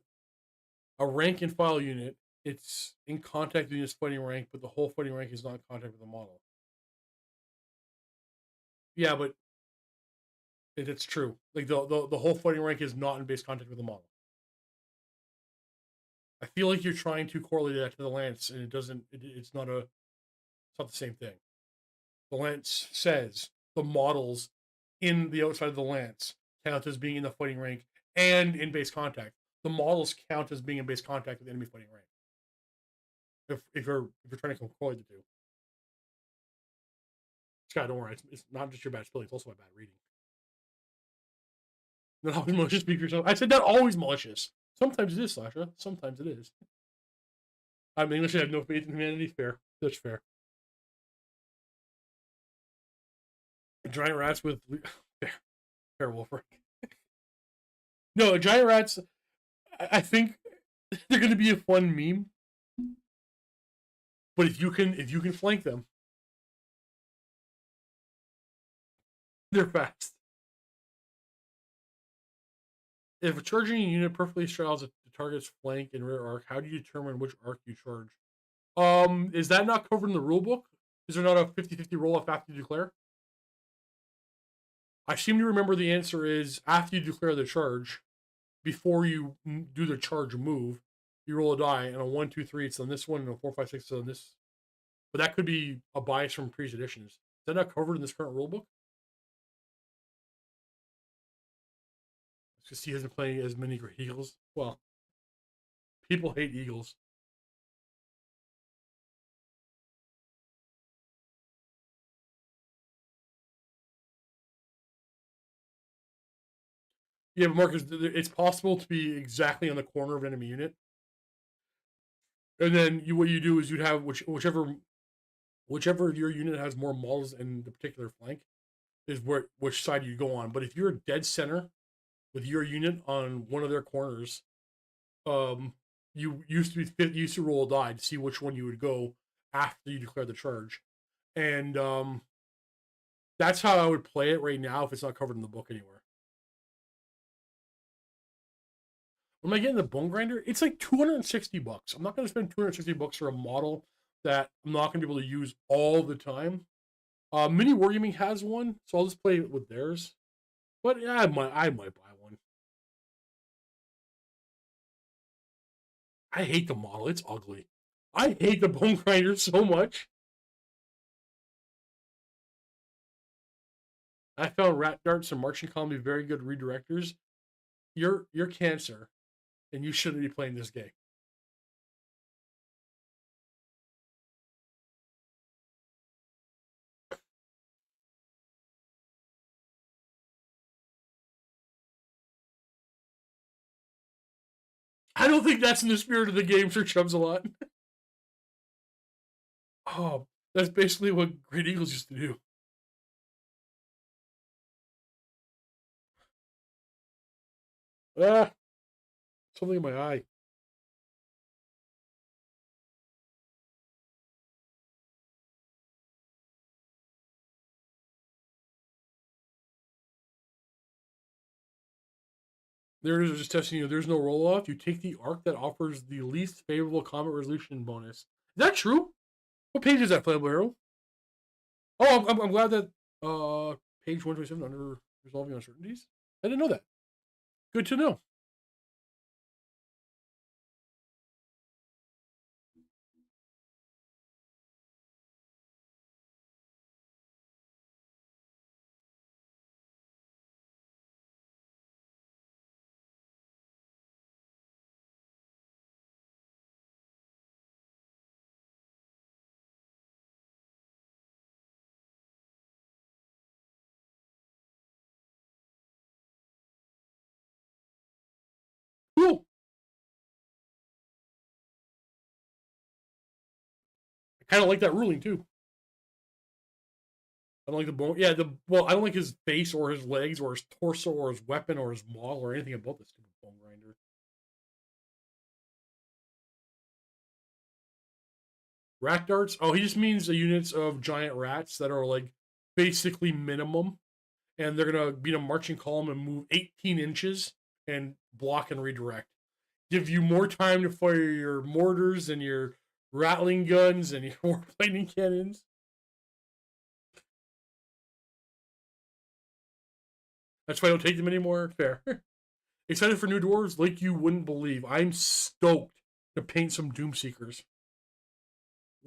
a rank and file unit, it's in contact with its fighting rank, but the whole fighting rank is not in contact with the model. Yeah, but it's true. Like the whole fighting rank is not in base contact with the model. I feel like you're trying to correlate that to the lance, and it doesn't. It's not the same thing. The lance says the models in the outside of the lance count as being in the fighting rank and in base contact. The models count as being in base contact with the enemy fighting rank. If you're trying to correlate the two. Scott, don't worry. It's not just your bad spelling; it's also my bad reading. Not always malicious. Speak for yourself. I said not always malicious. Sometimes it is, Sasha. Sometimes it is. I'm English and I have no faith in humanity. Fair. That's fair. Giant rats with fair Wolfric. No, giant rats. I think they're going to be a fun meme. But if you can flank them, they're fast. If a charging unit perfectly straddles the target's flank and rear arc, how do you determine which arc you charge? Is that not covered in the rulebook? Is there not a 50-50 roll-off after you declare? I seem to remember the answer is after you declare the charge, before you do the charge move, you roll a die, and a 1, 2, 3 it's on this one, and a 4, 5, 6 it's on this. But that could be a bias from previous editions. Is that not covered in this current rulebook? Because he hasn't playing as many great eagles. Well, people hate eagles. Yeah, but Marcus, it's possible to be exactly on the corner of an enemy unit, and then what you do is you'd have whichever your unit has more models in the particular flank is which side you go on. But if you're dead center with your unit on one of their corners, you used to roll a die to see which one you would go after you declare the charge, and that's how I would play it right now if it's not covered in the book anywhere. When I get in the Bone Grinder, it's like $260. I'm not going to spend $260 for a model that I'm not going to be able to use all the time. Mini Wargaming has one, so I'll just play it with theirs. But yeah, I might buy one. I hate the model. It's ugly. I hate the Bone Grinder so much. I found Rat Darts and Marching Column to be very good redirectors. You're Cancer, and you shouldn't be playing this game. I don't think that's in the spirit of the game, Sir Chubs a lot. Oh, that's basically what Great Eagles used to do. Ah, something in my eye. There it is, just testing you. There's no roll off. You take the arc that offers the least favorable combat resolution bonus. Is that true? What page is that, Playable Arrow? Oh, I'm glad that page 127 under resolving uncertainties. I didn't know that. Good to know. Cool. I kind of like that ruling too. I don't like the bone. Yeah, I don't like his face or his legs or his torso or his weapon or his model or anything about this stupid Bone Grinder. Rat darts. Oh, he just means the units of giant rats that are like basically minimum, and they're gonna be in a marching column and move 18 inches and block and redirect. Give you more time to fire your mortars and your rattling guns and your lightning cannons. That's why I don't take them anymore. Fair. Excited for new dwarves like you wouldn't believe. I'm stoked to paint some Doomseekers.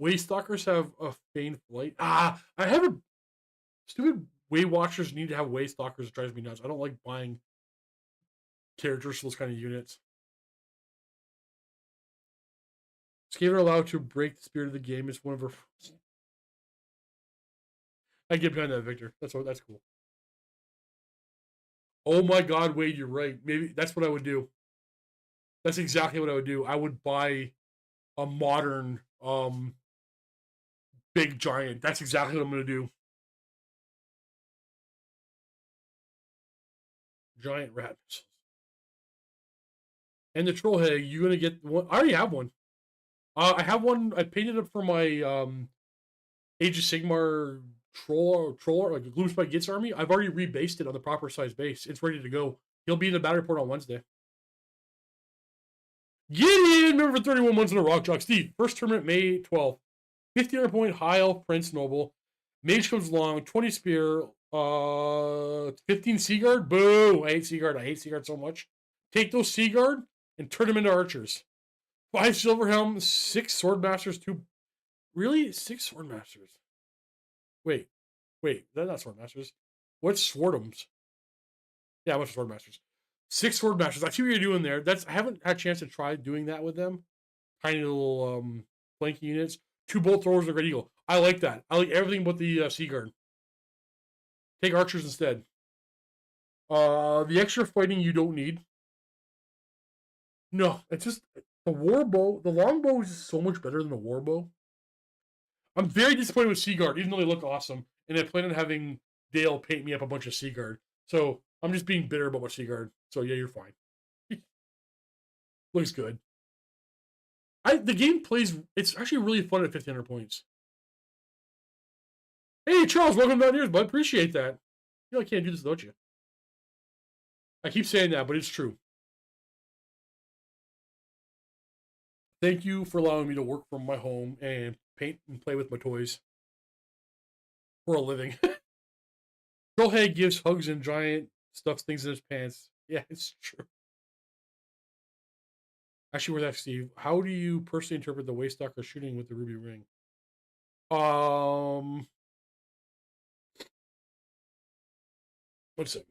Waystalkers have a faint flight. I have a stupid Way Watchers need to have Waystalkers. It drives me nuts. I don't like buying characters for those kind of units. Skater allowed to break the spirit of the game is one of her. I get behind that, Victor. That's cool. Oh my God, Wade, you're right. Maybe that's what I would do. That's exactly what I would do. I would buy a modern big giant. That's exactly what I'm gonna do. Giant rat. And the troll head, you're gonna get one. I already have one. I have one. I painted it for my Age of Sigmar troller like the Gloomspite Gits army. I've already rebased it on the proper size base. It's ready to go. He'll be in the battle report on Wednesday. Get in! Remember for 31 months in a rock jock. Steve, first tournament May 12th. 1500 point Heil Prince Noble. Mage comes along, 20 spear, 15 Seaguard. Boo! I hate Seaguard. I hate Seaguard so much. Take those Seaguard and turn them into archers. 5 Silverhelm, 6 Swordmasters, 2 Really? 6 sword masters. Wait, they're not sword masters. What's swordums? Yeah, what's sword masters? 6 sword masters. I see what you're doing there. I haven't had a chance to try doing that with them. Tiny little flanking units. 2 bolt throwers and a red eagle. I like that. I like everything but the sea guard. Take archers instead. The extra fighting you don't need. No, it's just the warbow. The longbow is just so much better than the warbow. I'm very disappointed with Seaguard, even though they look awesome. And I plan on having Dale paint me up a bunch of Seaguard. So I'm just being bitter about my Seaguard. So yeah, you're fine. Looks good. The game plays. It's actually really fun at 1,500 points. Hey Charles, welcome down here, bud. Appreciate that. You know I can't do this without you. I keep saying that, but it's true. Thank you for allowing me to work from my home and paint and play with my toys for a living. Trollhead gives hugs and giant stuffs things in his pants. Yeah, it's true. Actually, worth asking, Steve. How do you personally interpret the Waystalker shooting with the ruby ring? Um, 1 second.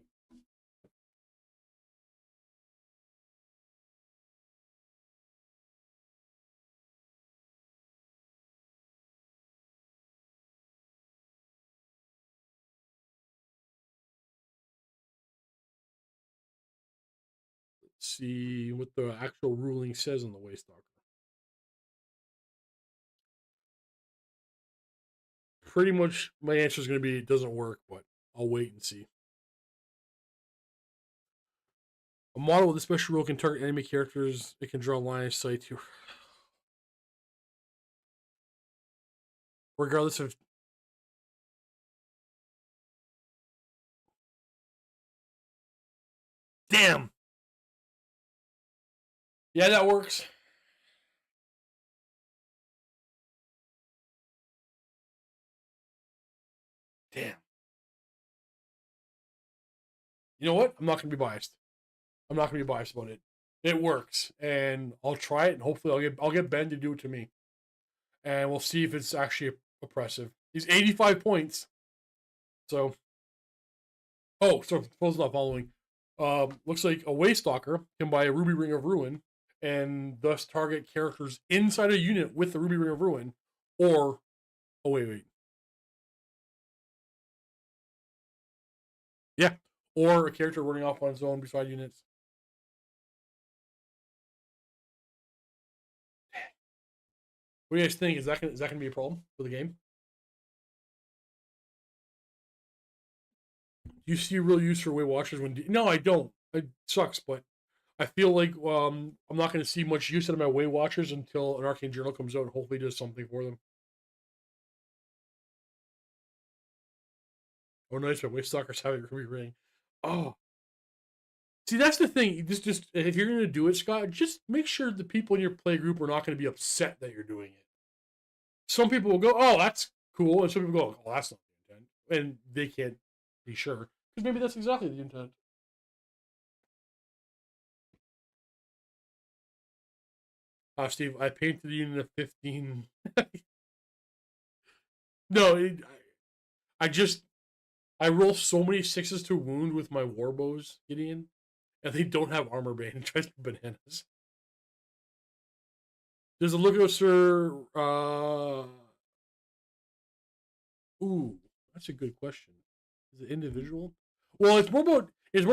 Let's see what the actual ruling says on the Waystalker. Pretty much, my answer is going to be it doesn't work, but I'll wait and see. A model with a special rule can target enemy characters. It can draw line of sight to, regardless of. Damn. Yeah, that works. Damn. You know what? I'm not going to be biased. I'm not going to be biased about it. It works, and I'll try it, and hopefully I'll get Ben to do it to me, and we'll see if it's actually oppressive. He's 85 points, so. Oh, so Phil's not following. Looks like a Waystalker can buy a Ruby Ring of Ruin, and thus target characters inside a unit with the Ruby Ring of Ruin, or wait, yeah, or a character running off on its own beside units. What do you guys think? Is that gonna be a problem for the game? Do you see real use for Weight Watchers when? No, I don't. It sucks, but I feel like I'm not going to see much use out of my Weight Watchers until an Arcane Journal comes out and hopefully does something for them. Oh, nice! My Weight Stalkers have a Ruby Ring. Oh, see, that's the thing. Just if you're going to do it, Scott, just make sure the people in your play group are not going to be upset that you're doing it. Some people will go, "Oh, that's cool," and some people go, "Oh, that's not the intent," and they can't be sure because maybe that's exactly the intent. Steve, I painted the unit of 15. No, I just I roll so many sixes to wound with my warbows, Gideon, and they don't have armor bane. It drives me bananas. Does the lookout, sir? Ooh, that's a good question. Is it individual? Well, it's more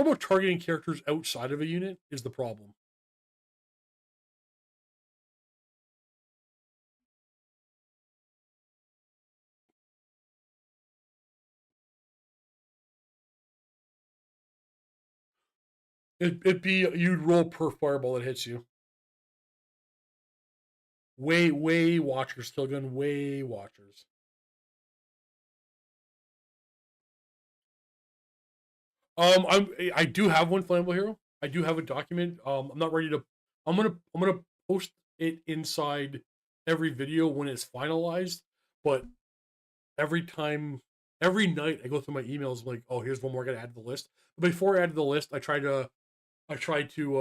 about targeting characters outside of a unit is the problem. It'd be you'd roll per fireball that hits you. Way watchers, Killgun, way watchers. I do have one flammable hero. I do have a document. I'm not ready to. I'm gonna post it inside every video when it's finalized. But every night I go through my emails like, oh, here's one more I gotta add to the list. But before I add to the list, I try to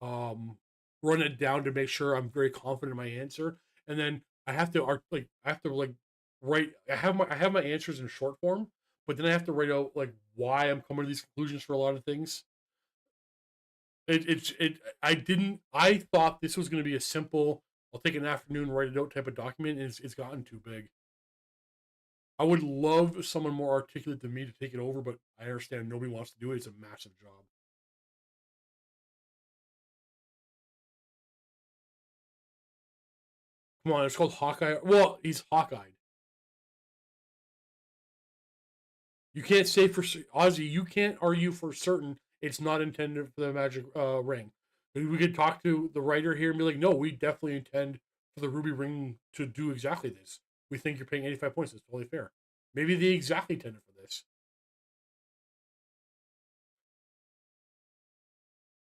um run it down to make sure I'm very confident in my answer, and then I have to write. I have my answers in short form, but then I have to write out like why I'm coming to these conclusions for a lot of things. I didn't. I thought this was going to be a simple. I'll take an afternoon, write it out type of document, and it's gotten too big. I would love someone more articulate than me to take it over, but I understand nobody wants to do it. It's a massive job. Come on, it's called Hawkeye. Well, he's Hawkeye. You can't say for Ozzy. You can't argue for certain it's not intended for the magic ring. We could talk to the writer here and be like, no, we definitely intend for the ruby ring to do exactly this. We think you're paying 85 points. It's totally fair. Maybe they exactly intended for this.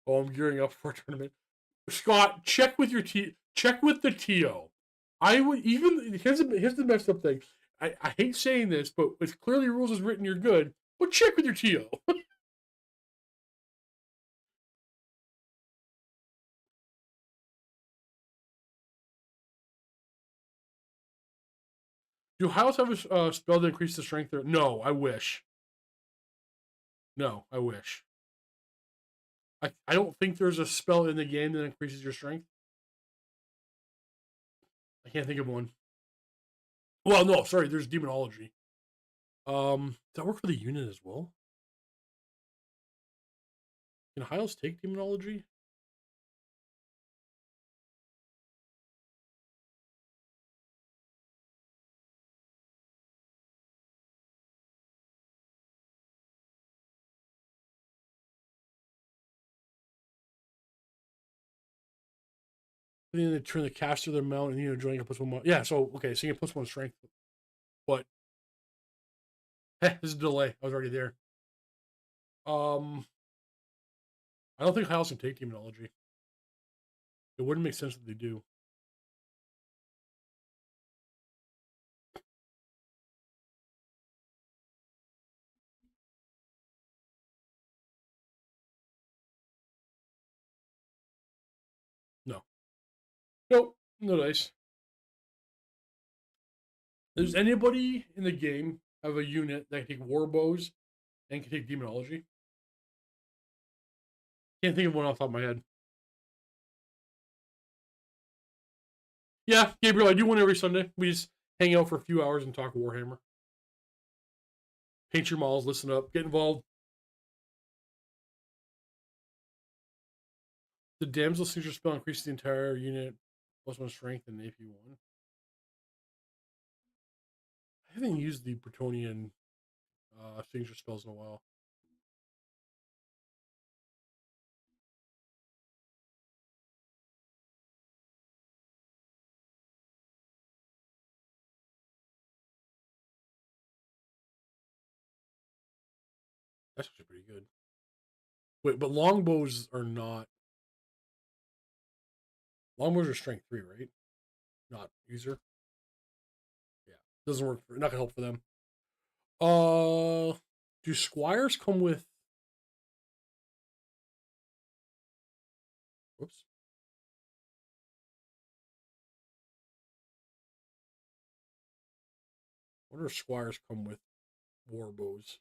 Oh, I'm gearing up for a tournament. Scott, check with your check with the TO. I would even here's the messed up thing. I hate saying this, but it's clearly rules is written, you're good. But check with your TO. Do Hiles have a spell that increases the strength? There? No, I wish. No, I wish. I don't think there's a spell in the game that increases your strength. I can't think of one. Well, no, sorry. There's demonology. Does that work for the unit as well? Can Hiles take demonology? Then they turn the caster their mount and joining plus one more. Yeah, so okay, so you get plus one strength. But this is a delay. I was already there. I don't think Hiles can take demonology. It wouldn't make sense that they do. No. Nope. No dice. Does anybody in the game have a unit that can take war bows and can take demonology? Can't think of one off the top of my head. Yeah, Gabriel, I do one every Sunday. We just hang out for a few hours and talk Warhammer. Paint your models, listen up, get involved. The damsel signature spell increases the entire unit plus one strength and AP1. I haven't used the Bretonian signature spells in a while. That's actually pretty good. Wait, but longbows are not. Longbows are strength 3, right? Not user. Yeah, doesn't work. Not gonna help for them. Do squires come with? Whoops. I wonder if squires come with war bows.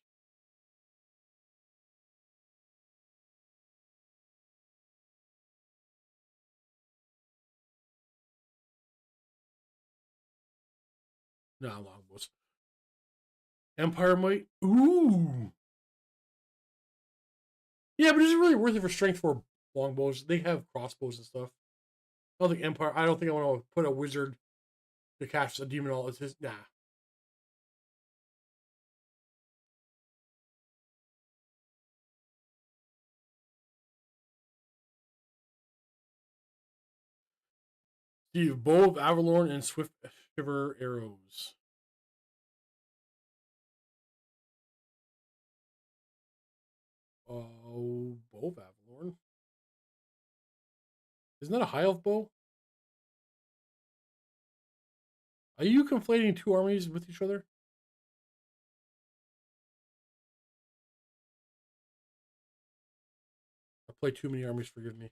No, longbows. Empire might. Ooh. Yeah, but is it really worth it for strength for longbows? They have crossbows and stuff. I don't think Empire. I don't think I want to put a wizard to cast a demon all. It's just nah. Steve, Bow of Avalorn and Swift Shiver arrows. Bow of Avalorn. Isn't that a high elf bow? Are you conflating two armies with each other? I play too many armies. Forgive me.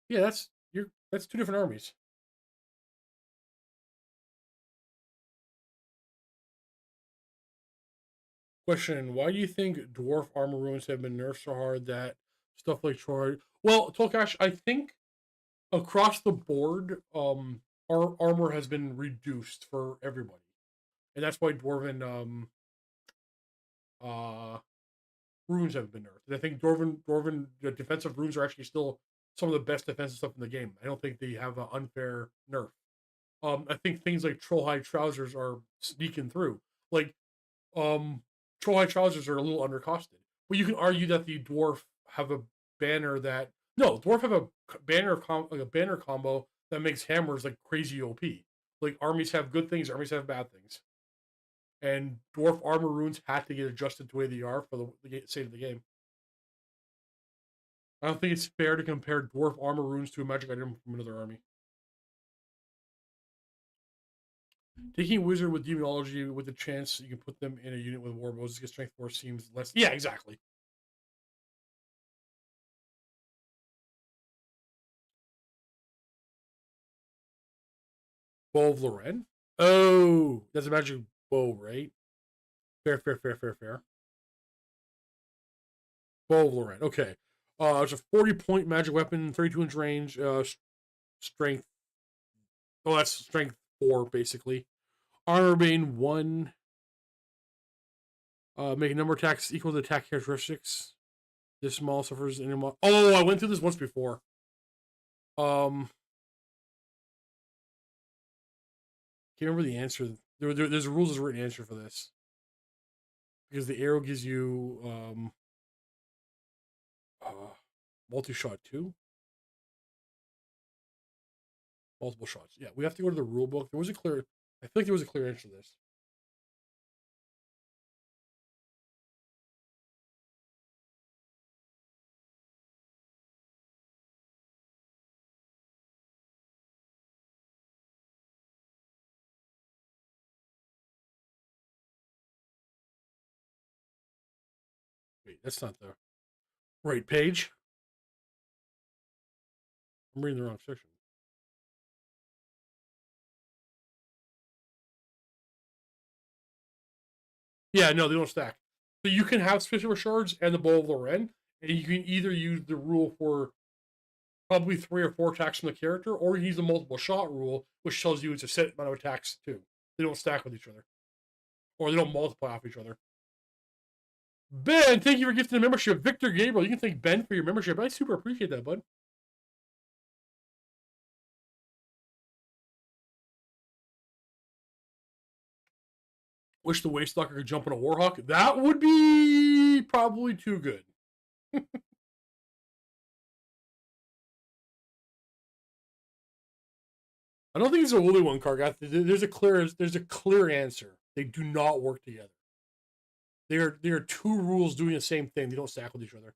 Yeah, that's two different armies. Question: why do you think dwarf armor runes have been nerfed so hard that stuff like Troy? Well, Tolkash, I think across the board, our armor has been reduced for everybody, and that's why dwarven uh runes have been nerfed. And I think dwarven defensive runes are actually still some of the best defensive stuff in the game. I don't think they have an unfair nerf. I think things like troll hide trousers are sneaking through. Like um, troll hide trousers are a little undercosted, but you can argue that the dwarf have a banner that no dwarf have a like a banner combo that makes hammers like crazy OP. Like armies have good things, armies have bad things, and dwarf armor runes had to get adjusted to the way they are for the state of the game. I don't think it's fair to compare dwarf armor runes to a magic item from another army. Taking a wizard with demonology with the chance you can put them in a unit with warbows to get strength 4 seems less. Yeah, exactly. Bow of Loren? Oh, that's a magic bow, right? Fair, fair, fair, fair, fair. Bow of Loren. Okay. It's a 40-point magic weapon, 32-inch range, strength. Oh, that's strength 4, basically. Armor Bane 1. Make a number of attacks equal to attack characteristics. This small suffers in a. Oh, I went through this once before. Um, can't remember the answer. There's a rules as written answer for this because the arrow gives you multi-shot 2, multiple shots. Yeah, we have to go to the rule book. There was a clear. I feel like there was a clear answer to this. Wait, that's not the right page. I'm reading the wrong section. Yeah, no, they don't stack. So you can have special shards and the bow of Loren, and you can either use the rule for probably 3 or 4 attacks from the character, or you use the multiple shot rule, which tells you it's a set amount of attacks too. They don't stack with each other, or they don't multiply off each other. Ben, thank you for gifting a membership. Victor Gabriel, you can thank Ben for your membership. I super appreciate that, bud. Wish the Waystalker could jump on a Warhawk. That would be probably too good. I don't think it's a Woolly one, Kargath. There's a clear answer. They do not work together. They are two rules doing the same thing. They don't stack with each other.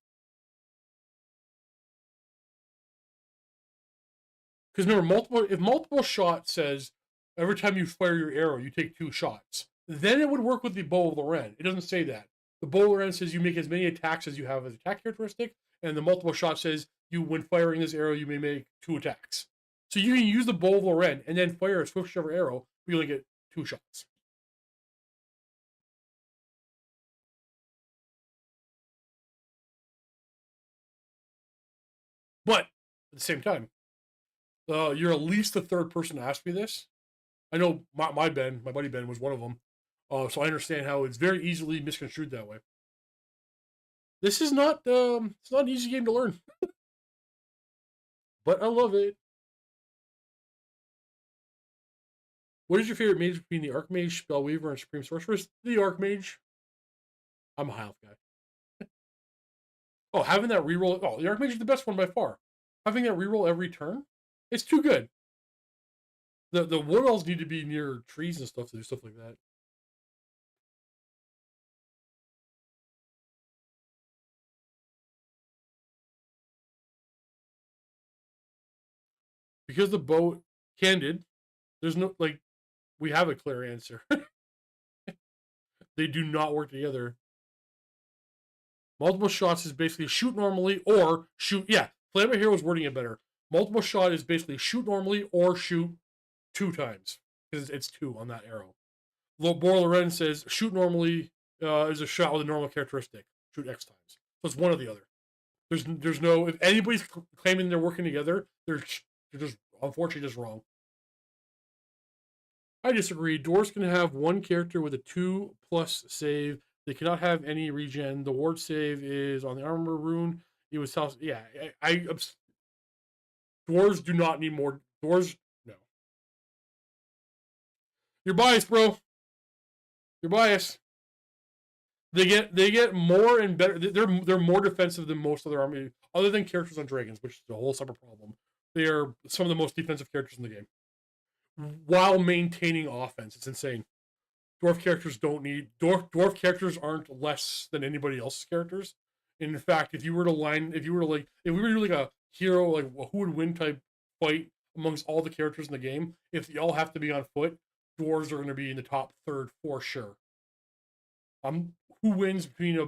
Because remember, if multiple shot says every time you fire your arrow, you take 2 shots, then it would work with the bow of Loren. It doesn't say that. The bow of Loren says you make as many attacks as you have as attack characteristic, and the multiple shot says you, when firing this arrow, you may make 2 attacks. So you can use the bow of Loren and then fire a swift shiver arrow, but you only get 2 shots. But at the same time, you're at least the third person to ask me this. I know my buddy Ben, was one of them. So I understand how it's very easily misconstrued that way. This is not it's not an easy game to learn, but I love it. What is your favorite mage between the Archmage, Spellweaver, and Supreme Sorceress? The Archmage. I'm a high elf guy. Oh, having that reroll. Oh, the Archmage is the best one by far. Having that reroll every turn, it's too good. The wood elves need to be near trees and stuff to do stuff like that. Because the bow candid, there's no like we have a clear answer. They do not work together. Multiple shots is basically shoot normally or shoot. Yeah, Flaming Hero is wording it better. Multiple shot is basically shoot normally or shoot 2 times because it's 2 on that arrow. Bor Loren says shoot normally is a shot with a normal characteristic. Shoot X times. So it's one or the other. There's no, if anybody's claiming they're working together, they're just unfortunately just wrong. I disagree. Dwarves can have one character with a 2+ save. They cannot have any regen. The ward save is on the armor rune. It was yeah. Dwarves do not need more. Dwarves, no. You're biased, bro. You're biased. They get more and better. They're more defensive than most other army, other than characters on dragons, which is a whole separate problem. They are some of the most defensive characters in the game, while maintaining offense. It's insane. Dwarf characters don't need dwarf characters aren't less than anybody else's characters. In fact, if we were to do like a hero, like who would win type fight amongst all the characters in the game, if they all have to be on foot, dwarves are going to be in the top third for sure. Who wins between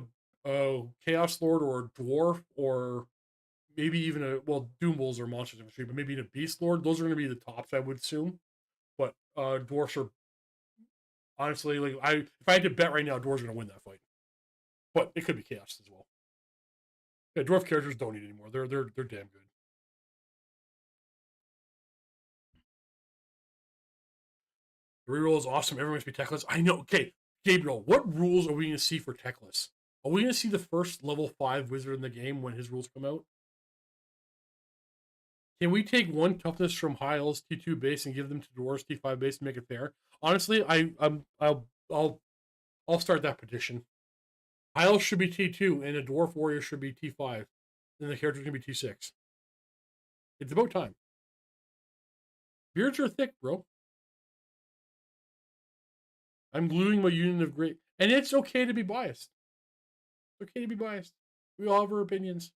a Chaos Lord or a Dwarf, or maybe even Doom Bulls are monsters of the but maybe even a Beast Lord? Those are going to be the tops, I would assume. But dwarfs are honestly, like, if I had to bet right now, dwarves are going to win that fight. But it could be chaos as well. Yeah, dwarf characters don't need anymore. They're damn good. The reroll is awesome. Everyone must be techless. I know. Okay, Gabriel, what rules are we going to see for techless? Are we going to see the first level 5 wizard in the game when his rules come out? Can we take one toughness from high elves T2 base and give them to dwarves T5 base and make it fair? Honestly, I'll start that petition. High elves should be T2 and a dwarf warrior should be T5. And the character's gonna be T6. It's about time. Beards are thick, bro. I'm gluing my union of great, and it's okay to be biased. It's okay to be biased. We all have our opinions.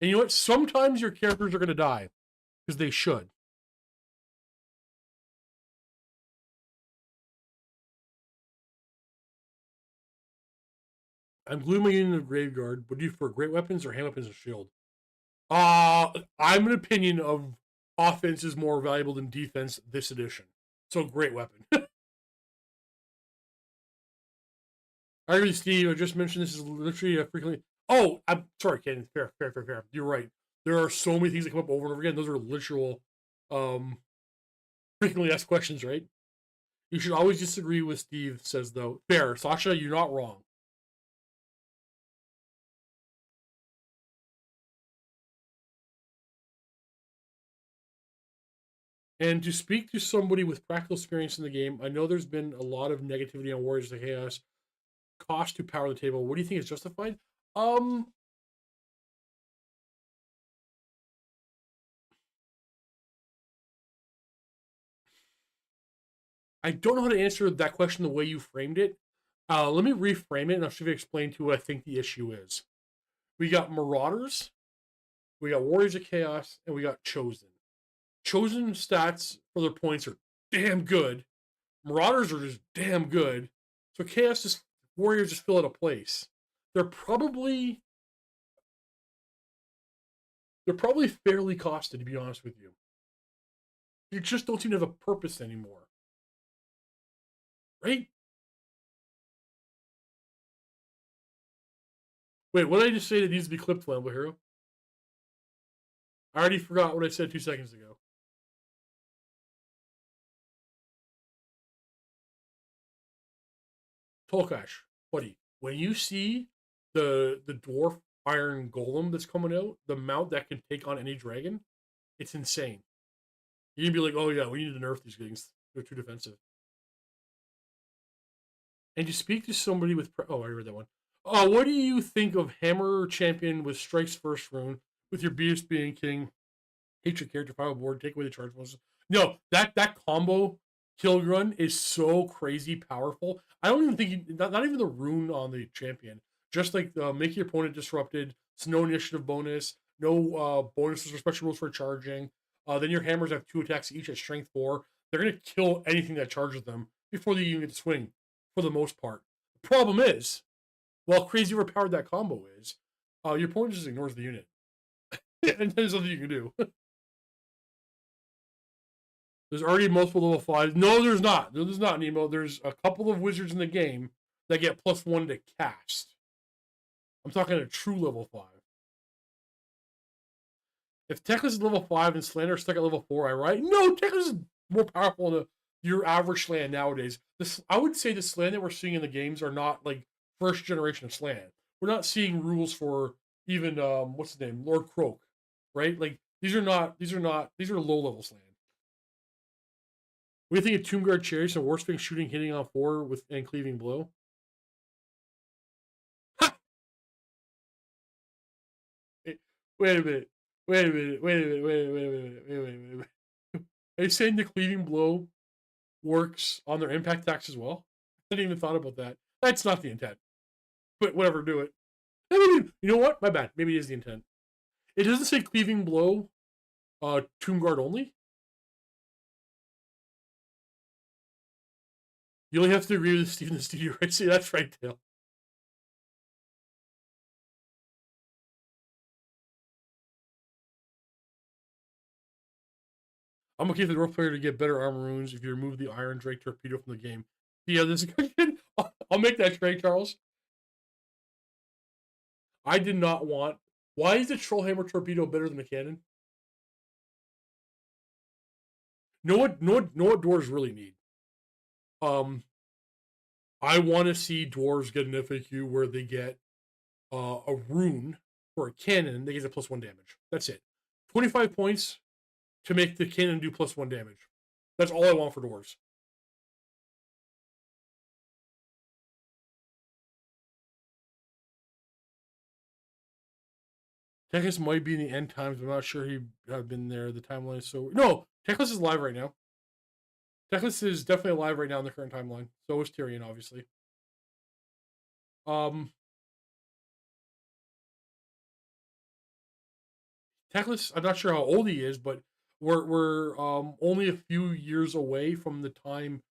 And you know what? Sometimes your characters are going to die. Because they should. I'm gluing my union of Graveguard. Would you prefer great weapons or hand weapons and shield? I'm an opinion of offense is more valuable than defense this edition. So great weapon. I agree with Steve. I just mentioned this is literally a frequently. Oh, I'm sorry, Ken. Fair. You're right. There are so many things that come up over and over again. Those are literal, frequently asked questions, right? You should always disagree with Steve. Says though, fair, Sasha. You're not wrong. And to speak to somebody with practical experience in the game, I know there's been a lot of negativity on Warriors of Chaos. Cost to power the table. What do you think is justified? I don't know how to answer that question the way you framed it. Let me reframe it and I'll see if I explain to you what I think the issue is. We got Marauders, we got Warriors of Chaos, and we got Chosen. Chosen stats for their points are damn good. Marauders are just damn good. So Warriors just fill out a place. They're probably fairly costed, to be honest with you. You just don't seem to have a purpose anymore. Right? Wait, what did I just say that needs to be clipped, Flammable Hero? I already forgot what I said 2 seconds ago. Tolkash, buddy, when you see the dwarf iron golem that's coming out, the mount that can take on any dragon, it's insane. You're gonna be like, oh yeah, we need to nerf these things. They're too defensive. And you speak to somebody with I read that one. What do you think of Hammer Champion with Strike's first rune, with your beast being king, hate your character file board, take away the charge bonus? No, that combo kill run is so crazy powerful. I don't even think not even the rune on the champion. Just like make your opponent disrupted. It's no initiative bonus, no bonuses or special rules for charging. Then your hammers have 2 attacks each at strength 4. They're gonna kill anything that charges them before they even get to swing, for the most part. The problem is, while crazy overpowered that combo is, your opponent just ignores the unit. And there's nothing you can do. There's already multiple level 5s. No, there's not. No, there's not, Nemo. There's a couple of wizards in the game that get +1 to cast. I'm talking a true level 5. If Teclis is level 5 and Slander is stuck at level 4, I right? No, Teclis is more powerful than your average Slan nowadays. I would say the Slan that we're seeing in the games are not like first generation of Slan. We're not seeing rules for even what's his name, Lord Croak, right? Like these are low level Slan. We think of Tomb Guard Cherries and Warsphinx shooting, hitting on 4 with and cleaving blow. Ha! Wait a minute. Wait a minute. Wait a minute. Wait a minute. Wait a minute. Wait a minute. Wait a minute. Are you saying the cleaving blow works on their impact tax as well? I didn't even thought about that. That's not the intent. But whatever, do it. I mean, you know what? My bad. Maybe it is the intent. It doesn't say cleaving blow, Tomb Guard only. You only have to agree with Steve in the studio, right? See, that's right, Dale. I'm okay for the Dwarf player to get better armor runes if you remove the Iron Drake torpedo from the game. Yeah, this is I'll make that trade, Charles. I did not want. Why is the Trollhammer torpedo better than the cannon? Know what dwarves really need? I want to see dwarves get an FAQ where they get a rune for a cannon. They get a +1 damage. That's it. 25 points to make the cannon do +1 damage. That's all I want for dwarves. Teklis might be in the end times. I'm not sure he'd have been there. The timeline is so... No! Teklis is live right now. Teklis is definitely alive right now in the current timeline. So is Tyrion, obviously. Teklis, I'm not sure how old he is, but we're only a few years away from the time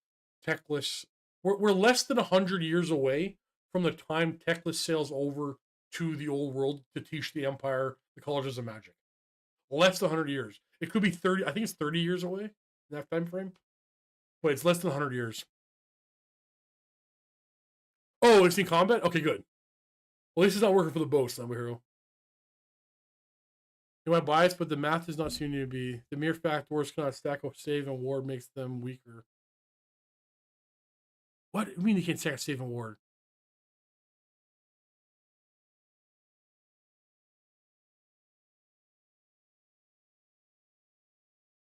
Teklis... We're less than 100 years away from the time Teklis sails over to the old world to teach the Empire the colors of magic. Less than 100 years. It could be 30. I think it's 30 years away in that time frame, but it's less than 100 years. Oh, it's in combat? Okay, good. Well, at least it's not working for the boast, then, hero. You might bias, but the math does not seem to be. The mere fact dwarves cannot stack a save and ward makes them weaker. What do you mean you can't stack a save and ward?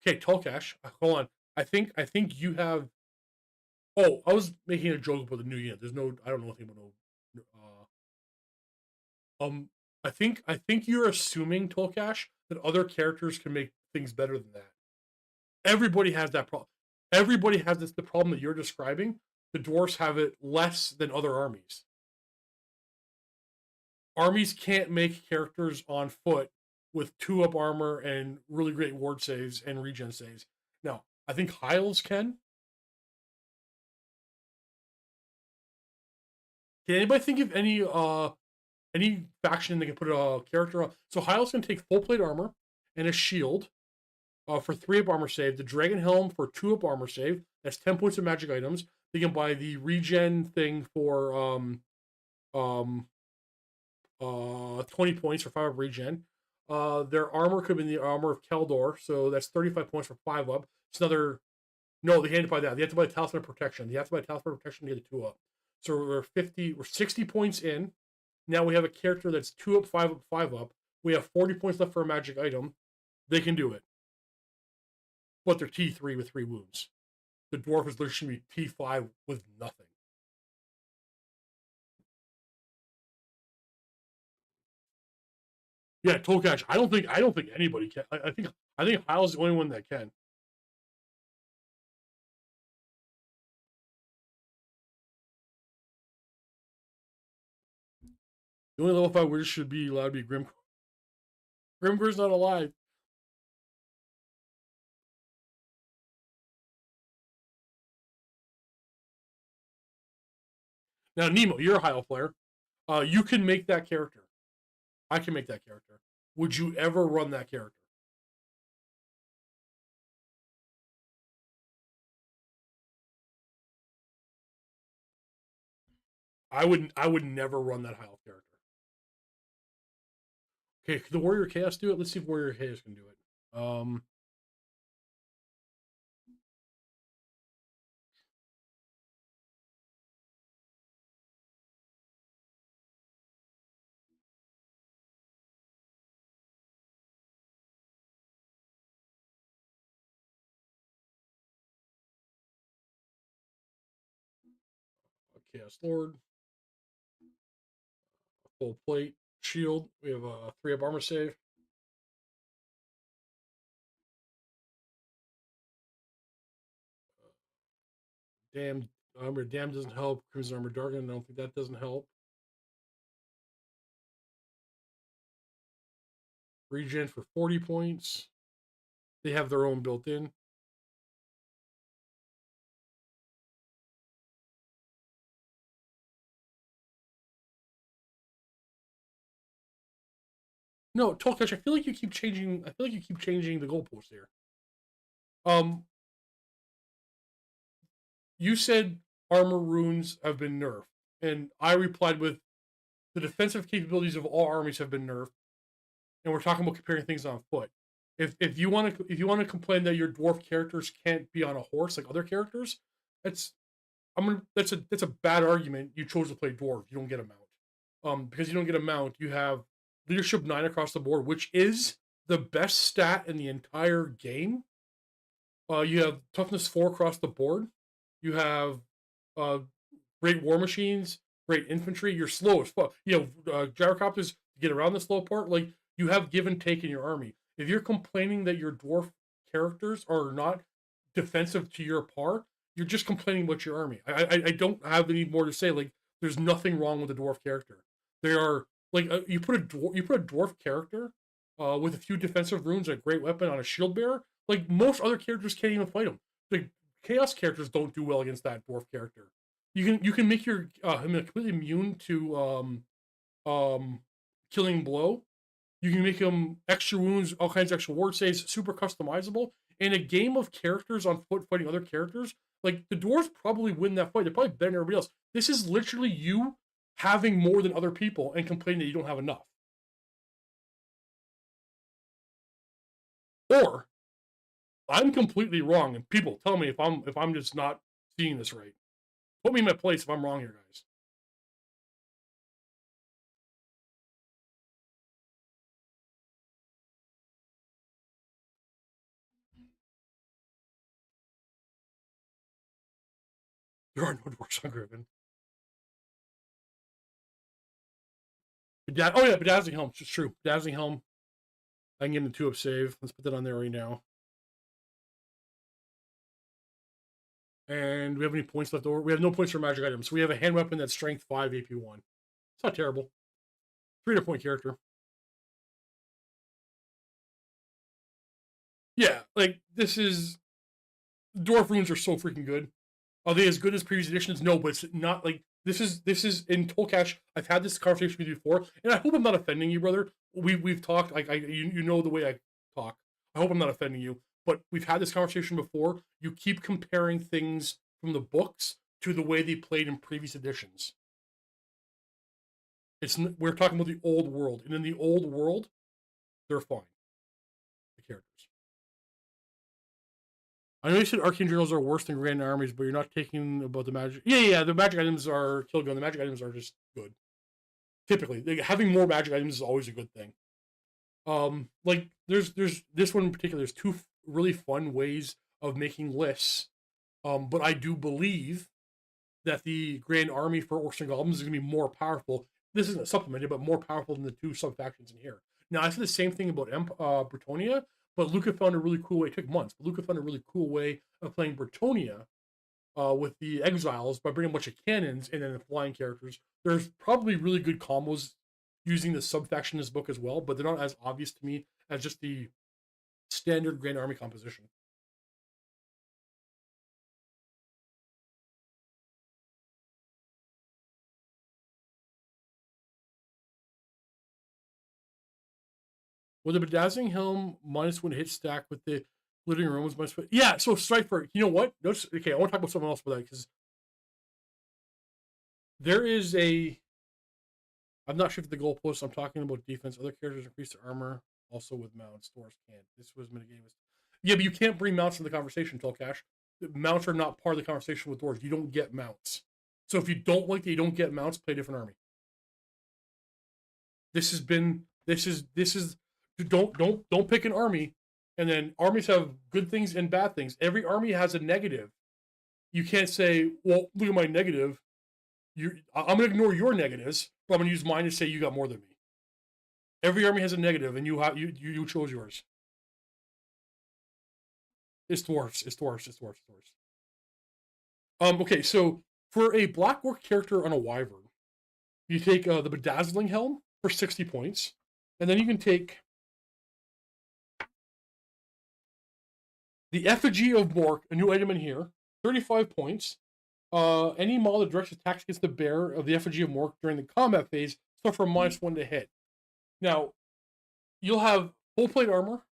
Okay, Tolkash. Hold on. I think you have. Oh, I was making a joke about the new unit. There's no. I don't know anything about no. I think you're assuming Tolkash that other characters can make things better than that. Everybody has that problem. Everybody has this, the problem that you're describing. The dwarves have it less than other armies. Armies can't make characters on foot with 2-up armor and really great ward saves and regen saves. Now, I think Hyles can. Can anybody think of any faction they can put a character on? So Hyles can take full plate armor and a shield for 3-up armor save. The Dragon Helm for 2-up armor save. That's 10 points of magic items. They can buy the regen thing for 20 points for 5-up regen. Their armor could be the armor of Keldor, so that's 35 points for 5-up. It's another. No, they can't buy that. They have to buy Talisman of Protection. They have to buy Talisman of Protection to get a 2-up. So we're 60 points in. Now we have a character that's 2-up, 5-up, 5-up. We have 40 points left for a magic item. They can do it. But they're T3 with 3 wounds. The dwarf is literally T5 with nothing. Yeah, Tolkash. I don't think anybody can. I think Hyle's the only one that can. The only level 5 wizard should be allowed to be Grimgor. Grimgor's not alive. Now, Nemo, you're a Hyle player. You can make that character. I can make that character. Would you ever run that character? I would never run that high health character. Okay, could the Warrior Chaos do it? Let's see if Warrior Chaos can do it. Chaos Lord, full plate, shield. We have a 3-up armor save. Damn armor, damn doesn't help. Crimson armor darken. I don't think that doesn't help. Regen for 40 points. They have their own built in. No, Tolkash, I feel like you keep changing. I feel like you keep changing the goalpost here. You said armor runes have been nerfed, and I replied with the defensive capabilities of all armies have been nerfed, and we're talking about comparing things on foot. If you want to complain that your dwarf characters can't be on a horse like other characters, that's a bad argument. You chose to play dwarf. You don't get a mount. Because you don't get a mount, you have leadership 9 across the board, which is the best stat in the entire game. You have toughness 4 across the board. You have great war machines, great infantry. You're slow as fuck. You have gyrocopters to get around the slow part. Like, you have give and take in your army. If you're complaining that your dwarf characters are not defensive to your par, you're just complaining about your army. I don't have any more to say. Like, there's nothing wrong with the dwarf character. They are like you put a dwarf character with a few defensive runes and a great weapon on a shield bearer. Like, most other characters can't even fight him. The chaos characters don't do well against that dwarf character. You can make your him completely immune to killing blow. You can make him extra wounds, all kinds of extra ward saves, super customizable. In a game of characters on foot fighting other characters, like, the dwarves probably win that fight. They're probably better than everybody else. This is literally you having more than other people and complaining that you don't have enough. Or I'm completely wrong, and people tell me if I'm just not seeing this right. Put me in my place if I'm wrong here, guys. There are no dwarves on Griffin. Oh yeah, Bedazzling Helm. It's true. Bedazzling Helm. I can get into 2-up save. Let's put that on there right now. And we have any points left over? We have no points for magic items. So we have a hand weapon that's strength 5, AP 1. It's not terrible. 300-point character. Yeah, like, this is... Dwarf runes are so freaking good. Are they as good as previous editions? No, but it's not like... This is in Tolkash. I've had this conversation with you before, and I hope I'm not offending you, brother. We've talked. Like, you know the way I talk. I hope I'm not offending you, but we've had this conversation before. You keep comparing things from the books to the way they played in previous editions. We're talking about the old world, and in the old world, they're fine. The characters. I know you said arcane journals are worse than grand armies, but you're not taking about the magic. Yeah. The magic items are kill gun. The magic items are just good. Typically, having more magic items is always a good thing. Like, there's this one in particular. There's 2 really fun ways of making lists. But I do believe that the grand army for orcs and goblins is going to be more powerful. This isn't supplemented, but more powerful than the 2 sub factions in here. Now, I said the same thing about Bretonia, but Luca found a really cool way. It took months, but Luca found a really cool way of playing Bretonia with the exiles by bringing a bunch of cannons and then the flying characters. There's probably really good combos using the sub faction in this book as well, but they're not as obvious to me as just the standard grand army composition. With the bedazzling helm, -1 hit stack with the glittering aromas -1. Yeah, so Striker, you know what? Okay, I want to talk about something else about that, because There is a. I'm not shifting the goalposts. I'm talking about defense. Other characters increase their armor, also with mounts. Dwarves can't. This was mitigated. Yeah, but you can't bring mounts in the conversation, Tolkash. Mounts are not part of the conversation with dwarves. You don't get mounts. So if you don't like that you don't get mounts, play a different army. This has been this is don't pick an army, and then armies have good things and bad things. Every army has a negative. You can't say, well, look at my negative. I'm gonna ignore your negatives, but I'm gonna use mine to say you got more than me. Every army has a negative, and you chose yours. It's dwarfs. It's dwarfs. It's dwarfs. It's dwarfs. Okay, so for a black orc character on a wyvern, you take the bedazzling helm for 60 points, and then you can take the effigy of Mork, a new item in here, 35 points. Any model that directs attacks against the bearer of the effigy of Mork during the combat phase suffer -1 to hit. Now, you'll have full plate armor.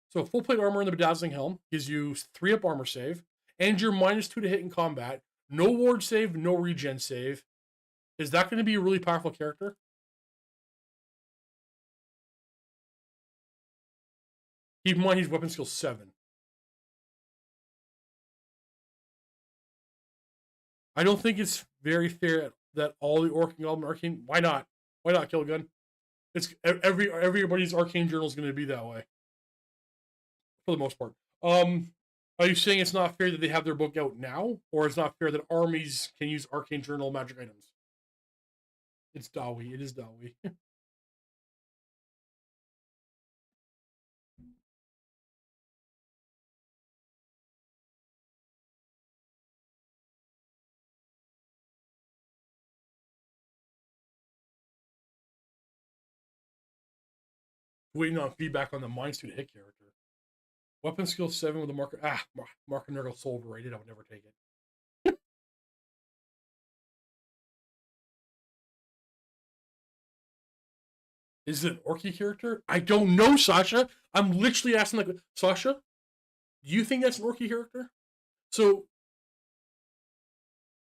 So full plate armor in the bedazzling helm gives you 3 up armor save, and you're -2 to hit in combat. No ward save, no regen save. Is that going to be a really powerful character? Keep in mind he's weapon skill 7. I don't think it's very fair that all the Orc and Goblin Arcane. Why not? Why not, Kilgun? It's everybody's Arcane Journal is going to be that way for the most part. Are you saying it's not fair that they have their book out now, or it's not fair that armies can use Arcane Journal magic items? It's Dawi. It is Dawi. Waiting on feedback on the -2 to hit character. Weapon skill 7 with a marker. Marker Nurgle so overrated. I would never take it. Is it an Orky character? I don't know, Sasha. I'm literally asking, like, Sasha, do you think that's an Orky character? So,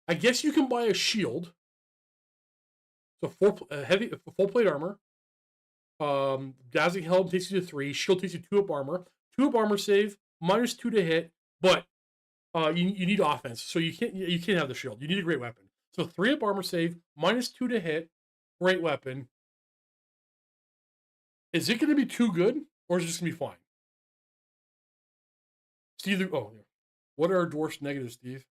I guess you can buy a shield. So, full plate armor. Dazzling Helm takes you to 3. Shield takes you 2 up armor. 2 up armor save, -2 to hit, but you need offense. So you can't have the shield. You need a great weapon. So 3 up armor save, -2 to hit, great weapon. Is it going to be too good, or is it just going to be fine? Steve, yeah. What are dwarf's negatives, Steve?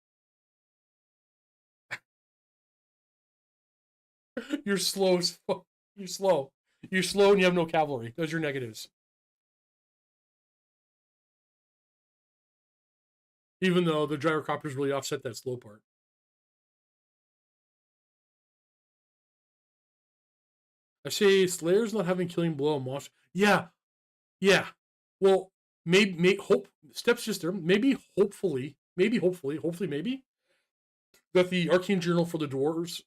You're slow. You're slow. You're slow, and you have no cavalry. Those are your negatives. Even though the gyrocopters really offset that slow part. I say Slayer's not having killing blow on monster. Yeah, yeah. Well, maybe hope stepsister. Maybe hopefully that the Arcane Journal for the dwarves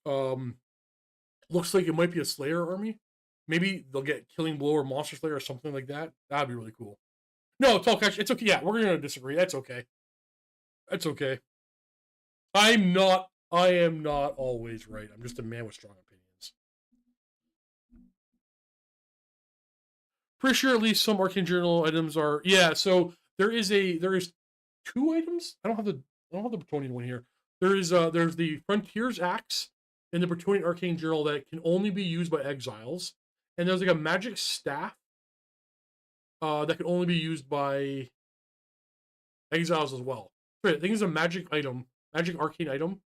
looks like it might be a Slayer army. Maybe they'll get Killing Blow or Monster Slayer or something like that. That'd be really cool. No, Tolkash, it's okay. Yeah, we're gonna disagree. That's okay. That's okay. I am not always right. I'm just a man with strong opinions. Pretty sure at least some Arcane Journal items are. Yeah, so there is 2 items. I don't have the Bretonian one here. There's the Frontiers Axe in the Bretonian Arcane Journal that can only be used by exiles, and there's like a magic staff that can only be used by exiles as well. I think it's a magic item, magic arcane item,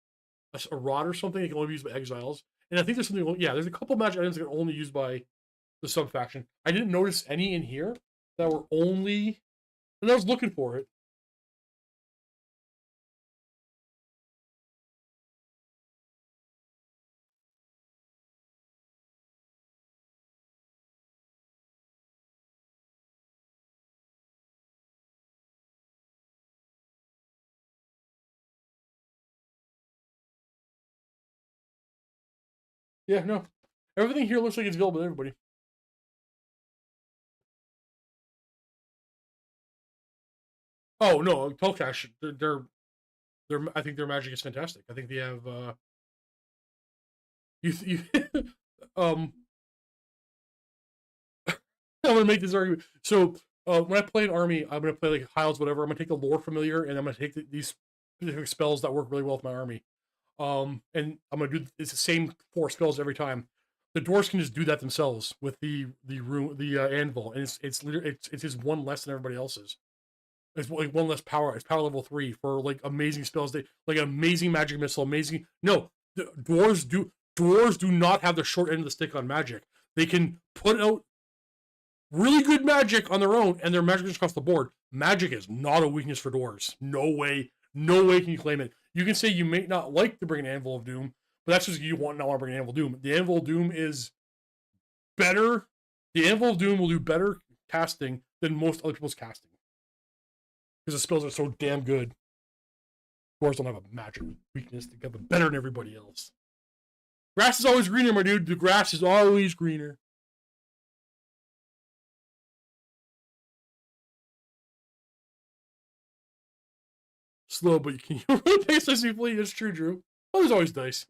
a rod or something that can only be used by exiles. And I think there's something. Yeah, there's a couple magic items that can only be used by the sub faction. I didn't notice any in here that were only, and I was looking for it. Yeah, no, everything here looks like it's available to everybody. Oh no, Telcash, they're I think their magic is fantastic. I think they have You um I'm gonna make this argument. So when I play an army, I'm gonna play like Hiles, whatever. I'm gonna take the lore familiar, and I'm gonna take these specific spells that work really well with my army. And I'm gonna do it's the same 4 spells every time. The dwarves can just do that themselves with the room the anvil, and it's literally it's just one less than everybody else's. It's like one less power. It's power level 3 for like amazing spells. They like an amazing magic missile. Amazing. No, the dwarves do not have the short end of the stick on magic. They can put out really good magic on their own, and their magic is across the board. Magic is not a weakness for dwarves. No way. No way can you claim it. You can say you may not like to bring an Anvil of Doom, but that's just you want not want to bring an Anvil of Doom. The Anvil of Doom is better. The Anvil of Doom will do better casting than most other people's casting because the spells are so damn good. Dwarves don't have a magic weakness. They got the better than everybody else. Grass is always greener, my dude. The grass is always greener. Slow, but you can really pay safely. That's true, Drew. Oh, there's always dice.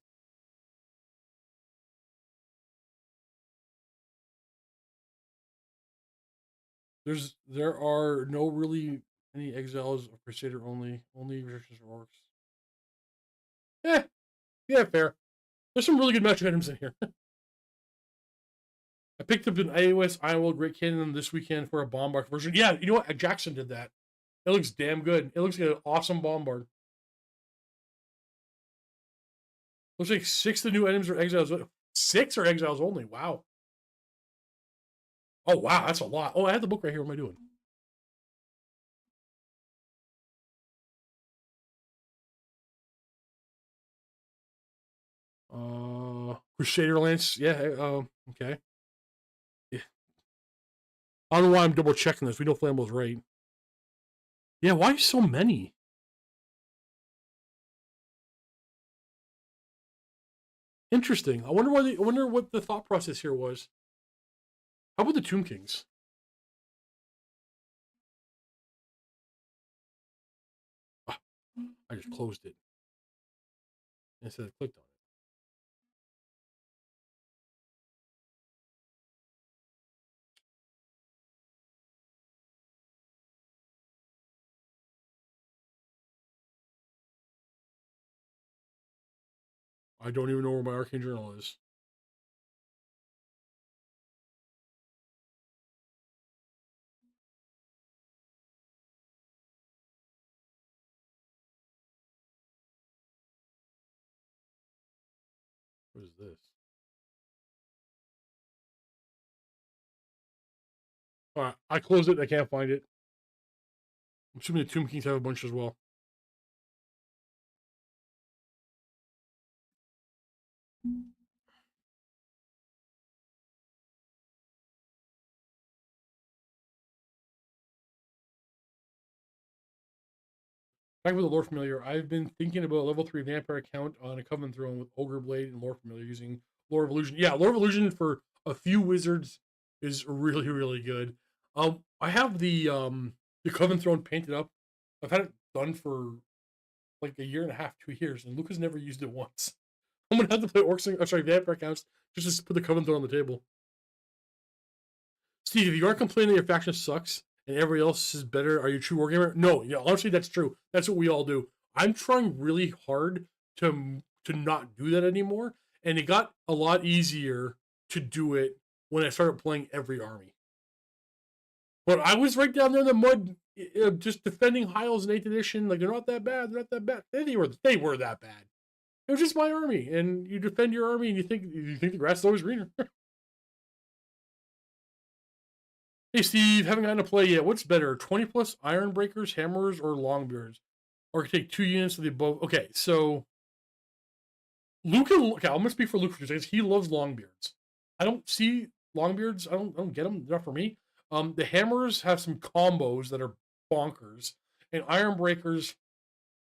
There are no really any exiles of Crusader only restrictions for orcs. Yeah, yeah, fair. There's some really good magic items in here. I picked up an iOS Iowa Great Canyon this weekend for a bombard version. Yeah, you know what? Jackson did that. It looks damn good. It looks like an awesome bombard. Looks like 6 of the new items are exiles. 6 are exiles only. Wow. Oh wow, that's a lot. Oh, I have the book right here. What am I doing? Crusader Lance. Yeah. Okay. Yeah. I don't know why I'm double checking this. We know Flammable's right. Yeah. Why so many? Interesting. I wonder why. I wonder what the thought process here was. How about the Tomb Kings? Ah, I just closed it instead of clicked on it. I don't even know where my Arcane Journal is. What is this? All right, I closed it. I can't find it. I'm assuming the Tomb Kings have a bunch as well. Back with the Lore Familiar, I've been thinking about a level 3 Vampire account on a Coven Throne with Ogre Blade and Lore Familiar using Lore of Illusion. Yeah, Lore of Illusion for a few wizards is really, really good. I have the Coven Throne painted up. I've had it done for like a year and a half, 2 years, and Luke has never used it once. I'm gonna have to play Vampire accounts just to put the Coven Throne on the table. Steve, if you aren't complaining that your faction sucks and everybody else is better, are you a true wargamer? No, yeah, honestly, that's true. That's what we all do. I'm trying really hard to not do that anymore, and it got a lot easier to do it when I started playing every army. But I was right down there in the mud, just defending Hiles in 8th edition. Like they're not that bad. They're not that bad. They were that bad. It was just my army, and you defend your army, and you think the grass is always greener. Hey Steve, haven't gotten to play yet. What's better, 20 plus Iron Breakers, Hammers, or Longbeards? Or can take 2 units of the above. Okay, so Luke. Okay, I'm gonna speak for Luke for 2 seconds. He loves Longbeards. I don't see Longbeards. I don't get them. They're not for me. The Hammers have some combos that are bonkers, and Iron Breakers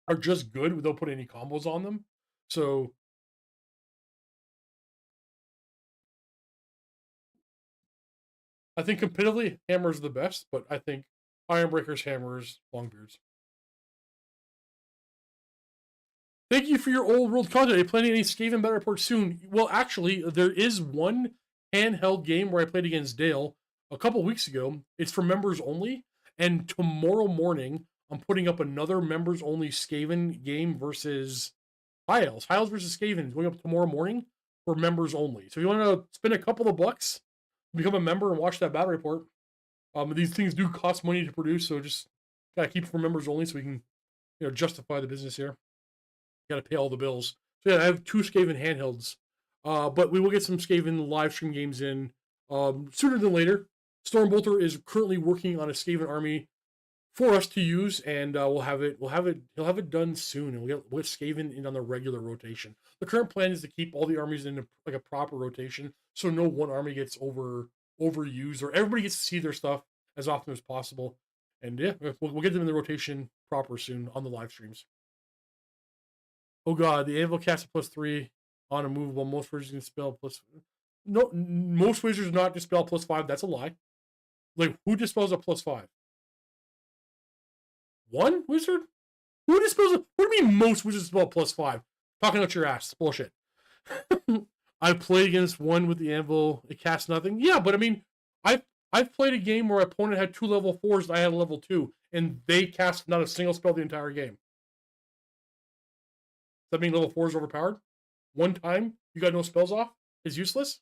are just good without putting any combos on them. So I think competitively, Hammers are the best, but I think Iron Breakers, Hammers, Longbeards. Thank you for your old world content. Are you planning any Skaven battle report soon? Well, actually, there is one handheld game where I played against Dale a couple weeks ago. It's for members only, and tomorrow morning I'm putting up another members only Skaven game versus High Elves. High Elves versus Skaven is going up tomorrow morning for members only. So if you want to spend a couple of bucks, become a member and watch that battle report. These things do cost money to produce, so just gotta keep it for members only so we can, justify the business here. Gotta pay all the bills. So yeah, I have 2 Skaven handhelds, but we will get some Skaven live stream games in sooner than later. Stormbolter is currently working on a Skaven army for us to use, and he'll have it done soon, and we'll get Skaven in on the regular rotation. The current plan is to keep all the armies in like a proper rotation, so no one army gets overused, or everybody gets to see their stuff as often as possible. And yeah, we'll get them in the rotation proper soon on the live streams. Oh god, the anvil casts a +3 on a movable. Most wizards can spell plus. No, most wizards do not dispel +5. That's a lie. Like, who dispels a +5? One wizard? Who dispels? What do you mean most wizards dispel +5? Talking out your ass. Bullshit. I played against one with the anvil. It casts nothing. Yeah, but I mean, I've played a game where opponent had 2 level 4s and I had a level 2, and they cast not a single spell the entire game. Does that mean level 4 is overpowered? One time you got no spells off is useless?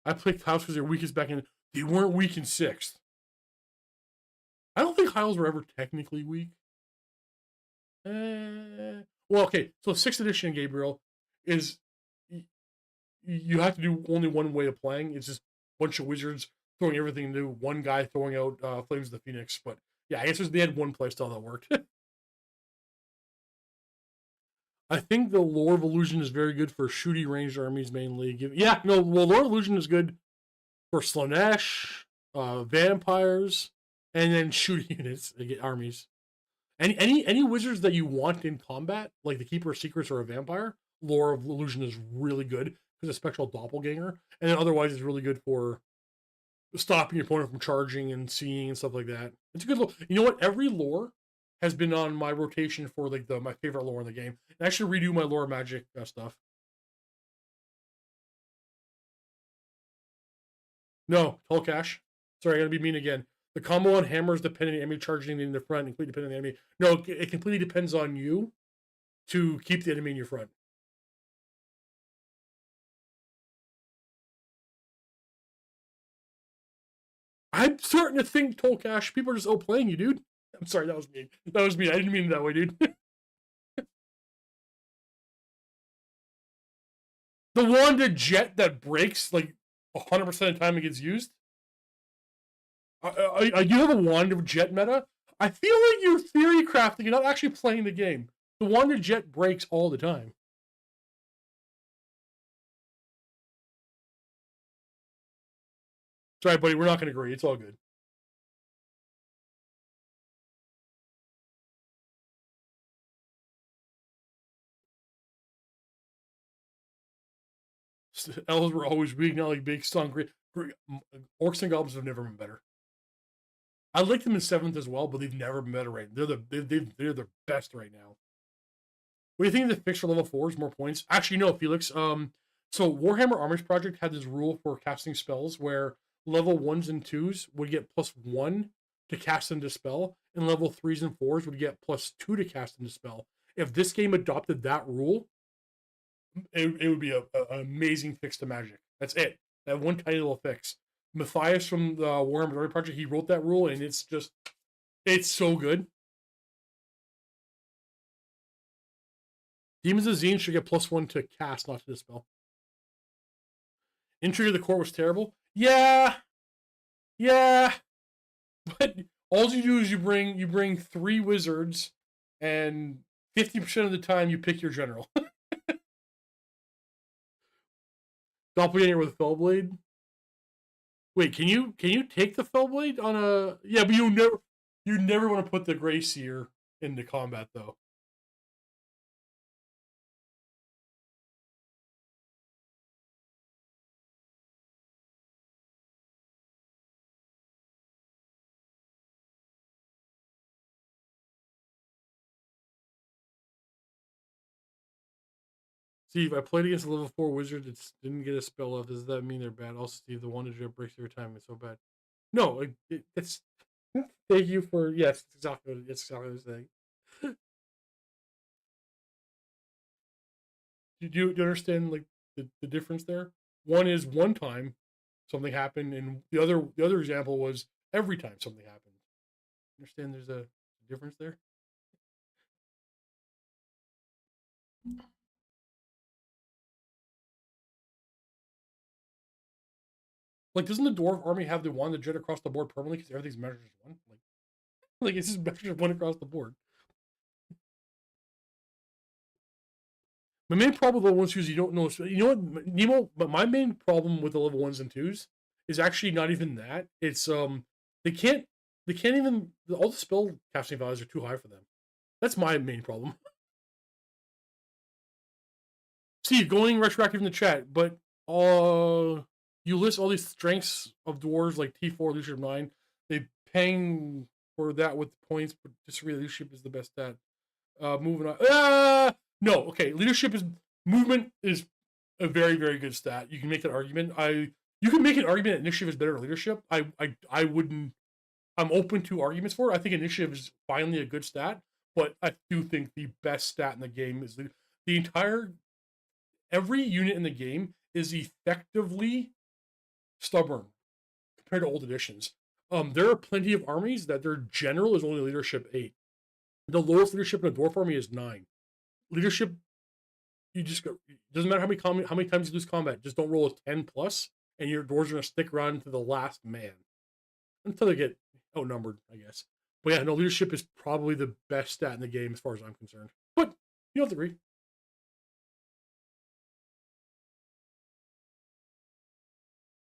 I played House because they're weakest back in. They weren't weak in 6th. I don't think Hiles were ever technically weak. Well, okay. So 6th edition, Gabriel, is you have to do only one way of playing. It's just a bunch of wizards throwing everything new. One guy throwing out Flames of the Phoenix. But yeah, I guess they had one playstyle that worked. I think the Lore of Illusion is very good for shooty ranged armies mainly. Yeah, no, well, Lore of Illusion is good for Slanesh, vampires, and then shooting units, armies. Any wizards that you want in combat, like the Keeper of Secrets or a vampire, Lore of Illusion is really good because it's a spectral doppelganger, and then otherwise it's really good for stopping your opponent from charging and seeing and stuff like that. It's a good lore. You know what? Every lore has been on my rotation for like my favorite lore in the game. And I should redo my lore magic stuff. No, Tall Cash. Sorry, I gotta be mean again. The combo on hammers depending on enemy charging in the front, and completely depending on the enemy. No, it completely depends on you to keep the enemy in your front. I'm starting to think Tolkash, people are just outplaying you, dude. I'm sorry, that was mean. That was mean. I didn't mean it that way, dude. The Wanda jet that breaks like 100% of the time it gets used. You have a Wanda jet meta. I feel like you're theory crafting. You're not actually playing the game. The Wanda jet breaks all the time. Sorry, buddy. We're not going to agree. It's all good. Elves were always weak, not like big, strong, great. Orcs and goblins have never been better. I like them in 7th as well, but they've never been better. Right? They're the best right now. What do you think of the fix for level 4s? More points? Actually, no, Felix. So Warhammer Armies Project had this rule for casting spells where level 1s and 2s would get +1 to cast and dispel, and level 3s and 4s would get +2 to cast and dispel. If this game adopted that rule, it would be an amazing fix to Magic. That's it. That one tiny little fix. Matthias from the Warhammer Army Project, he wrote that rule, and it's so good. Demons of Zine should get +1 to cast, not to dispel. Intrigue of the Court was terrible. Yeah, but all you do is you bring 3 wizards, and 50% of the time you pick your general. Doppelganger with Fellblade. Wait, can you take the Fellblade on a? Yeah, but you never want to put the Grey Seer into combat though. Steve, I played against a level 4 wizard that didn't get a spell off. Does that mean they're bad? Also, Steve, the one that breaks every time is so bad. No, it's. Thank you for yes, it's exactly what I'm saying. Do you understand like the difference there? One is one time something happened, and the other example was every time something happened. Understand? There's a difference there. Like, doesn't the dwarf army have the one that jet across the board permanently because everything's measured as one? Like it's just measured as one across the board. My main problem with level 1s is you don't know. You know what, Nemo? But my main problem with the level 1s and 2s is actually not even that. It's they can't they can't even all the spell casting values are too high for them. That's my main problem. See, going retroactive in the chat, but you list all these strengths of dwarves like T4 leadership 9. They paying for that with points, but disagree leadership is the best stat. Moving on. No, okay. Leadership is movement is a very very good stat. You can make that argument. You can make an argument that initiative is better than leadership. I wouldn't. I'm open to arguments for it. I think initiative is finally a good stat, but I do think the best stat in the game is the entire every unit in the game is effectively stubborn compared to old editions. There are plenty of armies that their general is only leadership 8. The lowest leadership in a dwarf army is 9. Leadership, you just go. Doesn't matter how many times you lose combat. Just don't roll a 10 plus, and your dwarves are gonna stick around to the last man until they get outnumbered, I guess. But yeah, no, leadership is probably the best stat in the game as far as I'm concerned. But you don't have to agree.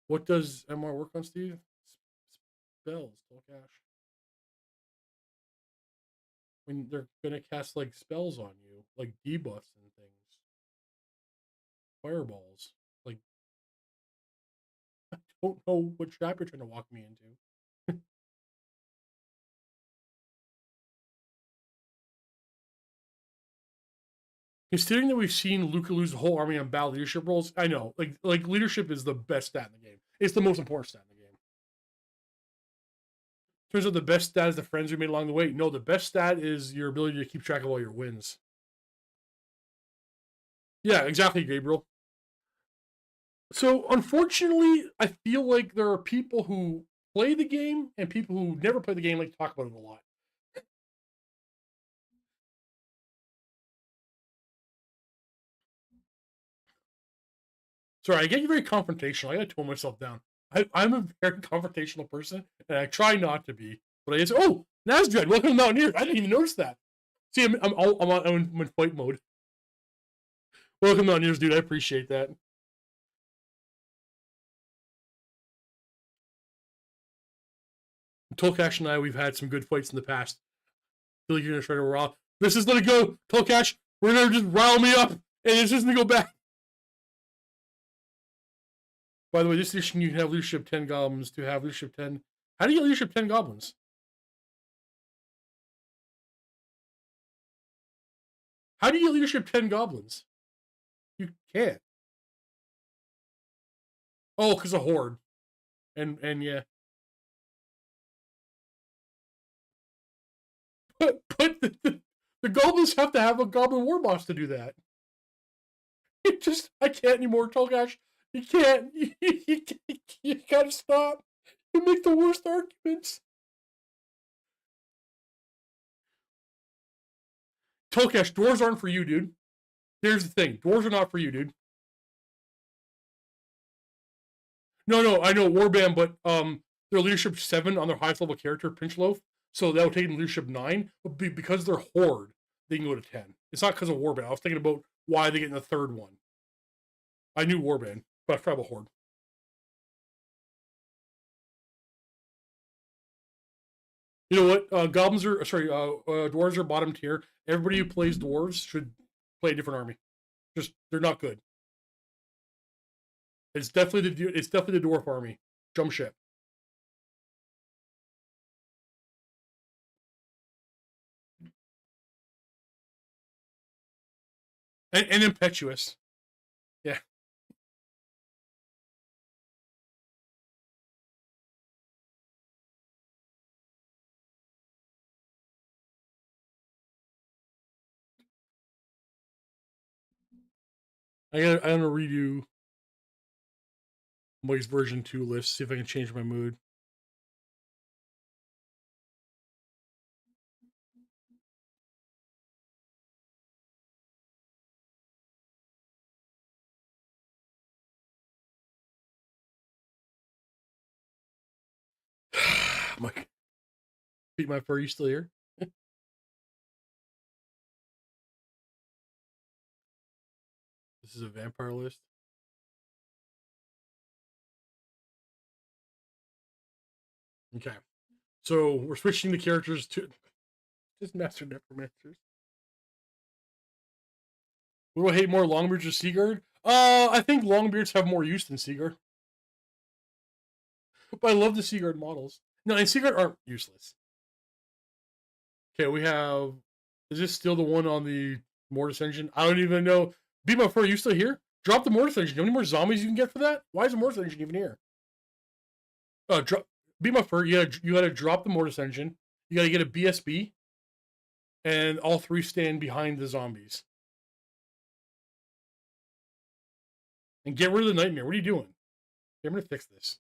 What does MR work on, Steve? Spells, talk Ash. When they're gonna cast like spells on you, like debuffs and things, fireballs. Like I don't know what trap you're trying to walk me into. Considering that we've seen Luca lose the whole army on bad leadership roles, I know, like leadership is the best stat in the game. It's the most important stat in the game. Turns out the best stat is the friends we made along the way. No, the best stat is your ability to keep track of all your wins. Yeah, exactly, Gabriel. So unfortunately, I feel like there are people who play the game and people who never play the game like to talk about it a lot. Sorry, I get very confrontational. I gotta tone myself down. I'm a very confrontational person, and I try not to be. But I just, oh, Nasdred, welcome to Mountaineers. I didn't even notice that. See, I'm in fight mode. Welcome to Mountaineers, dude. I appreciate that. Tolkash and I, we've had some good fights in the past. I feel like you're gonna try to rile. This is let it go, Tolkash. We're gonna just rile me up, and it's just gonna go back. By the way, this edition you can have leadership 10 goblins to have leadership 10. How do you get leadership 10 goblins? How do you get leadership 10 goblins? You can't. Oh, because of horde. And yeah. But the goblins have to have a goblin war boss to do that. It just I can't anymore, Tolgash. You can't. You gotta stop. You make the worst arguments. Tolkash, dwarves aren't for you, dude. Here's the thing. Dwarves are not for you, dude. No, I know Warband, but their leadership 7 on their highest level character, Pinchloaf. So that'll take them leadership 9. But because they're horde, they can go to 10. It's not because of Warband. I was thinking about why they get in the third one. I knew Warband, but I forgot about horde. You know what? Goblins are dwarves are bottom tier. Everybody who plays dwarves should play a different army. Just they're not good. It's definitely the dwarf army. Jump ship. And impetuous. I'm gonna redo Mike's version 2 list, see if I can change my mood. Mike, beat my fur, you still here? This is a vampire list. Okay. So we're switching the characters to just Master Necromancers. Who do I hate more, Longbeards or Seaguard? I think Longbeards have more use than Seaguard. But I love the Seaguard models. No, and Seaguard aren't useless. Okay, we have. Is this still the one on the Mortis engine? I don't even know. Be my fur, you still here? Drop the Mortis engine. You know how many more zombies you can get for that? Why is the Mortis engine even here? Drop. Be my fur. You gotta drop the Mortis engine. You gotta get a BSB, and all three stand behind the zombies. And get rid of the nightmare. What are you doing? Okay, I'm gonna fix this.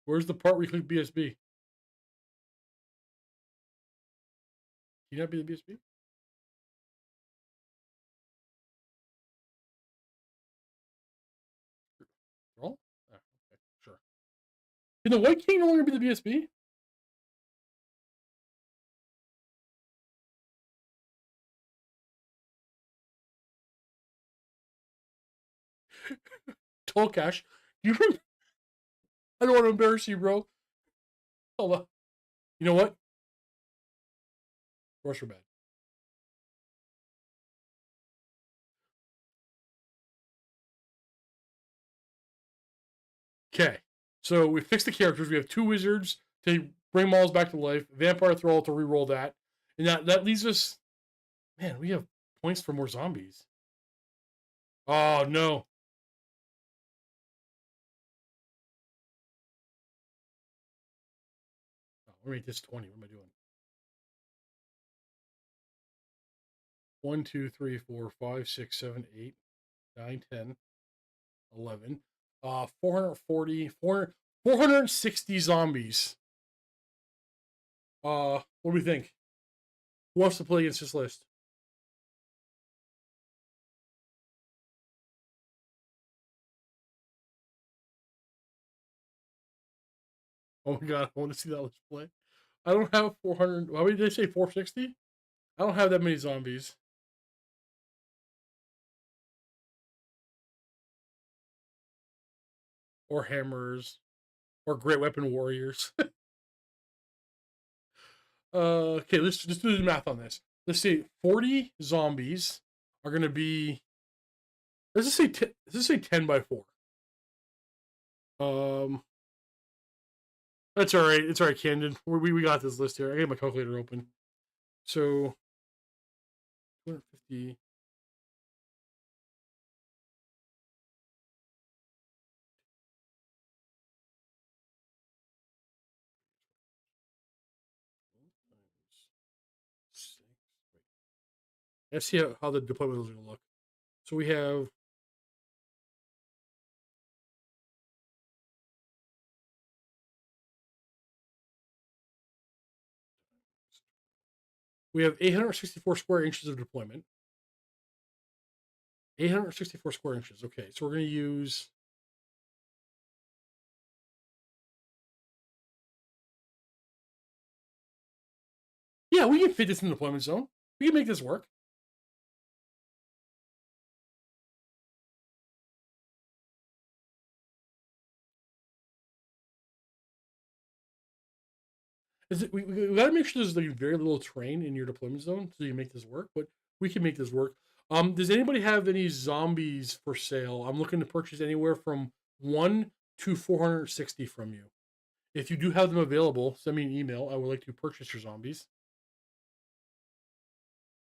Where's the part where you click BSB? Can you not be the BSB? Roll? Oh, okay, sure. Can the White King no longer be the BSB? Tolkash, you remember? I don't want to embarrass you, bro. Hold on. You know what? Horse are bad. Okay. So we fixed the characters. We have 2 wizards to bring Mauls back to life. Vampire Thrall to reroll that. And that leaves us. Man, we have points for more zombies. Oh, no. Oh, let me make this 20. What am I doing? 1, 2, 3, 4, 5, 6, 7, 8, 9, 10, 11. 440, 460 zombies. What do we think? Who wants to play against this list? Oh my god, I want to see that list play. I don't have 400. Why did they say 460? I don't have that many zombies. Or hammers. Or great weapon warriors. Okay, let's just do the math on this. Let's say 40 zombies are going to be. Let's just say 10 by 4. Um, that's all right. It's all right, Camden. We got this list here. I got my calculator open. So 250. Let's see how the deployment is going to look. So we have. We have 864 square inches of deployment. 864 square inches. Okay, so we're going to use. Yeah, we can fit this in the deployment zone. We can make this work. We got to make sure there's like very little terrain in your deployment zone so you can make this work. But we can make this work. Does anybody have any zombies for sale? I'm looking to purchase anywhere from 1 to 460 from you. If you do have them available, send me an email. I would like to purchase your zombies.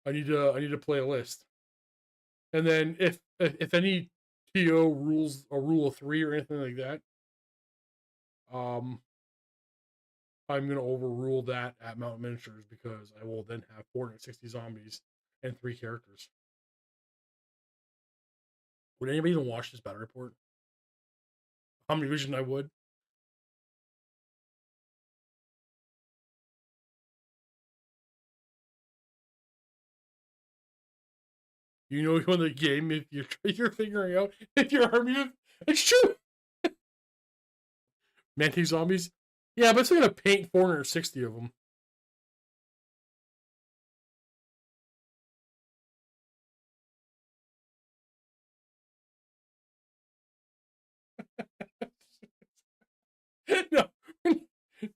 I need to play a list. And then if any TO rules a rule of 3 or anything like that, um, I'm going to overrule that at Mountain Miniatures because I will then have 460 zombies and 3 characters. Would anybody even watch this battle report? How many vision I would? You know, when the game, if you're figuring out if your army, it's true. Mantine zombies, yeah, but it's gonna paint 460 of them. No,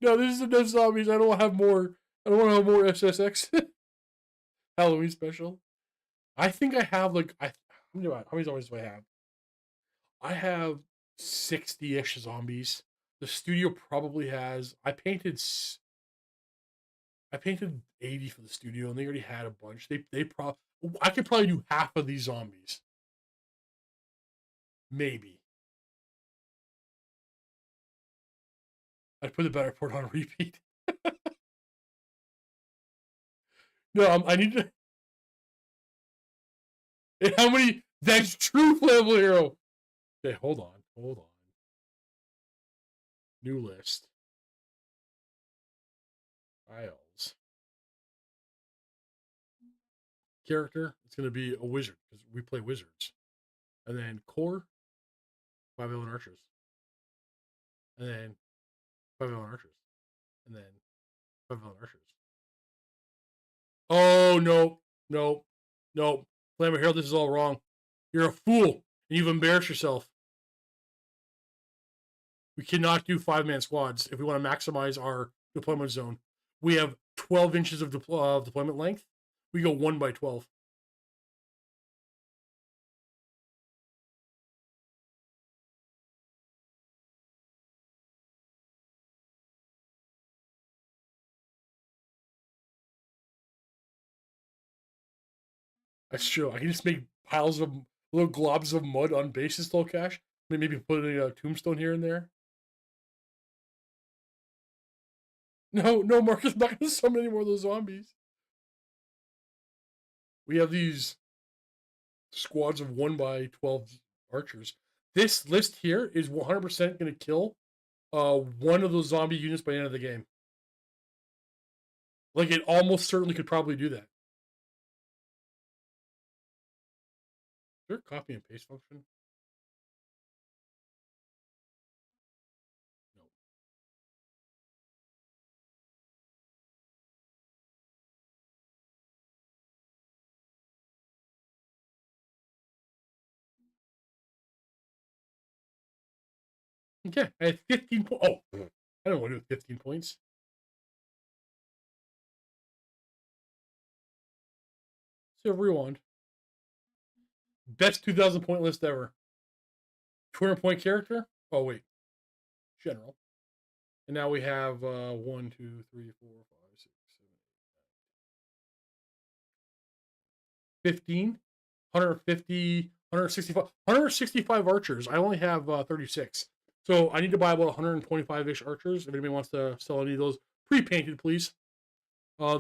no, this is enough zombies. I don't want to have more. I don't want to have more SSX Halloween special. I think I have like how many zombies do I have? I have 60-ish zombies. The studio probably has. I painted 80 for the studio, and they already had a bunch. I could probably do half of these zombies, maybe. I'd put the better port on repeat. No, I need to. How many? That's true, flammable hero. Okay, hold on. New list. Files. Character. It's going to be a wizard because we play wizards. And then core, 5 villain archers. And then 5 villain archers. And then 5 villain archers. Oh, no. Flammable hero, this is all wrong. You're a fool, and you've embarrassed yourself. We cannot do 5-man squads if we want to maximize our deployment zone. We have 12 inches of deployment length. We go 1 by 12. That's true. I can just make piles of little globs of mud on bases still cache. Maybe put a tombstone here and there. No, Marcus, I'm not going to summon any more of those zombies. We have these squads of 1 by 12 archers. This list here is 100% going to kill one of those zombie units by the end of the game. Like, it almost certainly could probably do that. Is there a copy and paste function? No. Okay, I had 15 points. Oh, I don't want to do 15 points. So rewind. Best 2,000 point list ever. 200 point character. Oh wait, general. And now we have 1, 2, 3, 4, 5, 6, 7, 15, 150, 165, 165 archers. I only have 36. So I need to buy about 125-ish archers. If anybody wants to sell any of those, pre-painted, please.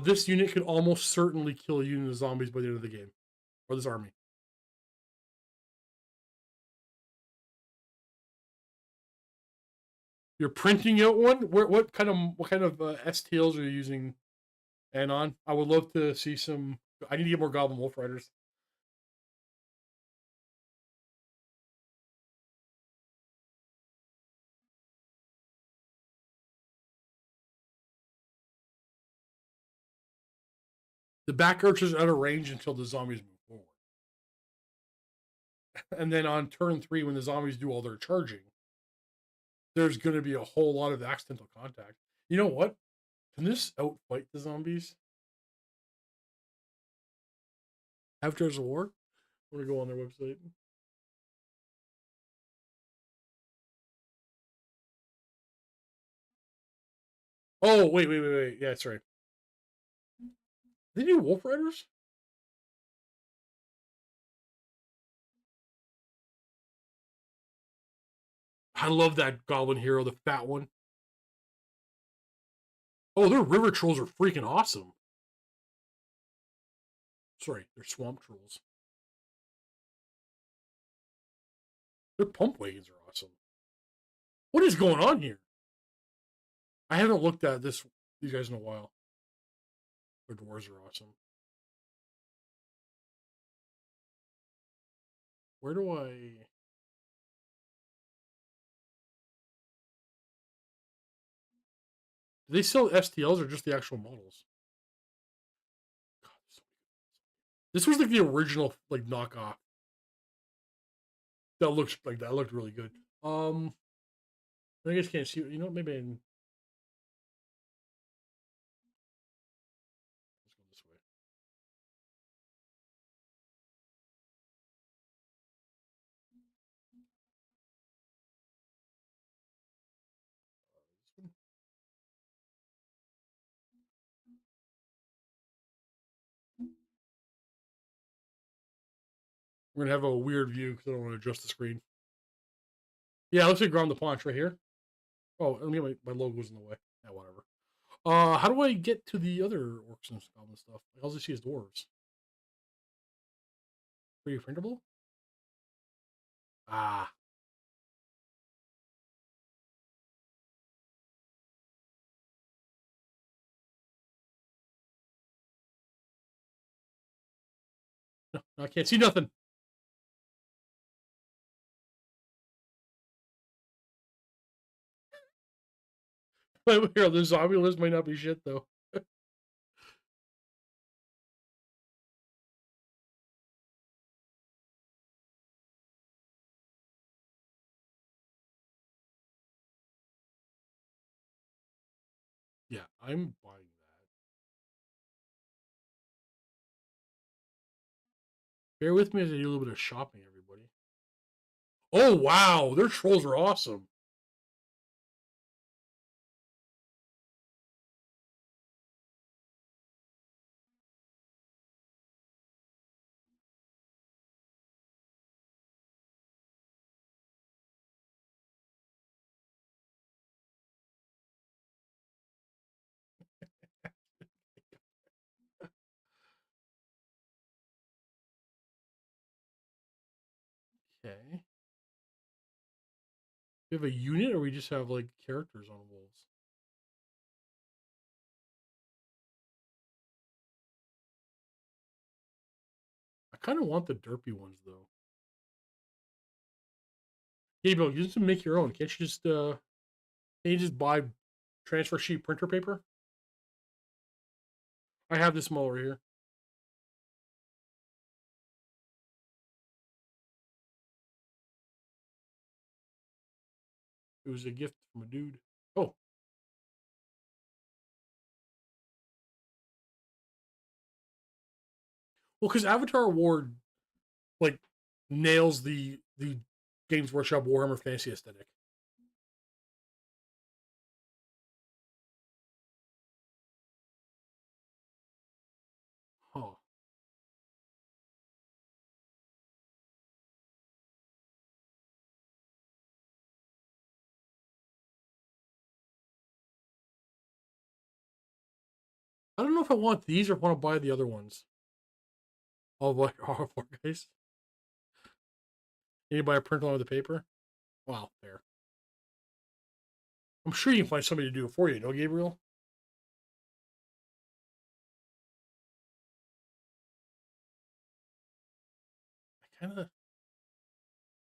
This unit could almost certainly kill a unit of zombies by the end of the game, or this army. You're printing out one. What kind of STLs are you using? Anon. I would love to see some. I need to get more Goblin Wolf Riders. The back archers are out of range until the zombies move forward. And then on turn 3, when the zombies do all their charging, there's going to be a whole lot of accidental contact. You know what? Can this outfight the zombies? Avatars of War? I'm going to go on their website. Oh, wait. Yeah, that's right. They do Wolf Riders? I love that Goblin hero, the fat one. Oh, their river trolls are freaking awesome. Sorry, they're swamp trolls. Their pump wagons are awesome. What is going on here? I haven't looked at these guys in a while. Their dwarves are awesome. Where do I? Do they sell STLs or just the actual models? God, this was like the original like knockoff. That looked really good. I guess can't see. You know, maybe let's go this way. This one? We're gonna have a weird view because I don't want to adjust the screen. Yeah, let's say ground the paunch right here. Oh, let me get my logo's in the way. Yeah, whatever. How do I get to the other orcs and goblin stuff? All I see is dwarves. Pretty printable? Ah. No, I can't see nothing. Here, the zombie list might not be shit though. Yeah, I'm buying that. Bear with me as I do a little bit of shopping, everybody. Oh wow, their trolls are awesome. Okay. We have a unit, or we just have like characters on wolves? I kind of want the derpy ones though. Gabriel, you just make your own. Can't you just can you just buy transfer sheet printer paper? I have this model right here. It was a gift from a dude. Oh, well, because Avatar Award like nails the Games Workshop Warhammer Fantasy aesthetic. Huh. I don't know if I want these or if I want to buy the other ones. All of all four guys. Can you buy a print along with the paper? Wow, fair. I'm sure you can find somebody to do it for you, no, Gabriel? I kind of.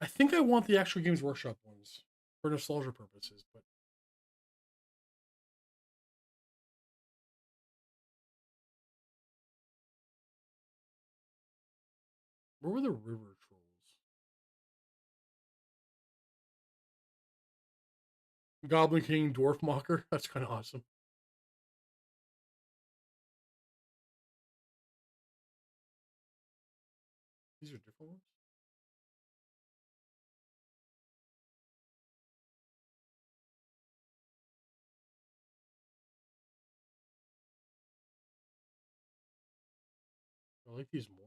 I think I want the actual Games Workshop ones for nostalgia purposes, but where were the river trolls? Goblin King, Dwarf Mocker. That's kind of awesome. These are different ones. I like these more.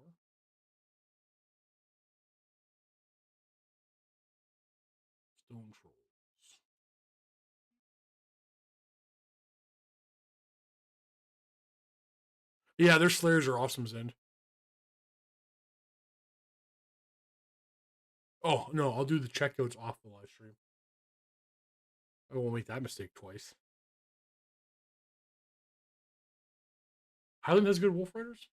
Stone trolls. Yeah, their Slayers are awesome, Zend. Oh, no, I'll do the checkouts off the live stream. I won't make that mistake twice. Highland has good Wolf Riders?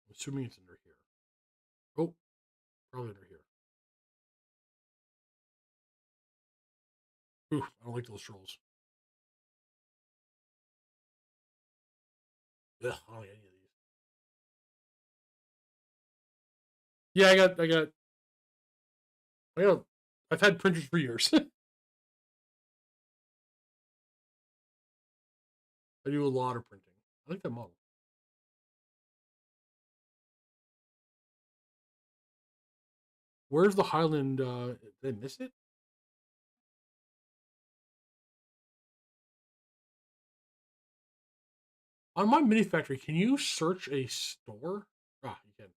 I'm assuming it's under here. Oh, probably under here. Ooh, I don't like those trolls. Ugh, I don't like any of these. Yeah, I've had printers for years. I do a lot of printing. I like that model. Where's the Highland? Did I miss it? On my mini factory, can you search a store? Ah, you can.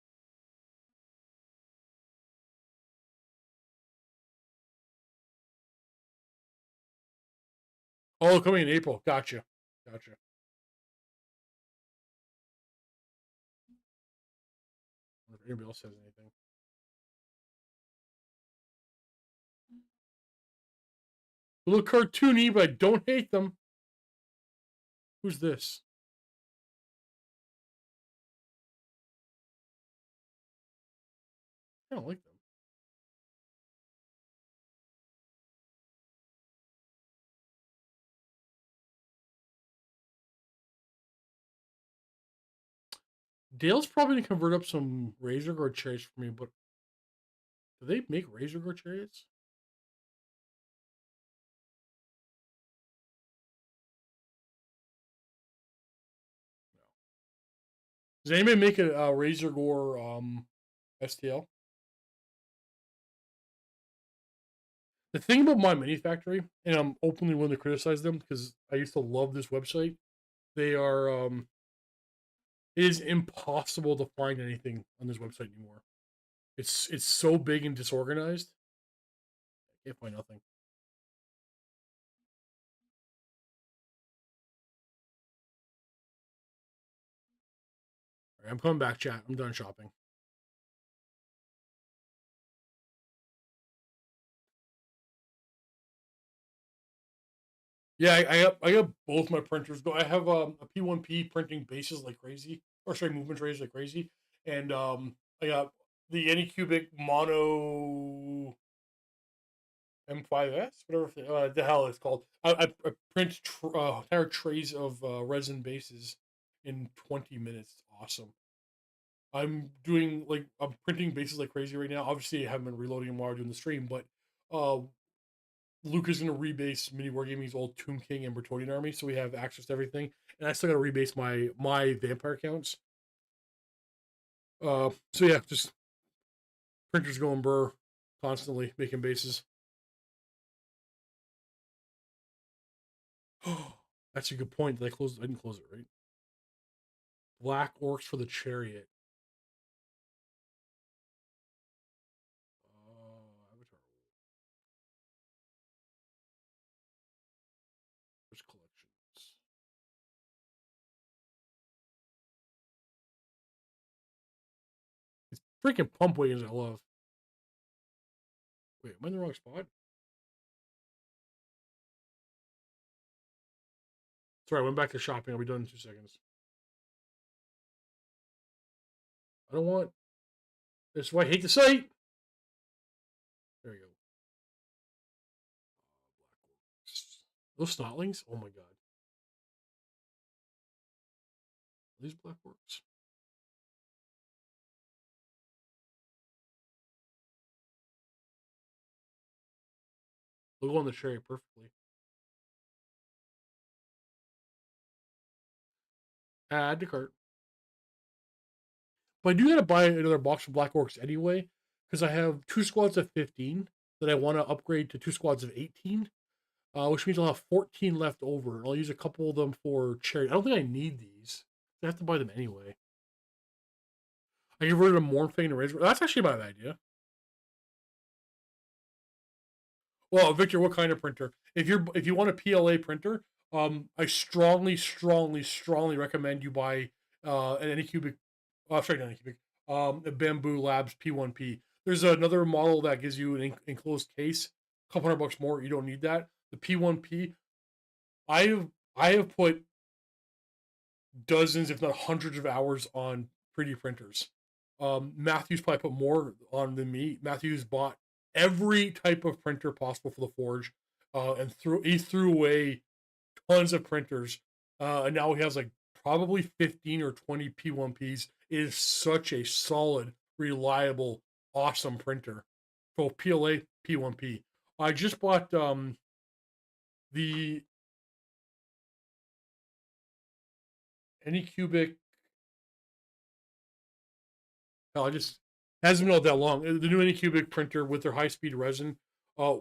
Oh, coming in April. Gotcha. Gotcha. I wonder if anybody else has anything. A little cartoony, but I don't hate them. Who's this? I don't like them. Dale's probably gonna convert up some Razor Guard chariots for me, but do they make Razor Guard chariots? No. Does anybody make a Razor Gore STL? The thing about my mini factory, and I'm openly willing to criticize them because I used to love this website. They are it is impossible to find anything on this website anymore. It's so big and disorganized. I can't find nothing. All right, I'm coming back, chat. I'm done shopping. Yeah, I got both my printers go. I have a P1P printing bases like crazy, or sorry, movement trays like crazy, and I got the Anycubic Mono M5S, whatever the hell it's called. I print entire trays of resin bases in 20 minutes. It's awesome. I'm doing like I'm printing bases like crazy right now. Obviously, I haven't been reloading them while doing the stream, but uh, Luke is going to rebase Mini Wargaming's old Tomb King and Bretonnian army, so we have access to everything. And I still got to rebase my vampire counts. So yeah, just printers going burr constantly making bases. That's a good point. Did I close? I didn't close it, right? Black orcs for the chariot. Avatar. There's collections. It's freaking pump wagons I love. Wait, am I in the wrong spot? Sorry, I went back to shopping. I'll be done in 2 seconds. I don't want. That's why I hate the site. There we go. Those snotlings? Oh my god. Are these black orcs? They'll go on the chariot perfectly. Add to cart. But I do gotta buy another box of black orcs anyway, because I have 2 squads of 15 that I want to upgrade to 2 squads of 18. which means I'll have 14 left over. I'll use a couple of them for charity. I don't think I need these. I have to buy them anyway. I converted a Mornfang to Razor. That's actually my idea. Well, Victor, what kind of printer? If you want a PLA printer, I strongly recommend you buy an Anycubic. Sorry, not Anycubic. A Bamboo Labs P1P. There's another model that gives you an enclosed case, a couple $100 more. You don't need that. The P1P. I have put dozens, if not hundreds, of hours on 3D printers. Matthew's probably put more on than me. Matthew's bought every type of printer possible for the Forge, and he threw away tons of printers, and now he has like probably 15 or 20 P1Ps. It is such a solid, reliable, awesome printer. So PLA P1P. I just bought the Anycubic. I just hasn't been out that long. The new Anycubic printer with their high speed resin,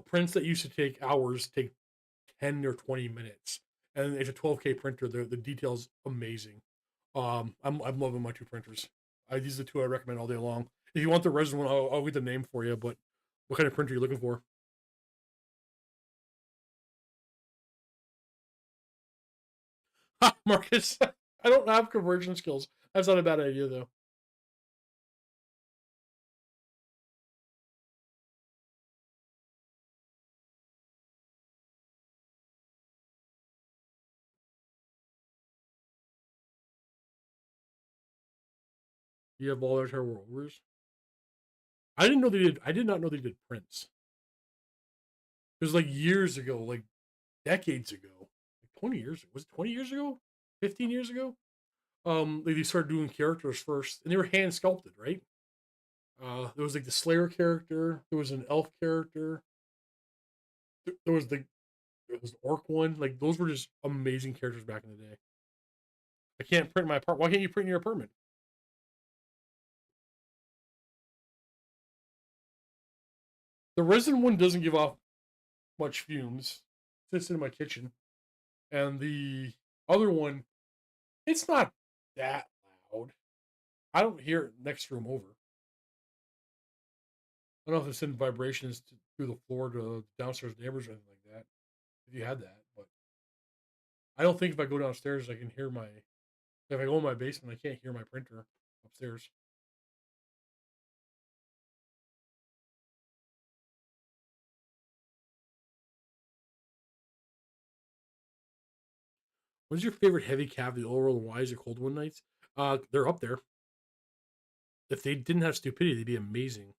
prints that used to take hours take 10 or 20 minutes, and it's a 12K printer. The details amazing. I'm loving my two printers. These are the two I recommend all day long. If you want the resin one, I'll get the name for you. But what kind of printer are you looking for? Ha, Marcus, I don't have conversion skills. That's not a bad idea though. You have all their Terror Ogres. I didn't know they did. I did not know they did prints. It was like years ago, like decades ago, like 20 years. Was it 20 years ago? 15 years ago? They started doing characters first, and they were hand sculpted, right? There was like the Slayer character. There was an elf character. There was the orc one. Like those were just amazing characters back in the day. I can't print my apartment. Why can't you print in your apartment? The resin one doesn't give off much fumes. It sits in my kitchen, and the other one, it's not that loud. I don't hear it next room over. I don't know if it's sending vibrations through the floor to downstairs neighbors or anything like that. If you had that, but I don't think if I go downstairs, I can hear my. If I go in my basement, I can't hear my printer upstairs. What's your favorite heavy cav? The oral and wise or cold one nights? They're up there. If they didn't have stupidity, they'd be amazing.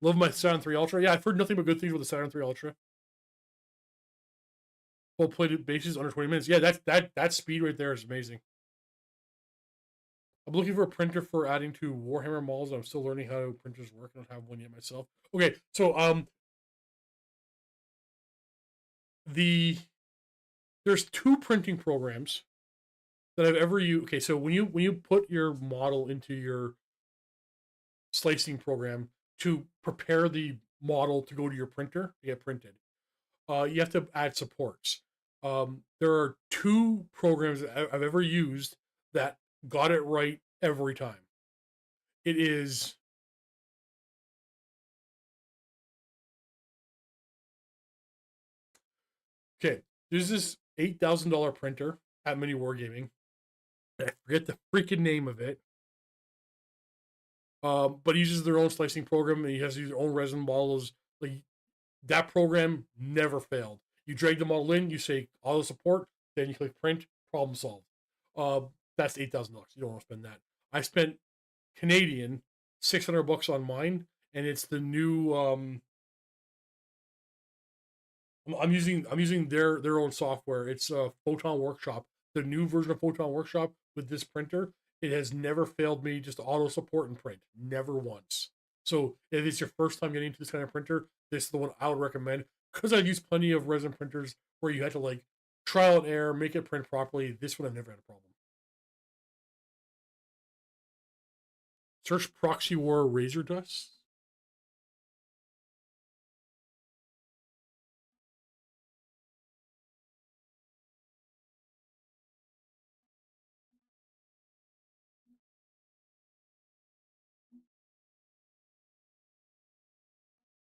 Love my Saturn 3 Ultra. Yeah, I've heard nothing but good things about the Saturn 3 Ultra. Full plated bases under 20 minutes. Yeah, that speed right there is amazing. I'm looking for a printer for adding to Warhammer models. I'm still learning how printers work. I don't have one yet myself. Okay, so the there's two printing programs that I've ever used. Okay, so when you put your model into your slicing program to prepare the model to go to your printer to get printed, you have to add supports. There are two programs that I've ever used that got it right every time. It is okay. There's this $8,000 printer at Mini Wargaming. I forget the freaking name of it. But he uses their own slicing program, and he has to use their own resin models. Like that program never failed. You drag the model in, you say auto support, then you click print, problem solved. Uh, that's $8,000. You don't want to spend that. I spent Canadian $600 on mine, and it's the new. I'm using their own software. It's Photon Workshop, the new version of Photon Workshop with this printer. It has never failed me. Just auto support and print, never once. So if it's your first time getting into this kind of printer, this is the one I would recommend because I've used plenty of resin printers where you had to like trial and error, make it print properly. This one I've never had a problem. Search Proxy War Razor Dust.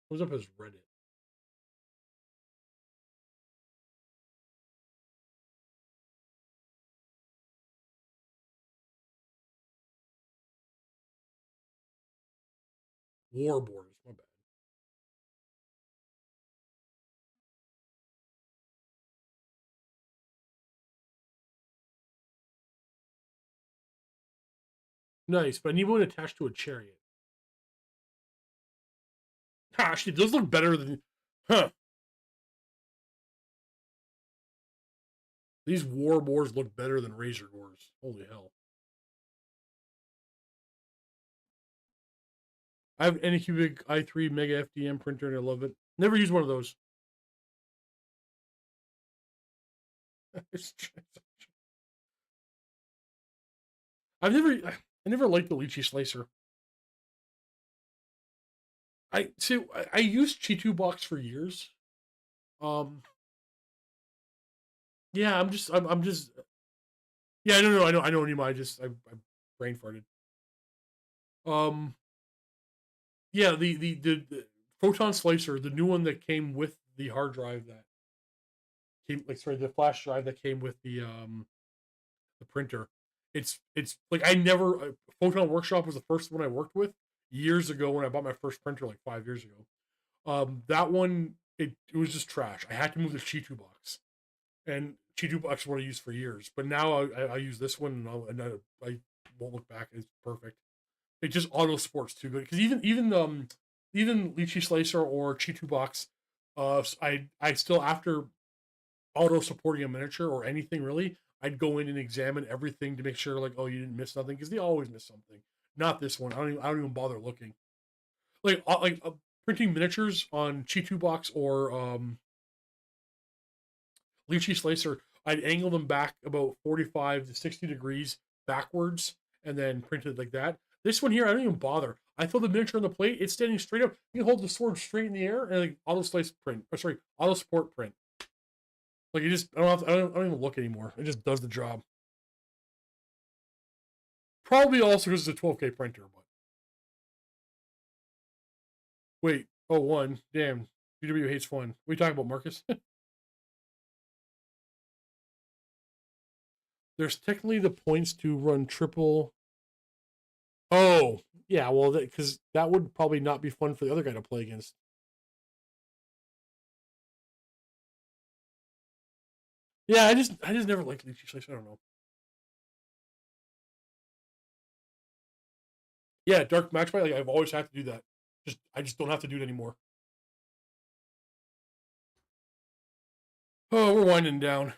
Comes up as Reddit. War borders. My bad. Nice, but I need one attached to a chariot. Actually, it does look better than. Huh. These war boars look better than razor gores. Holy hell. I have an Anycubic i3 Mega FDM printer and I love it. Never used one of those. I never liked the lychee slicer. I see. I used Chitu box for years. Um, yeah, I'm just. Yeah, no, I know anymore. I brain farted. Um, yeah, the photon slicer, the new one that came with the hard drive that came, like, sorry, the flash drive that came with the printer. It's like I never Photon Workshop was the first one I worked with years ago when I bought my first printer like 5 years ago. That one it was just trash. I had to move the Chitu box, and Chitu box is what I used for years. But now I use this one, I won't look back. It's perfect. It just auto sports too good because even Lychee Slicer or Chitu box, I still after auto supporting a miniature or anything really, I'd go in and examine everything to make sure like, oh, you didn't miss nothing because they always miss something. Not this one. I don't even bother looking. Like printing miniatures on Chitu box or Lychee Slicer, I'd angle them back about 45 to 60 degrees backwards and then print it like that. This one here, I don't even bother. I throw the miniature on the plate, it's standing straight up. You can hold the sword straight in the air and like auto slice print. Or sorry, auto support print. Like it just I don't even look anymore. It just does the job. Probably also because it's a 12K printer, but wait, oh one, damn. BW hates fun. What are you talking about, Marcus? There's technically the points to run triple. Oh, yeah, well, because that would probably not be fun for the other guy to play against. Yeah, I just never liked Leech Slice. I don't know. Yeah, Dark Match Fight. Like I've always had to do that. I just don't have to do it anymore. Oh, we're winding down.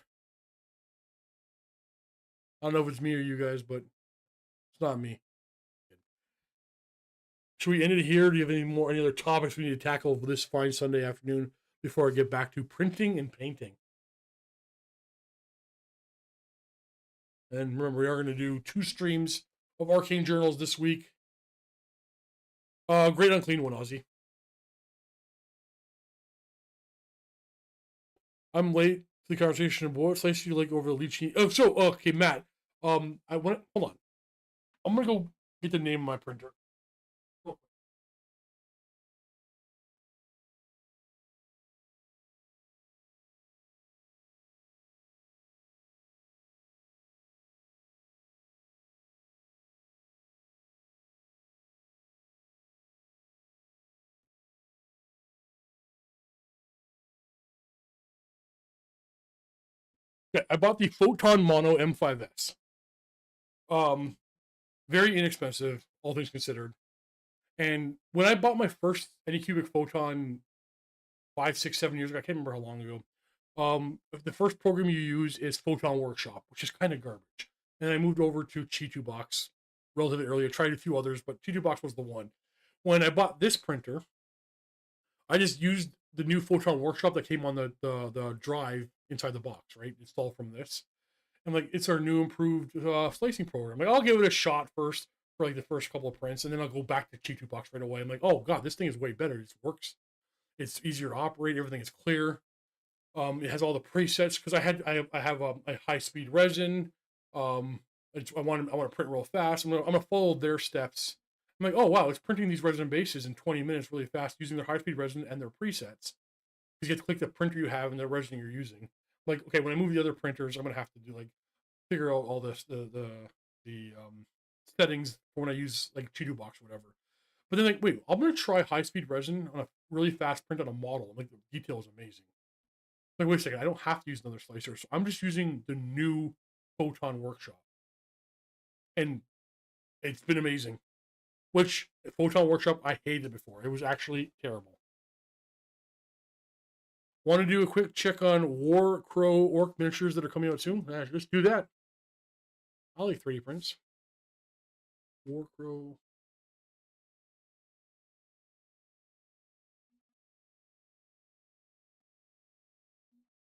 I don't know if it's me or you guys, but it's not me. Should we end it here? Do you have any other topics we need to tackle this fine Sunday afternoon before I get back to printing and painting? And remember, we are going to do 2 streams of Arcane Journals this week. Great Unclean one, Ozzy. I'm late to the conversation of what slice you like over the lychee. Oh, so okay, Matt. I want hold on. I'm gonna go get the name of my printer. Okay, I bought the Photon Mono M5S. Um, very inexpensive, all things considered. And when I bought my first Anycubic Photon 5, 6, 7 years ago, I can't remember how long ago. The first program you use is Photon Workshop, which is kind of garbage. And I moved over to Chitu Box relatively early. I tried a few others, but Chitu Box was the one. When I bought this printer, I just used the new Photon Workshop that came on the drive inside the box, right? Installed from this. And like it's our new improved slicing program. Like I'll give it a shot first for like the first couple of prints, and then I'll go back to Chitu Box right away. I'm like, oh god, this thing is way better. It works. It's easier to operate. Everything is clear. It has all the presets because I have a high speed resin. I want to print real fast. I'm gonna follow their steps I'm like, oh wow, it's printing these resin bases in 20 minutes really fast using their high-speed resin and their presets. Because you have to click the printer you have and the resin you're using. Like, okay, when I move the other printers, I'm gonna have to do like figure out all this the settings for when I use like Cheeto Box or whatever. But then like, wait, I'm gonna try high-speed resin on a really fast print on a model. Like the detail is amazing. Like, wait a second, I don't have to use another slicer, so I'm just using the new Photon Workshop, and it's been amazing. Which Photon Workshop I hated before. It was actually terrible. Want to do a quick check on War Crow Orc miniatures that are coming out soon? Let's do that. I like 3D prints. War Crow.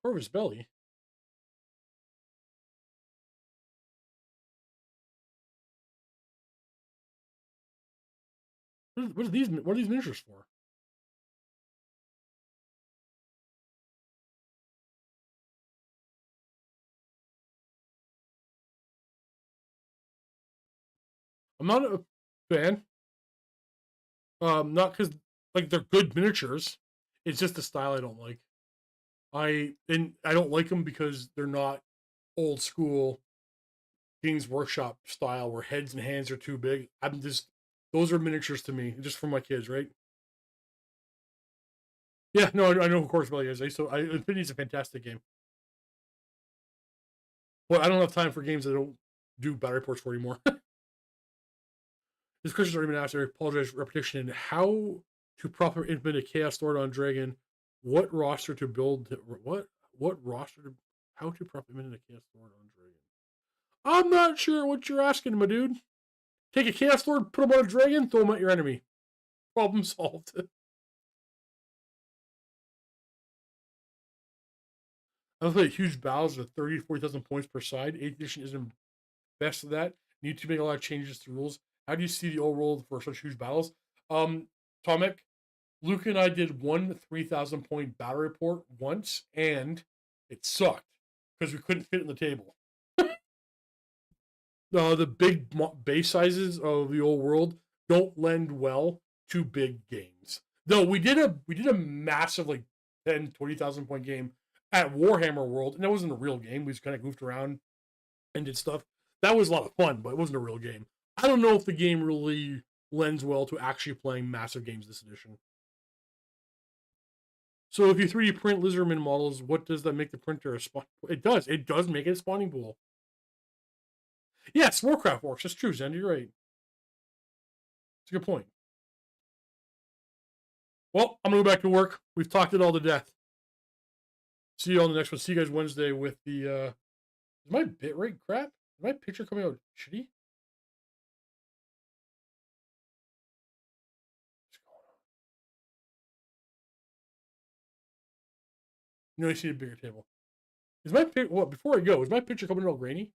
Corvus Belly. What are these? What are these miniatures for? I'm not a fan. Not because like they're good miniatures. It's just the style I don't like. I don't like them because they're not old school Games Workshop style where heads and hands are too big. I'm just those are miniatures to me, just for my kids, right? Yeah, no, I know who Corvus Belly is. Infinity's a fantastic game. Well, I don't have time for games that don't do battery ports for anymore. This question's already been asked. I apologize for repetition. How to properly implement a Chaos Lord on Dragon? What roster to build? What roster to? How to properly implement a Chaos Lord on Dragon? I'm not sure what you're asking, my dude. Take a Chaos Lord, put him on a dragon, throw him at your enemy. Problem solved. I've played huge battles of 30, 40,000 points per side. 8th edition isn't best of that. Need to make a lot of changes to rules. How do you see the overall for such huge battles? Tomic, Luke and I did one 3,000 point battle report once, and it sucked because we couldn't fit in the table. The big base sizes of the old world don't lend well to big games. Though we did a massive like 10, 20,000 point game at Warhammer World, and that wasn't a real game. We just kind of goofed around and did stuff. That was a lot of fun, but it wasn't a real game. I don't know if the game really lends well to actually playing massive games this edition. So if you 3D print Lizardman models, what does that make the printer a spawn? It does. It does make it a spawning pool. Yes, Warcraft works. That's true, Zen. You're right. It's a good point. Well, I'm gonna go back to work. We've talked it all to death. See you on the next one. See you guys Wednesday with the is my bitrate crap? Is my picture coming out shitty? You know, I see a bigger table. Is my pic? What before I go? Is my picture coming out grainy?